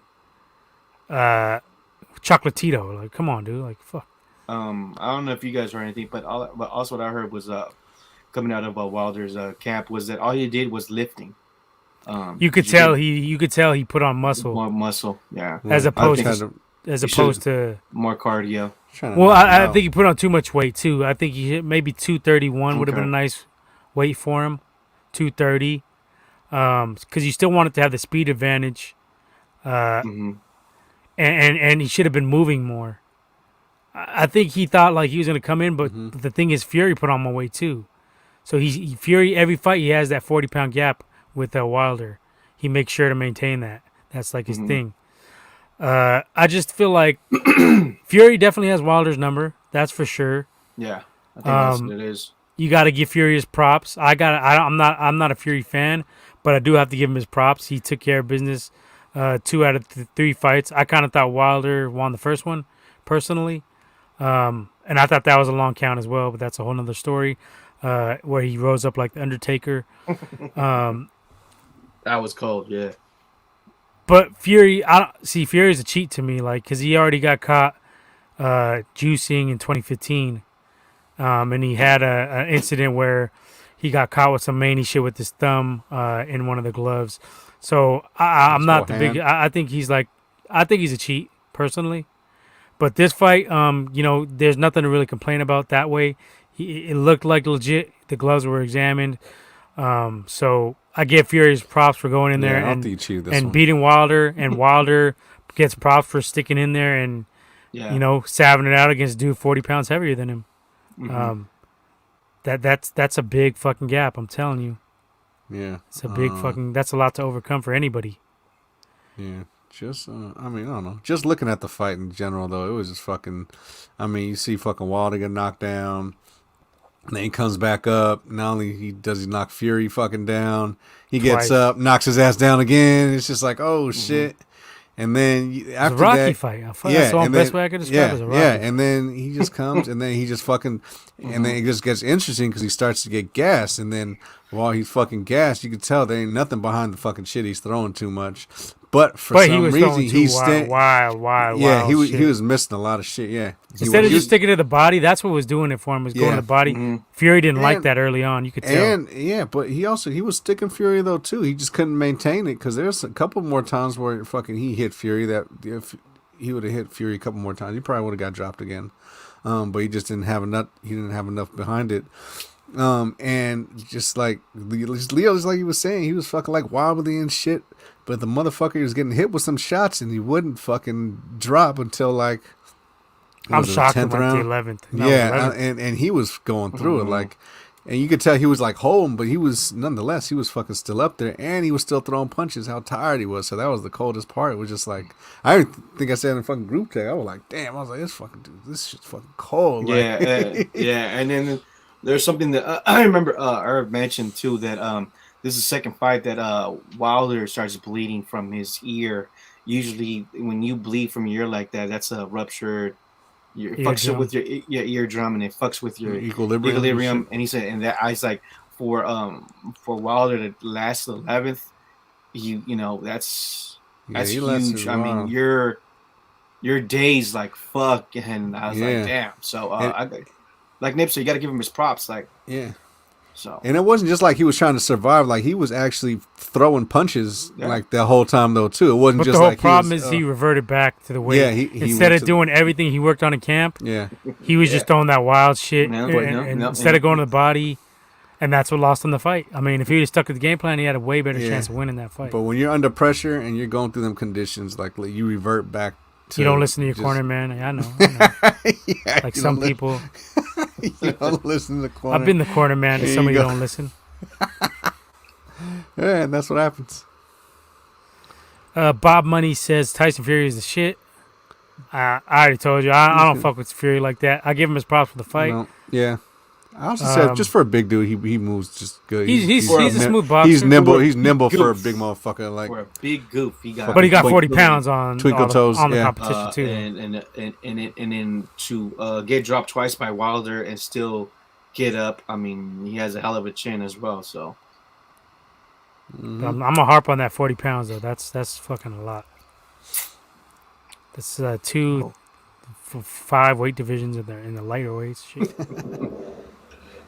Chocolatito. Like, come on, dude. Like, fuck. I don't know if you guys heard anything, but also what I heard was coming out of Wilder's camp was that all he did was lifting. You could tell he put on muscle more muscle, yeah, as opposed I to should've- more cardio. Well, I think he put on too much weight too. I think he hit maybe 231 would have been a nice weight for him. 230, because you still wanted to have the speed advantage, and he should have been moving more. I think he thought like he was going to come in, but the thing is, Fury put on more weight too. So Fury every fight he has that 40-pound gap with Wilder. He makes sure to maintain that. That's like his thing. I just feel like Fury definitely has Wilder's number. That's for sure. Yeah, I think that's what it is. You got to give Fury his props. I'm not a Fury fan, but I do have to give him his props. He took care of business. 2 out of 3 fights. I kind of thought Wilder won the first one, personally, and I thought that was a long count as well. But that's a whole nother story, where he rose up like the Undertaker. That was cold, yeah. But Fury's a cheat to me, like, because he already got caught juicing in 2015. And he had an incident where he got caught with some manny shit with his thumb in one of the gloves. So I'm not the big. I think he's a cheat personally. But this fight, there's nothing to really complain about that way. It looked like legit. The gloves were examined. So I give Fury's props for going in there and beating Wilder, and Wilder gets props for sticking in there and salving it out against a dude 40 pounds heavier than him. That's a big fucking gap. I'm telling you. Yeah, it's a big fucking. That's a lot to overcome for anybody. Yeah, just I don't know. Just looking at the fight in general, though, it was just fucking. I mean, you see fucking Wilder get knocked down. And then he comes back up. Not only does he knock Fury fucking down, he gets up, knocks his ass down again. It's just like, oh shit. And then after it's a Rocky that, fight. That's the best way I could describe it as a Rocky. Yeah, and then he just comes, and then he just fucking, and then it just gets interesting because he starts to get gassed, and then while he's fucking gassed, you can tell there ain't nothing behind the fucking shit he's throwing too much. But for some reason, he's wild. Yeah, he was missing a lot of shit. Yeah, instead of just sticking to the body, that's what was doing it for him. Was going to the body. Fury didn't like that early on. You could tell. And but he was sticking Fury though too. He just couldn't maintain it because there's a couple more times where fucking he hit Fury that if he would have hit Fury a couple more times, he probably would have got dropped again. But he just didn't have enough. He didn't have enough behind it. And just like Leo, just like he was saying, he was fucking like wobbly and shit. But the motherfucker was getting hit with some shots, and he wouldn't fucking drop until like. I'm shocked about the 11th. Yeah, and he was going through it like, and you could tell he was like home, but he was nonetheless he was fucking still up there, and he was still throwing punches. How tired he was. So that was the coldest part. It was just like I think I said in the fucking group chat. I was like, damn. I was like, this fucking dude, this shit's fucking cold. Yeah, like, yeah. And then there's something that I remember Herb mentioned too that this is the second fight that Wilder starts bleeding from his ear. Usually, when you bleed from your ear like that, that's a ruptured. It fucks with your eardrum, and it fucks with your equilibrium. And he said, and that I was like, for Wilder to last the 11th, that's huge. I mean, your days like fuck, and I was like, damn. So like Nipsey, you got to give him his props. Like, yeah. So. And it wasn't just like he was trying to survive; like he was actually throwing punches like the whole time, though. Too, it wasn't but just the whole like problem is he reverted back to the way. Yeah, he instead of doing everything he worked on in camp. Yeah, he was just throwing that wild shit, and instead of going to the body. And that's what lost him the fight. I mean, if he would have stuck with the game plan, he had a way better Yeah. chance of winning that fight. But when you're under pressure and you're going through them conditions, like you revert back to. You don't listen to your just- corner, man. I know. Yeah, Like you some don't li- people. you don't listen to the corner. I've been the corner man to There somebody you who go. don't listen. Yeah, and that's what happens. Bob Money says Tyson Fury is the shit. I already told you. I don't fuck with Fury like that. I give him his props for the fight. No, yeah. I also said just for a big dude, he moves just good. He's For a a smooth boxer. He's nimble. For a He's nimble for a goof. big motherfucker. Like For a big goof, he got. But he got Twinkle- 40 pounds on twinkle toes, on the yeah. competition too. And then to get dropped twice by Wilder and still get up. I mean, he has a hell of a chin as well. So But I'm gonna harp on that 40 pounds though. That's fucking a lot. That's 5 weight divisions in the lighter weights. Shit. super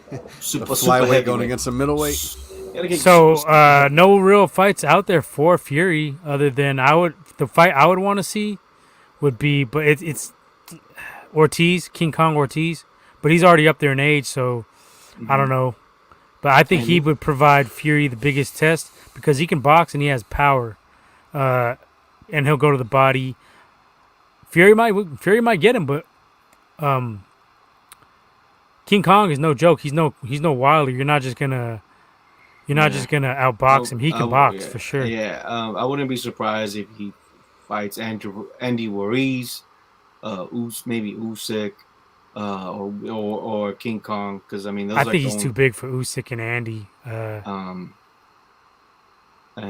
the super flyweight heavyweight. going against a middleweight. Gotta get- So no real fights out there for Fury other than the fight I would want to see would be, but it's Ortiz, King Kong Ortiz, but he's already up there in age, so I don't know. But I think he would provide Fury the biggest test because he can box and he has power, and he'll go to the body. Fury might get him, but King Kong is no joke. He's no Wilder. You're not just gonna outbox him. He can box for sure. Yeah, I wouldn't be surprised if he fights Andy Ruiz, maybe Usyk, or King Kong. Because I mean, those I are think he's going- too big for Usyk and Andy. And,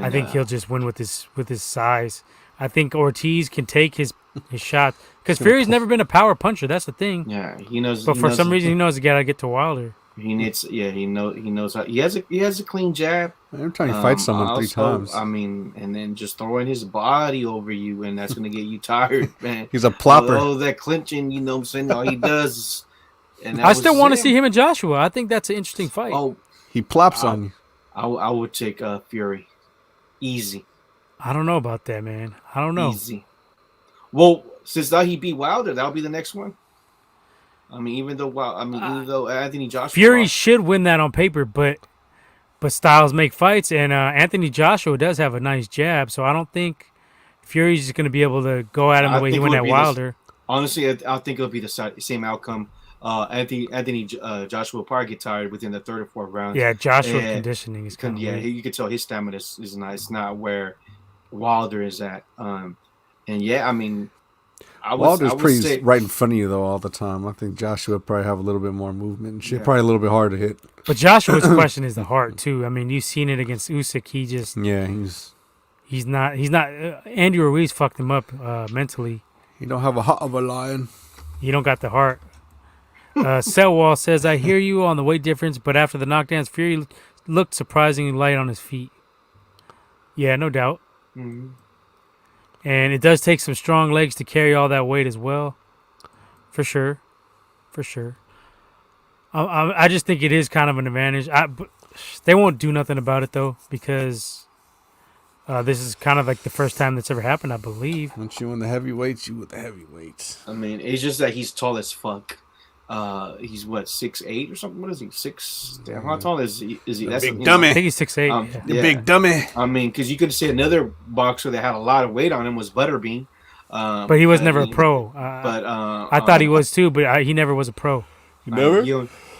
I think he'll just win with his size. I think Ortiz can take his shot because Fury's never been a power puncher. That's the thing. Yeah, he knows. But he for knows some reason, he knows he gotta get to Wilder. he needs. Yeah, he knows how. He has a clean jab. Every time you fight someone 3 Also, times, I mean, and then just throwing his body over you, and that's gonna get you tired, man. he's a plopper. Oh, that clinching, you know what I'm saying? All he does is. And I still want to see him and Joshua. I think that's an interesting fight. Oh, He plops on you. I would take Fury, easy, I don't know about that, man. I don't know. easy. Well, since that he beat Wilder, that'll be the next one. I mean, even though Anthony Joshua, Fury should win that on paper, but styles make fights, and Anthony Joshua does have a nice jab, so I don't think Fury's just going to be able to go at him the I way he think went it at would be Wilder. honestly, I think it'll be the same outcome. Anthony Joshua will probably get tired within the 3rd or 4th round. Yeah, Joshua Yeah. conditioning is kind of You can tell his stamina is nice, not where Wilder is at. And yeah, I mean, Wilder's I would pretty say, right in front of you though all the time. I think Joshua probably have a little bit more movement and shit. Yeah. Probably a little bit hard to hit. But Joshua's question is the heart too. I mean, you've seen it against Usyk. Yeah, He's not. Andy Ruiz fucked him up mentally. he don't have a heart of a lion. You don't got the heart. Selwall says, I hear you on the weight difference, but after the knockdowns, Fury looked surprisingly light on his feet. Yeah, no doubt. Mhm. And it does take some strong legs to carry all that weight as well. For sure. I just think it is kind of an advantage. But they won't do nothing about it, though, because this is kind of like the first time that's ever happened, I believe. Once you in the heavyweights, you with the heavyweights. I mean, it's just that he's tall as fuck. He's what 6'8" or something. What is he? 6? Damn, how tall is he? That's big you know, dummy. I think he's 6'8". Yeah. The big dummy. I mean, because you could say another boxer that had a lot of weight on him was Butterbean. But he was never a pro. But I thought he was too, but he never was a pro. Never?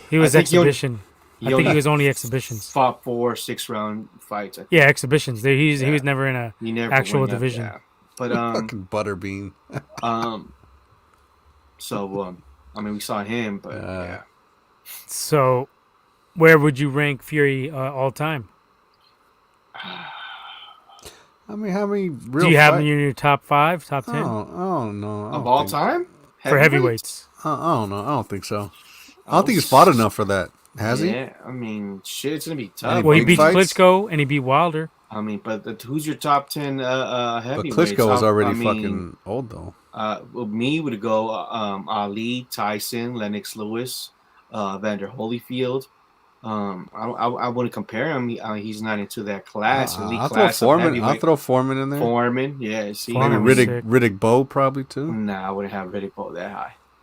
He was I think he only- exhibition. I think he was only exhibitions. fought 4 6-round fights. I think. Yeah, exhibitions. He was never in a. He never Actual won that, division. yeah. But Fucking butterbean. so I mean, we saw him, but yeah. So, where would you rank Fury all time? I mean, how many real Do you have fight- him in your top 5, top 10 I don't know. I Of don't all think- time for heavyweights? I don't know. I don't think so. I don't think he's fought enough for that. Has he? Yeah, I mean, shit, it's gonna be Any tough. Well, he big beat fights? Klitschko and he beat Wilder. I mean, but who's your top 10 But heavyweights? Klitschko was already I mean, fucking old though. Well, me would go Ali, Tyson, Lennox Lewis, Vander Holyfield. I wouldn't compare him. He's not into that class. elite I'll throw class of Foreman. I'll heavyweight. throw Foreman in there. Foreman, yeah. See, Maybe Foreman was Riddick. sick. Riddick Bowe probably too. Nah, I wouldn't have Riddick Bowe that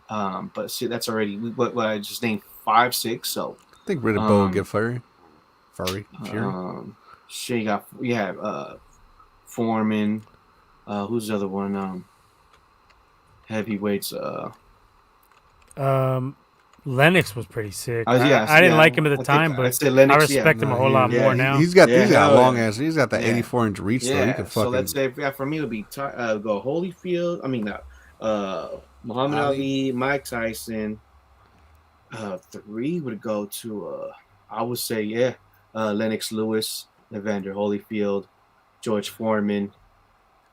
high. But see, that's already what I just named 5, 6. So I think Riddick Bowe would Um, get fiery. Fury. Fury. Shit, you got Foreman. Who's the other one? Heavyweights. Lennox was pretty sick. Yeah, I didn't yeah, like him at the I think time, I'd but say Lennox, I respect him a whole lot more now. He's got Yeah, that hell long yeah. ass. He's got that Yeah. 84-inch reach, so he can So fucking. let's say for me it would be go Holyfield. I mean, Muhammad Ali, Mike Tyson. 3 would go to I would say Lennox Lewis, Evander Holyfield, George Foreman,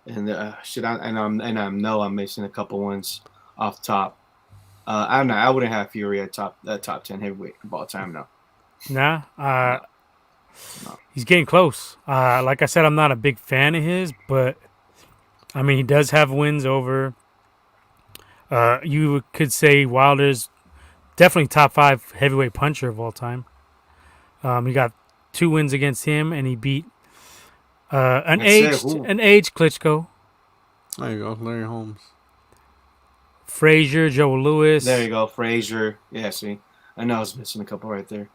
and I'm missing a couple ones off top. I don't know. I wouldn't have Fury at top 10 heavyweight of all time now. Nah, No. he's getting close. Like I said, I'm not a big fan of his, but I mean, he does have wins over. You could say Wilder's definitely top 5 heavyweight puncher of all time. He got 2 wins against him, and he beat an aged Klitschko, There you go, Larry Holmes. Frazier, Joe Louis. There you go, Frazier. Yeah, see, I know I was missing a couple right there.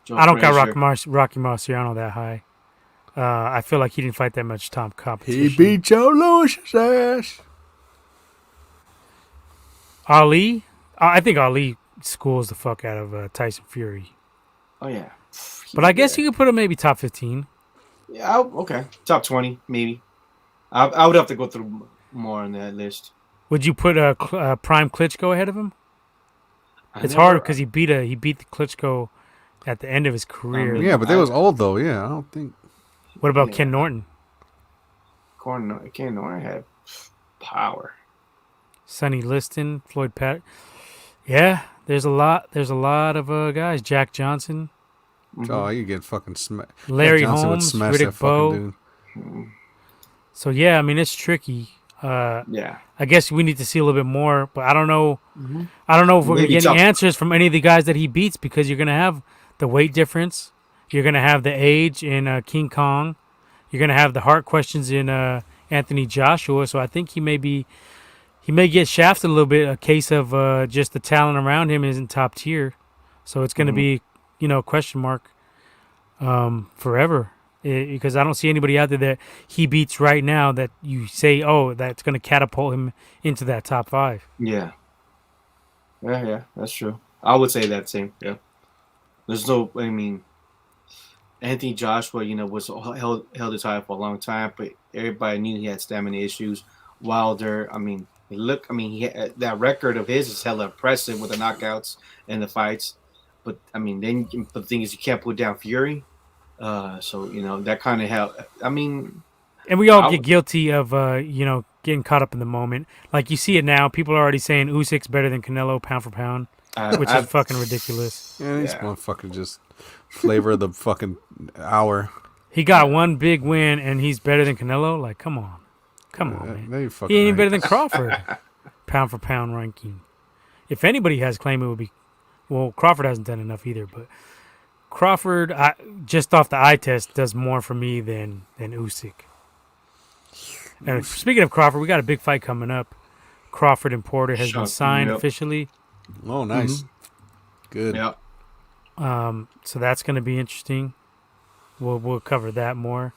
Joe I don't got Frazier. Rocky Marciano that high. I feel like he didn't fight that much top competition. He beat Joe Louis' ass. Ali. I think Ali schools the fuck out of Tyson Fury. Oh yeah, But I guess you could put him maybe top 15. Yeah, okay, top 20 maybe. I would have to go through more on that list. Would you put Prime Klitschko ahead of him? It's hard because he beat the Klitschko at the end of his career. Yeah, but they was old though. Yeah, I don't think. What about Ken Norton? Ken Norton had power. Sonny Liston, Floyd Pat. Yeah, there's a lot of guys. Jack Johnson, Oh, you get fucking smacked. Larry Johnson would Holmes, smash that Riddick fucking Bowe. dude. So yeah, I mean it's tricky. Yeah. I guess we need to see a little bit more, but I don't know. I don't know if we're gonna Maybe get any top- answers from any of the guys that he beats because you're gonna have the weight difference, you're gonna have the age in King Kong, you're gonna have the heart questions in Anthony Joshua. So I think he may get shafted a little bit. A case of just the talent around him isn't top tier, so it's gonna be question mark forever. Because I don't see anybody out there that he beats right now that you say, oh, that's going to catapult him into that top 5. Yeah. Yeah, that's true. I would say that same. Yeah. There's no. I mean, Anthony Joshua, was held the title for a long time, but everybody knew he had stamina issues. Wilder, I mean, he had, that record of his is hella impressive with the knockouts and the fights, but I mean, the thing is, you can't put down Fury. So that kind of helped. I mean, and we all get guilty of getting caught up in the moment. Like you see it now, people are already saying Usyk's better than Canelo pound for pound, which is fucking ridiculous. Yeah, these motherfuckers just flavor of the fucking hour. He got one big win and he's better than Canelo. Like, come on, man. They He fucking ain't even better than Crawford, pound for pound ranking. If anybody has claim, it would be. Well, Crawford hasn't done enough either, but. Crawford, just off the eye test, does more for me than Usyk. And speaking of Crawford, we got a big fight coming up. Crawford and Porter has been signed officially. Oh, nice. Good. Yeah. So that's going to be interesting. We'll cover that more.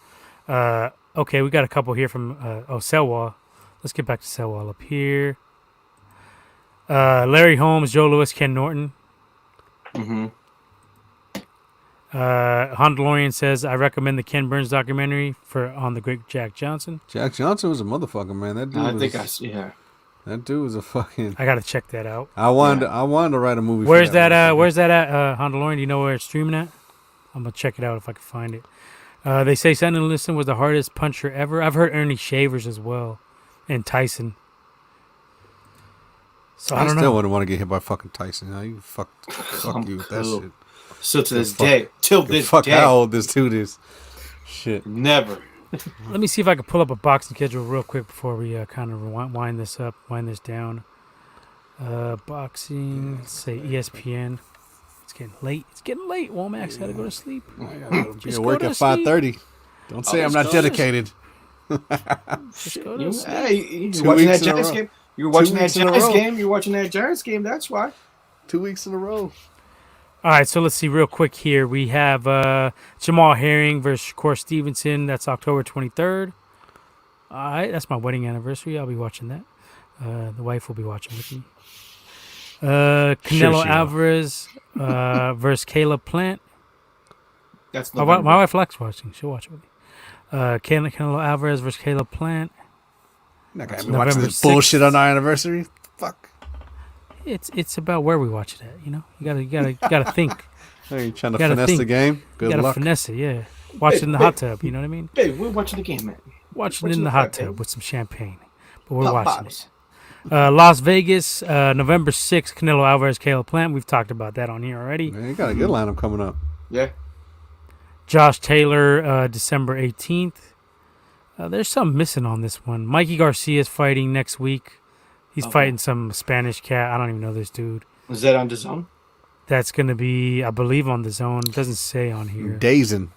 Okay, we got a couple here from Selwall. Let's get back to Selwall up here. Larry Holmes, Joe Louis, Ken Norton. Mm-hmm. Mm-hmm. says, I recommend the Ken Burns documentary on the great Jack Johnson. Jack Johnson was a motherfucker, man. That dude that dude was a fucking. I got to check that out. I wanted to write a movie. Where's that at? Hondelorian? Do you know where it's streaming at? I'm going to check it out if I can find it. They say Sonny Liston was the hardest puncher ever. I've heard Ernie Shavers as well. And Tyson. So I don't still know. wouldn't want to get hit by fucking Tyson. You fuck you with that shit. So to this day, till this fuck day, how old this dude is. Shit. never. Let me see if I can pull up a boxing schedule real quick before we kind of wind this down. Boxing, let's say ESPN. It's getting late. Womack's got to go to sleep. You work at 5:30. Don't say I'm not dedicated. Just go to sleep. Hey, you're 2 watching that weeks in a Giants row. game. You're watching that weeks in a Giants row. game. You're watching that Giants game. That's why. 2 weeks in a row. All right, so let's see real quick here. We have Jamal Herring versus Shakur Stevenson. That's October 23rd. All right, that's my wedding anniversary. I'll be watching that. The wife will be watching with me. Canelo she will. Alvarez versus Caleb Plant. That's My wife likes watching. She'll watch it with me. Canelo Alvarez versus Caleb Plant. Not gonna It's be watching November this bullshit 6th. on our anniversary. Fuck. It's about where we watch it at. You know, you gotta think. Hey, you trying to Gotta finesse think. the game? You Good gotta luck. finesse it. Yeah, watch it in the hot tub. You know what I mean? Hey, we're watching the game, man. Watching it Watching in the the hot fight, tub baby. with some champagne. But we're Pop watching bottles. it. Las Vegas, November 6th, Canelo Alvarez, Caleb Plant. We've talked about that on here already. Man, you got a good lineup coming up. Yeah. Josh Taylor, December 18th. There's something missing on this one. Mikey Garcia is fighting next week. He's Okay. fighting some Spanish cat. I don't even know this dude. Is that on the zone? That's going to be, I believe, on the zone. It doesn't say on here. Dazing.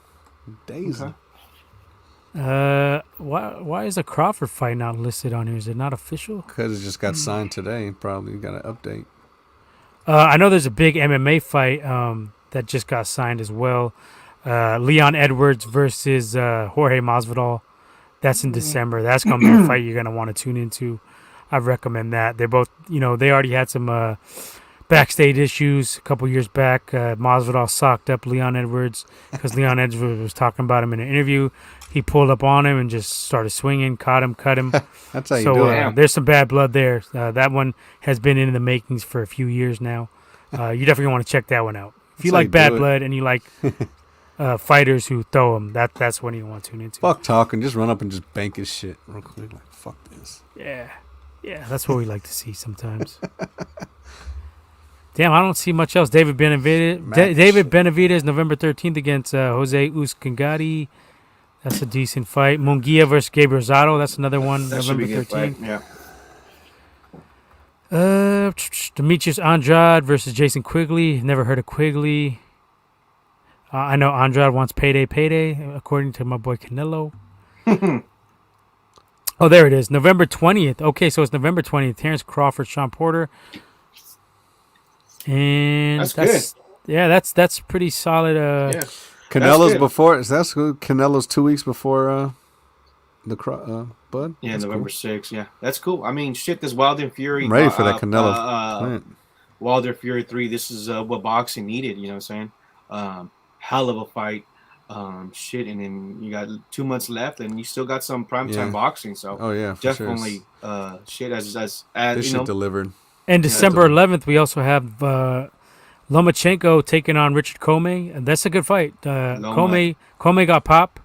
Okay. Why is the Crawford fight not listed on here? Is it not official? Because it just got signed today. Probably got an update. I know there's a big MMA fight that just got signed as well. Leon Edwards versus Jorge Masvidal. That's in December. That's going to be a fight you're going to want to tune into. I recommend that. They're both, they already had some backstage issues a couple years back. Masvidal socked up Leon Edwards because Leon Edwards was talking about him in an interview. He pulled up on him and just started swinging, caught him, cut him. That's how you So do it. there's some bad blood there. That one has been in the makings for a few years now. You definitely want to check that one out. If you That's how like you bad do it. blood and you like fighters who throw them, that's when you want to tune into. Fuck talking. Just run up and just bank his shit real quick. Like, fuck this. Yeah, that's what we like to see sometimes. Damn, I don't see much else. David Benavidez. Match. David Benavidez, November 13th against Jose Uscangati. That's a decent fight. Munguia versus Gabriel Rosado. That's another one. That should November be a good fight. 13th. Yeah. Demetrius Andrade versus Jason Quigley. Never heard of Quigley. I know Andrade wants payday, according to my boy Canelo. Oh, there it is. November 20th. Okay, so it's November 20th. Terrence Crawford, Sean Porter. And That's good. Yeah, that's pretty solid. Yeah. Canelo's good. before. That's good. Canelo's 2 weeks before Bud. Yeah, That's November cool. 6th. Yeah, that's cool. I mean, shit, this Wilder and Fury. I'm ready for that Canelo. fight. Wilder Fury 3. This is what boxing needed. You know what I'm saying? Hell of a fight. Shit, and then you got 2 months left, and you still got some primetime Yeah. boxing. So Oh yeah, for definitely, Sure. shit as This you shit know. delivered. And Yeah, December definitely. 11th, we also have Lomachenko taking on Richard Comey. And that's a good fight. Comey got pop.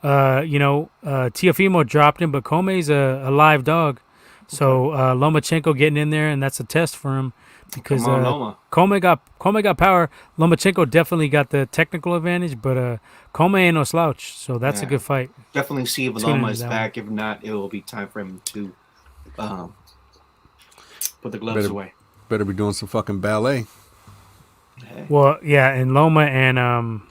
Teofimo dropped him, but Comey's a live dog. So Lomachenko getting in there, and that's a test for him because Come on, Loma. Comey got power. Lomachenko definitely got the technical advantage, but Comey ain't no slouch. So that's a Yeah. good fight. Definitely see if Tune Loma into is that back. If not, it will be time for him to put the gloves Better- away. Better be doing some fucking ballet. Hey. Well, yeah, and Loma and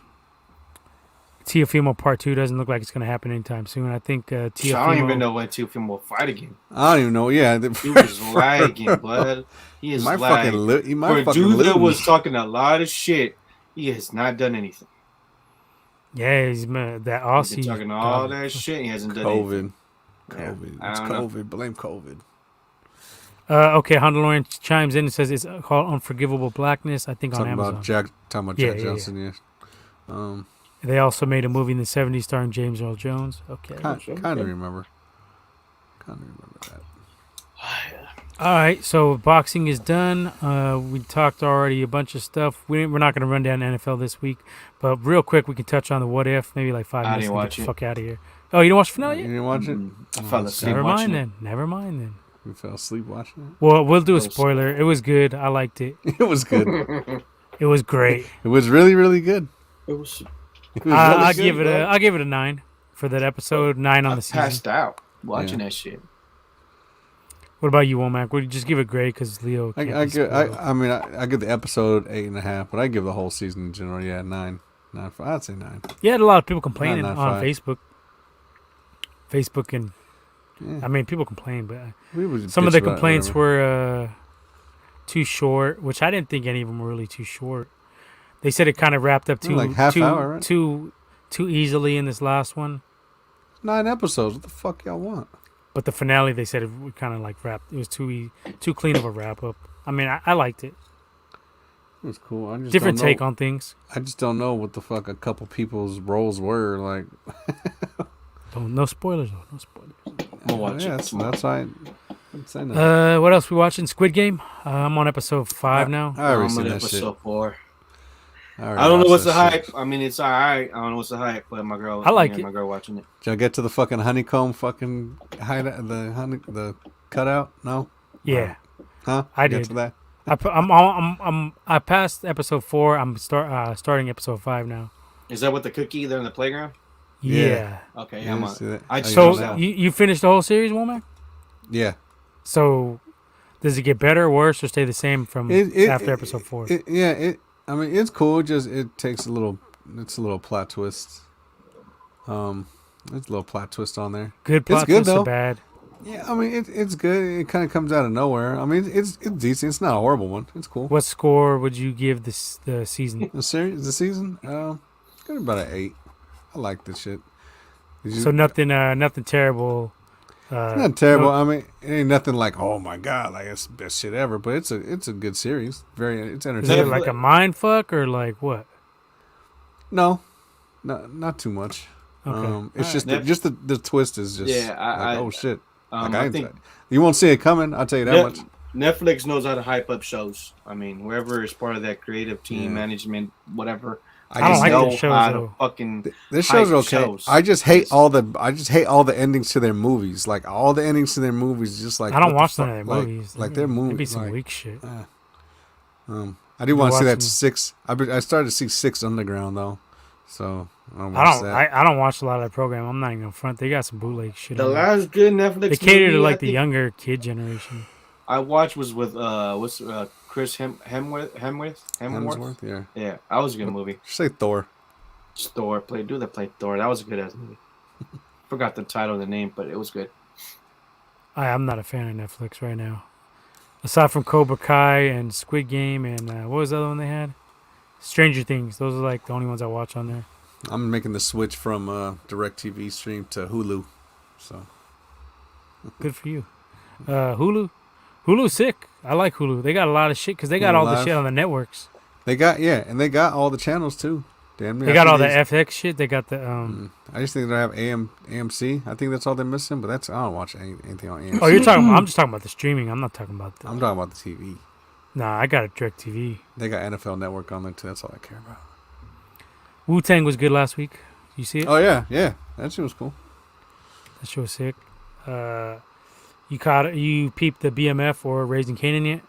Teofimo Part 2 doesn't look like it's going to happen anytime soon. I think Teofimo... I don't even know when Teofimo will fight again. I don't even know. Yeah, He was lagging, bud. He is My lagging. fucking he For might a fucking dude that lose. was talking a lot of shit, he has not done anything. Yeah, he's that He's Aussie. been talking all that shit, and he hasn't done anything. COVID. Yeah, COVID. I It's don't know. COVID. Blame COVID. Okay, Honda chimes in and says it's called Unforgivable Blackness, I think on Talking Amazon. about Jack. Talking about Yeah, Jack yeah, Johnson. Yeah. They also made a movie in the 70s starring James Earl Jones. Okay. Kind of remember. Kind of remember that. All right, so boxing is done. We talked already a bunch of stuff. We're not going to run down NFL this week, but real quick, we can touch on the what if, maybe like 5 I minutes didn't and watch get the it. fuck out of here. Oh, you didn't watch the finale You yet? didn't watch it? I fell asleep Never watching mind then. Never mind then. You fell asleep watching Well, we'll do a Those- spoiler. It was good. I liked it. it? It was good. It was great. It was really, really good. It was. It was I'll really give good, it bro. I'll give it a 9 for that episode. 9 on I the season. passed out watching Yeah. that shit. What about you, Womack? Would you just give it a grade because Leo? Can't I be give. spoiled. I give the episode 8.5, but I give the whole season in general. Yeah, 9. 9. I'd say 9. You had a lot of people complaining Not on 5. Facebook. Facebook and Yeah. I mean, people complain, but We would some of bitch the about it, complaints whatever. were too short, which I didn't think any of them were really too short. They said it kind of wrapped up too Like half too, hour, right? too easily in this last one. 9 episodes. What the fuck y'all want? But the finale, they said it kind of like wrapped. It was too clean of a wrap up. I mean, I liked it. It was cool. I just Different don't know. take on things. I just don't know what the fuck a couple people's roles were like. No spoilers though. No spoilers. We'll watch Yeah, it. that's why. What else we watching? Squid Game. I'm on episode 5 now. I already I'm seen on that shit. episode 4. already I don't know watched what's the that shit. hype. I mean, it's alright. I don't know what's the hype, but my girl. I like me and it. My girl watching it. Did y'all get to the fucking honeycomb fucking the cutout? No. Yeah, Huh? I You got did. to that? I passed episode 4. I'm starting episode 5 now. Is that with the cookie there in the playground? Yeah. Yeah. Okay, Yeah, I'm I on. see that. I Oh, just you know So that. you finished the whole series, Womack? Yeah. So does it get better, worse, or stay the same from after episode 4? I mean, it's cool. Just it takes a little. It's a little plot twist. It's a little plot twist on there. Good plot good, twists or though. bad? Yeah, I mean, it's good. It kind of comes out of nowhere. I mean, it's decent. It's not a horrible one. It's cool. What score would you give the season? The season, it's gonna be about an 8. I like this shit. So nothing terrible. It's not terrible. no- I mean, it ain't nothing like, oh my god, like it's the best shit ever. But it's a good series. It's Is it entertaining. like a mind fuck or like what? No, not too much. Okay. It's Alright. just the twist is just Yeah, like, oh shit. Like, I think you won't see it coming. I'll tell you that much. Netflix knows how to hype up shows. I mean, whoever is part of that creative team, Yeah. management, whatever. I don't just like know their shows, how to though. fucking. Their shows are hype okay. shows. I just hate all the endings to their movies. Like all the endings to their movies, just like I don't what the watch fuck? none of their Like- movies. Like their movies, It'd be some like, weak shit. I do want to see that watching- 6. I started to see 6 Underground though, so I I watch don't. that. I don't watch a lot of that program. I'm not even gonna front. They got some bootleg shit. The on there. last good Netflix. They cater movie to I like the think younger kid generation. I watched was with Chris Hemsworth. Hemsworth, yeah. Yeah, that was a good movie. Just say Thor. Thor played Thor. That was a good ass movie. Forgot the title and the name, but it was good. I'm not a fan of Netflix right now. Aside from Cobra Kai and Squid Game and what was the other one they had? Stranger Things. Those are like the only ones I watch on there. I'm making the switch from DirecTV stream to Hulu. So Good for you. Hulu's sick. I like Hulu. They got a lot of shit because they got Hulu all the Live. shit on the networks. they got and they got all the channels too. Damn near. They I got think all the they- FX shit. They got the I just think they have AMC. I think that's all they're missing. But I don't watch anything on AMC. Oh, you're talking. I'm just talking about the streaming. I'm not talking about the. I'm talking about the TV. Nah, I got a Direct TV. They got NFL Network on there too. That's all I care about. Wu Tang was good last week. You see it? Oh yeah, that shit was cool. That shit was sick. You peeped the BMF or Raising Canaan yet?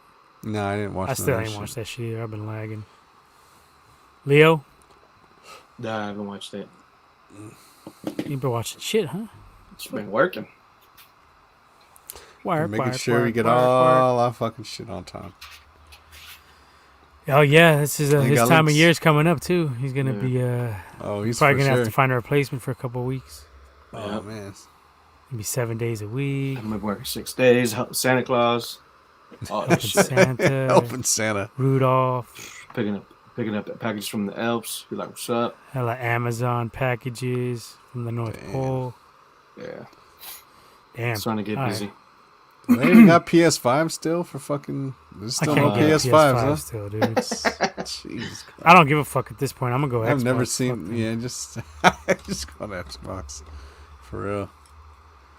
No, I didn't watch. I none of still that ain't shit. watched that shit either. I've been lagging. Leo, Nah, I haven't watched it. you been watching shit, huh? It's been working. Wire, Making wire, sure wire, we get wire, all our fucking shit on time. wire. Oh yeah, this is They his got time of links. year is coming up too. He's gonna Yeah. be Oh, he's probably for gonna sure. have to find a replacement for a couple of weeks. Oh Yep. man, Maybe 7 days a week. I'm been working 6 days. Santa Claus. Oh Helping shit. Santa, helping Santa. Rudolph, Picking up packages from the Alps. Be like, what's up? hella Amazon packages from the North Damn. Pole. Yeah, Damn, starting to get All busy. They even got PS5 still for fucking. There's I still can't no get a PS5s, PS5 still, dude. huh? Jesus Christ. I don't give a fuck at this point. I'm gonna go. I've Xbox. never Fuck seen. them. Yeah, just go to Xbox for real.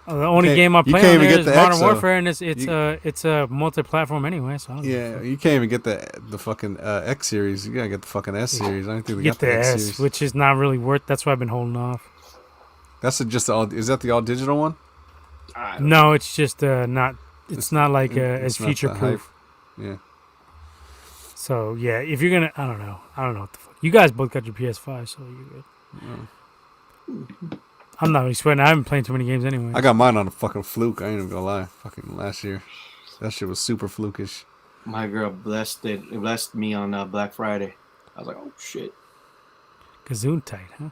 The only can't- game I you play can't on even there get is the Modern X, though. Warfare, and it's a multi-platform anyway. So I don't give a Yeah, fuck. you can't even get the fucking X series. You gotta get the fucking S series. I don't think they Get got the the X S, series. which is not really worth. That's why I've been holding off. That's just the all. Is that the all digital one? No, it's just not. It's not like It's as not future the proof. hype. Yeah. So yeah, if you're gonna, I don't know what the fuck. You guys both got your PS5, so you're good. I'm not really sweating. I haven't played too many games anyway. I got mine on a fucking fluke. I ain't even gonna lie. Fucking last year, that shit was super flukish. My girl blessed me on Black Friday. I was like, oh shit. Gazoon tight, huh?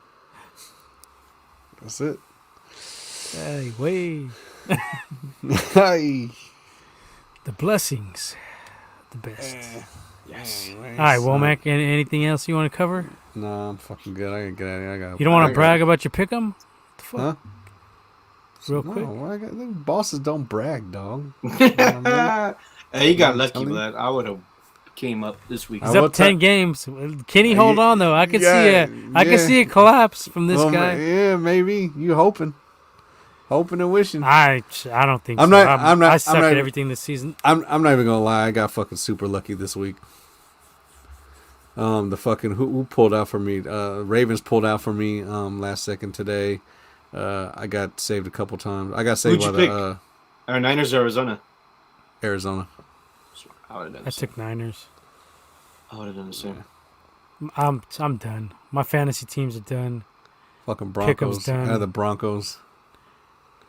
That's it. Hey, way Hey. the blessings, The best. Yes. All right, Womack. Anything else you want to cover? Nah, I'm fucking good. I gotta get out of here. I got. You don't want to brag about your pick'em? The fuck? Huh? Real No, quick. bosses don't brag, dog. You know what I mean? Hey, you got I'm lucky, telling you. lad. I would have came up this week. He's I will up 10 games. Kenny, hold on though. I can see I can see a collapse from this Well, guy. Yeah, maybe you hoping and wishing. I don't think I'm so. not- I'm not- I I'm suck not at even- everything this season. I'm not even gonna lie. I got fucking super lucky this week. The fucking who pulled out for me? Ravens pulled out for me. Last second today. I got saved a couple times. I got saved Who'd by you the Our Niners, Arizona. Arizona. I would have done I the same. took Niners. I would have done the same. I'm done. My fantasy teams are done. Fucking Pick'em's Broncos. done. The Broncos.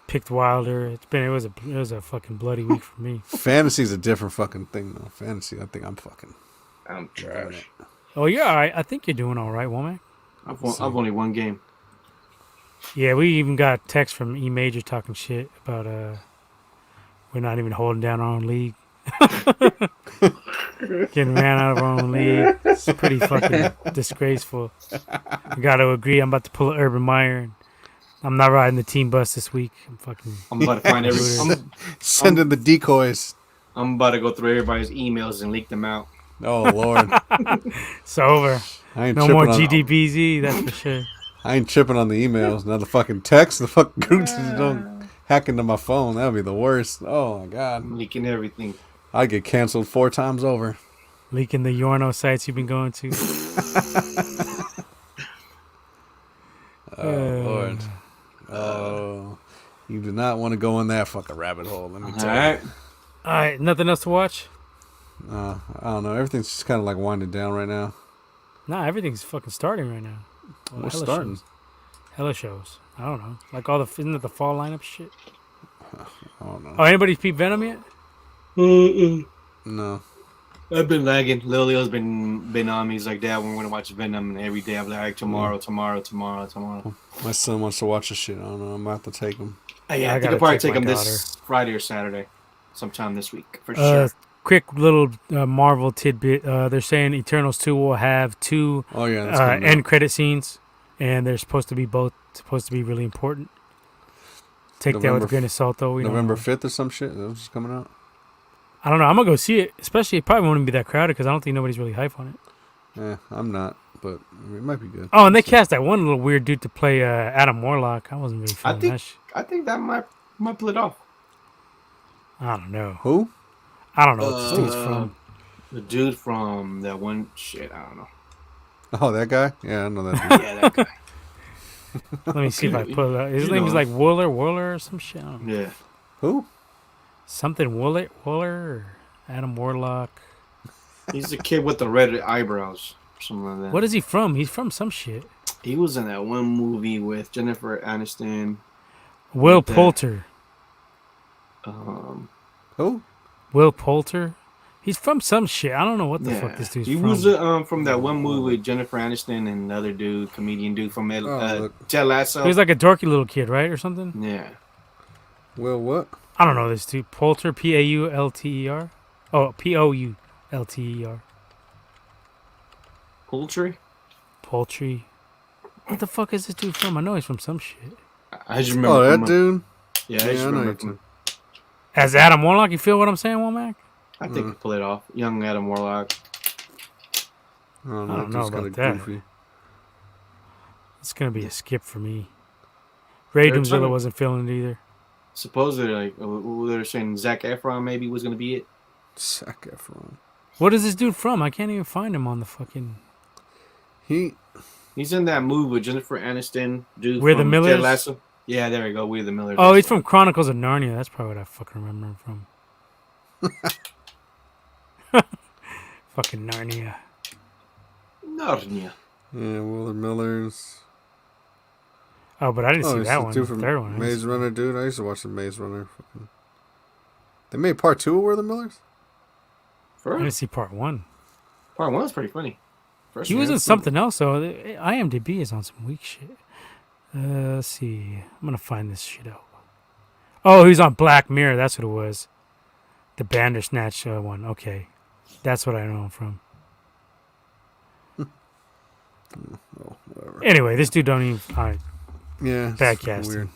Picked Wilder. It was a fucking bloody week for me. Fantasy's a different fucking thing though. Fantasy, I think I'm fucking. I'm trash. Oh, you're all right. I think you're doing all right, Womack. I've only one game. Yeah, we even got text from E Major talking shit about we're not even holding down our own league. Getting ran out of our own league. It's pretty fucking disgraceful. I got to agree. I'm about to pull an Urban Meyer. I'm not riding the team bus this week. I'm about to find Sending the decoys. I'm about to go through everybody's emails and leak them out. Oh Lord, It's over. I ain't No tripping more on, GDBZ. That's for sure. I ain't tripping on the emails. Now the fucking text, the fucking groups don't hack into my phone. That would be the worst. Oh my god, I'm leaking everything. I'd get canceled 4 times over. Leaking the Yorno sites you've been going to. Oh Lord. Oh, you do not want to go in that fucking rabbit hole. Let me All tell right. All right, nothing else to watch? you. I don't know. Everything's just kind of like winding down right now. Nah, everything's fucking starting right now. Well, What's hella starting? shows. Hella shows. I don't know. Like all the isn't it the fall lineup shit? I don't know. Oh, anybody peep Venom yet? No. I've been lagging. Lilio's been on me. He's like, Dad, we're gonna watch Venom, and every day I'm like, tomorrow. My son wants to watch this shit. I don't know. I'm about to take him. Oh, yeah, I I think gotta I'll probably take take my him this Friday or Saturday, sometime this week for Uh, sure. quick little Marvel tidbit. They're saying Eternals 2 will have 2 Oh yeah, that's coming end out. credit scenes, and they're supposed to be really important. Take that with November a grain of salt, though. We don't November know. 5th or some shit. That was just coming out. I don't know. I'm gonna go see it. Especially, it probably won't be that crowded because I don't think nobody's really hype on it. I'm not, but it might be good. Oh, and they cast that one little weird dude to play Adam Warlock. I wasn't really feeling think- that shit. I think that might pull it off. I don't know. Who? I don't know what this dude's from. The dude from that one shit. I don't know. Oh, that guy? Yeah, I know that dude. Yeah, that guy. Let me see if I you- pull it up. His you name is know. like Wooler or some shit. I don't know. Yeah. Who? Something Wooler or Adam Warlock. He's the kid with the red eyebrows. Something like that. What is he from? He's from some shit. He was in that one movie with Jennifer Aniston. Will What the- Poulter. Who? Will Poulter. He's from some shit. I don't know what the fuck this dude's he from. was from that one movie with Jennifer Aniston and the other dude, comedian dude from look. Ted Lasso. He was like a dorky little kid, right, or something? Yeah. Will what? I don't know this dude. Poulter, Paulter. Oh, Poulter. Poultry? Poultry. What the fuck is this dude from? I know he's from some shit. I just remember. Oh, that from- dude? Yeah, I just Yeah, I know remember. you too. As Adam Warlock, you feel what I'm saying, Womack? I think he pull it off. Young Adam Warlock. I don't know. I don't know It's kinda about that. goofy. It's gonna be a skip for me. Ray They're Doomzilla talking- wasn't feeling it either. Supposedly, like they're saying, Zac Efron maybe was gonna be it. Zac Efron. What is this dude from? I can't even find him on the fucking. He's in that movie with Jennifer Aniston. Dude, We're the from Millers? Ted Lasso. Yeah, there we go. We're the Millers. Oh, he's from Chronicles of Narnia. That's probably what I fucking remember him from. Fucking Narnia. Narnia. Yeah, Willard Millers. Oh, but I didn't see it's that the one. dude The from third one. I didn't Maze see- Runner, dude. I used to watch the Maze Runner. Fucking- They made part 2 of Willard Millers? For I real? didn't see part one. Part one was pretty funny. First He one, was in yeah. something else, though. IMDb is on some weak shit. Let's see. I'm going to find this shit out. Oh, he's on Black Mirror. That's what it was. The Bandersnatch one. Okay. That's what I know him from. Oh, whatever. Anyway, this dude don't even. Yeah. it's Bad fucking casting. weird.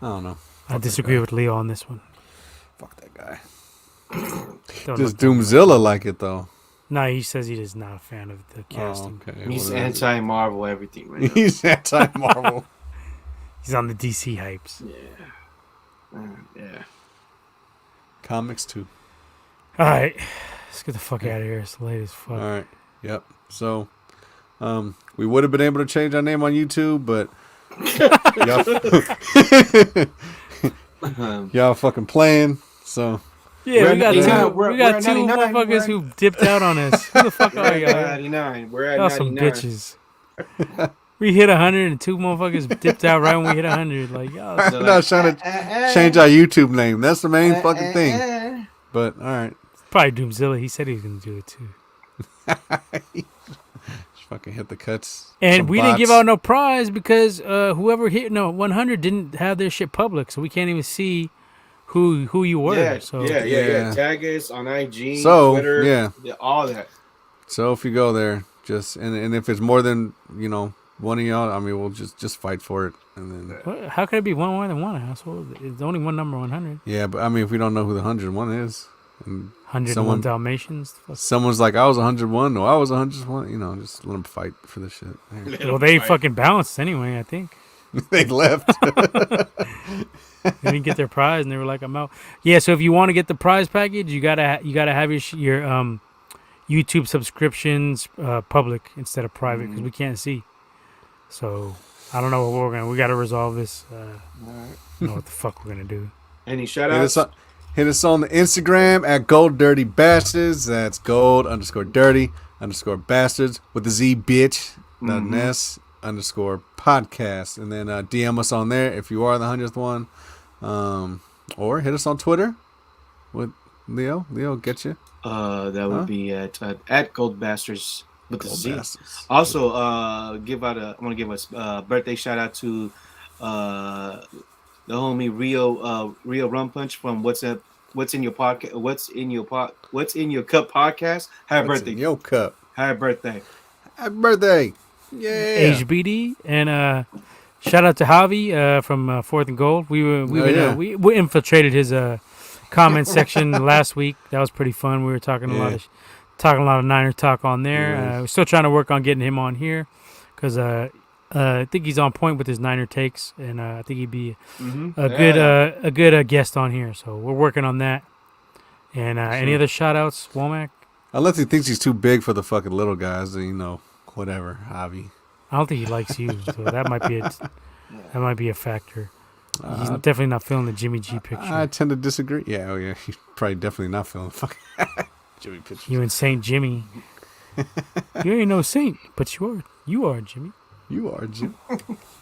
I don't know. I Fuck that disagree guy. with Leo on this one. Fuck that guy. Don't Does look that way. Doomzilla like it though? No, he says he is not a fan of the casting. Oh, okay. He's Well, then- anti-Marvel everything right now. He's anti-Marvel. He's on the DC hypes. Yeah. Comics too. All right, let's get the fuck out of here. It's late as fuck. All right. Yep. So, we would have been able to change our name on YouTube, but y'all fucking playing. So Yeah, we got We're at- two. we're- We got we're at two 99, motherfuckers we're at- who dipped out on us. Who the fuck We're are at y'all? 99. We're at Y'all some 99. bitches. We hit 100 and two motherfuckers dipped out right when we hit 100. Like y'all. So I'm not trying to change our YouTube name. That's the main fucking thing. thing. But all right, Probably Doomzilla. He said he was gonna do it too. just fucking hit the cuts. And Some we didn't give bots. out no prize because whoever hit 100 didn't have their shit public, so we can't even see who you were. Yeah, So Yeah. Tag us on IG, So, Twitter, yeah. all that. So if you go there, just and if it's more than one of y'all, I mean, we'll just fight for it, and then how could it be one more than one asshole? It's only one number 100. yeah. But I mean, if we don't know who the 101 is, and 101 Someone- Dalmatians. someone's like, I was 101, no, I was 101, just let them fight for this shit. There. Well, they fucking bounced anyway. I think They left. they didn't get their prize, and they were like, "I'm out." Yeah. So if you want to get the prize package, you gotta have your YouTube subscriptions public instead of private because we can't see. So I don't know what we got to resolve this. All right. I don't know what the fuck we're gonna do. Any shout Hit us, outs? hit us on the Instagram at Gold Dirty Bastards. That's gold_dirty_bastards with the Z bitch. Ness _podcast. And then DM us on there if you are the 100th one. Or hit us on Twitter with Leo. Leo, get you. That would be at Goldbasters with the Gold Z. Bastards. Also, I want to give a birthday shout out to the homie Rio Rum Punch from What's in Your Podcast? What's in Your Cup podcast? Happy What's birthday! in your cup? Happy birthday! Happy birthday. Yeah. HBD and shout out to Javi from Fourth and Gold. We infiltrated his comment section last week. That was pretty fun. We were talking a lot of Niner talk on there. Yeah. We're still trying to work on getting him on here because I think he's on point with his Niner takes, and I think he'd be a good guest on here. So we're working on that. And any other shout outs, Womack? Unless he thinks he's too big for the fucking little guys, then, whatever, Javi. I don't think he likes you, so that might be a factor. He's definitely not feeling the Jimmy G picture. I tend to disagree. Yeah, oh yeah, he's probably definitely not feeling fucking Jimmy pictures. You and Saint Jimmy. You ain't no saint, but you are Jimmy. You are Jim.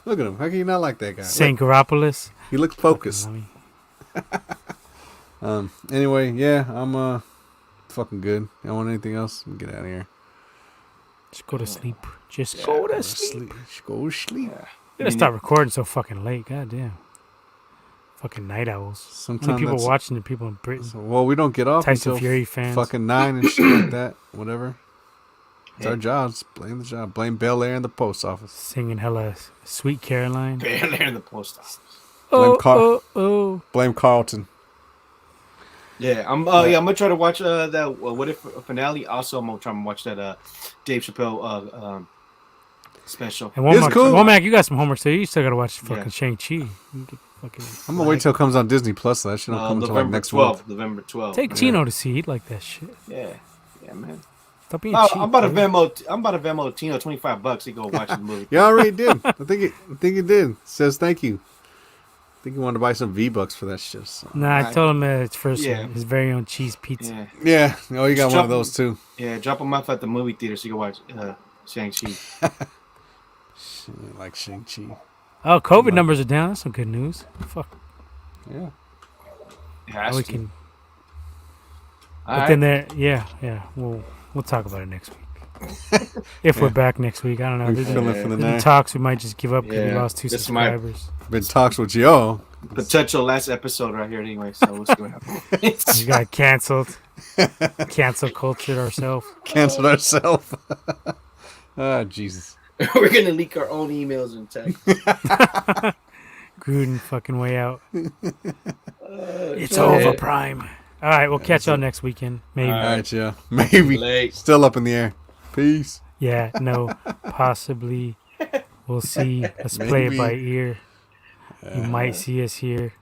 Look at him. How can you not like that guy? Saint Garopolis. He looks focused. I mean, Anyway, yeah, I'm fucking good. You want anything else? Get out of here. just go to sleep. Just go to sleep. Go to sleep. You gotta stop recording so fucking late. God damn. Fucking night owls. How Sometimes many people that's- watching the people in Britain? Well, we don't get off Tyson until Fury fans. fucking 9 and shit like that. Whatever. It's our jobs. Blame the job. Blame Bel Air and the post office. Singing hella Sweet Caroline. There in the post office. Oh, Carl. oh, oh. Blame Carlton. Yeah, I'm gonna try to watch that What If finale. Also, I'm gonna try to watch that Dave Chappelle special. And It's cool. Womack, you got some homework, so you still gotta watch fucking Yeah. Shang-Chi. You get fucking I'm gonna wait till it comes on Disney Plus. So that shit don't come until like November next month. 12th. November 12th. Take Chino to see. He'd like that shit. Yeah, man. Stop being Oh, cheap. I'm about to bro. Venmo Tino $25 to go watch the movie. You already did. I think it did. Says thank you. I think he wanted to buy some V-Bucks for that shit. So. Nah, I told him it's first Yeah. his very own cheese pizza. Yeah, Yeah. Oh, you got Just one of drop- those too. yeah. Drop him off at the movie theater so you can watch Shang-Chi. Like Shang-Chi. Oh, COVID numbers are down. That's some good news. Fuck. Yeah. Yeah, We can. All But right. then there, we'll talk about it next week. If we're back next week, I don't know. We There's feeling been for the been night. talks. We might just give up because we Yeah, lost 2 this might- subscribers. Been talks with Joe. Potential last episode right here anyway, so we'll see what happens. You got canceled. Cancel cultured ourselves. Canceled ourselves. Oh, Jesus. We're gonna leak our own emails and text. Gruden fucking way out. It's shit. over, Prime. All right, we'll catch y'all next weekend. Maybe. All right, yeah. Maybe. Late. Still up in the air. Peace. Yeah, no, possibly. We'll see. Let's play it Maybe. by ear. You might see us here.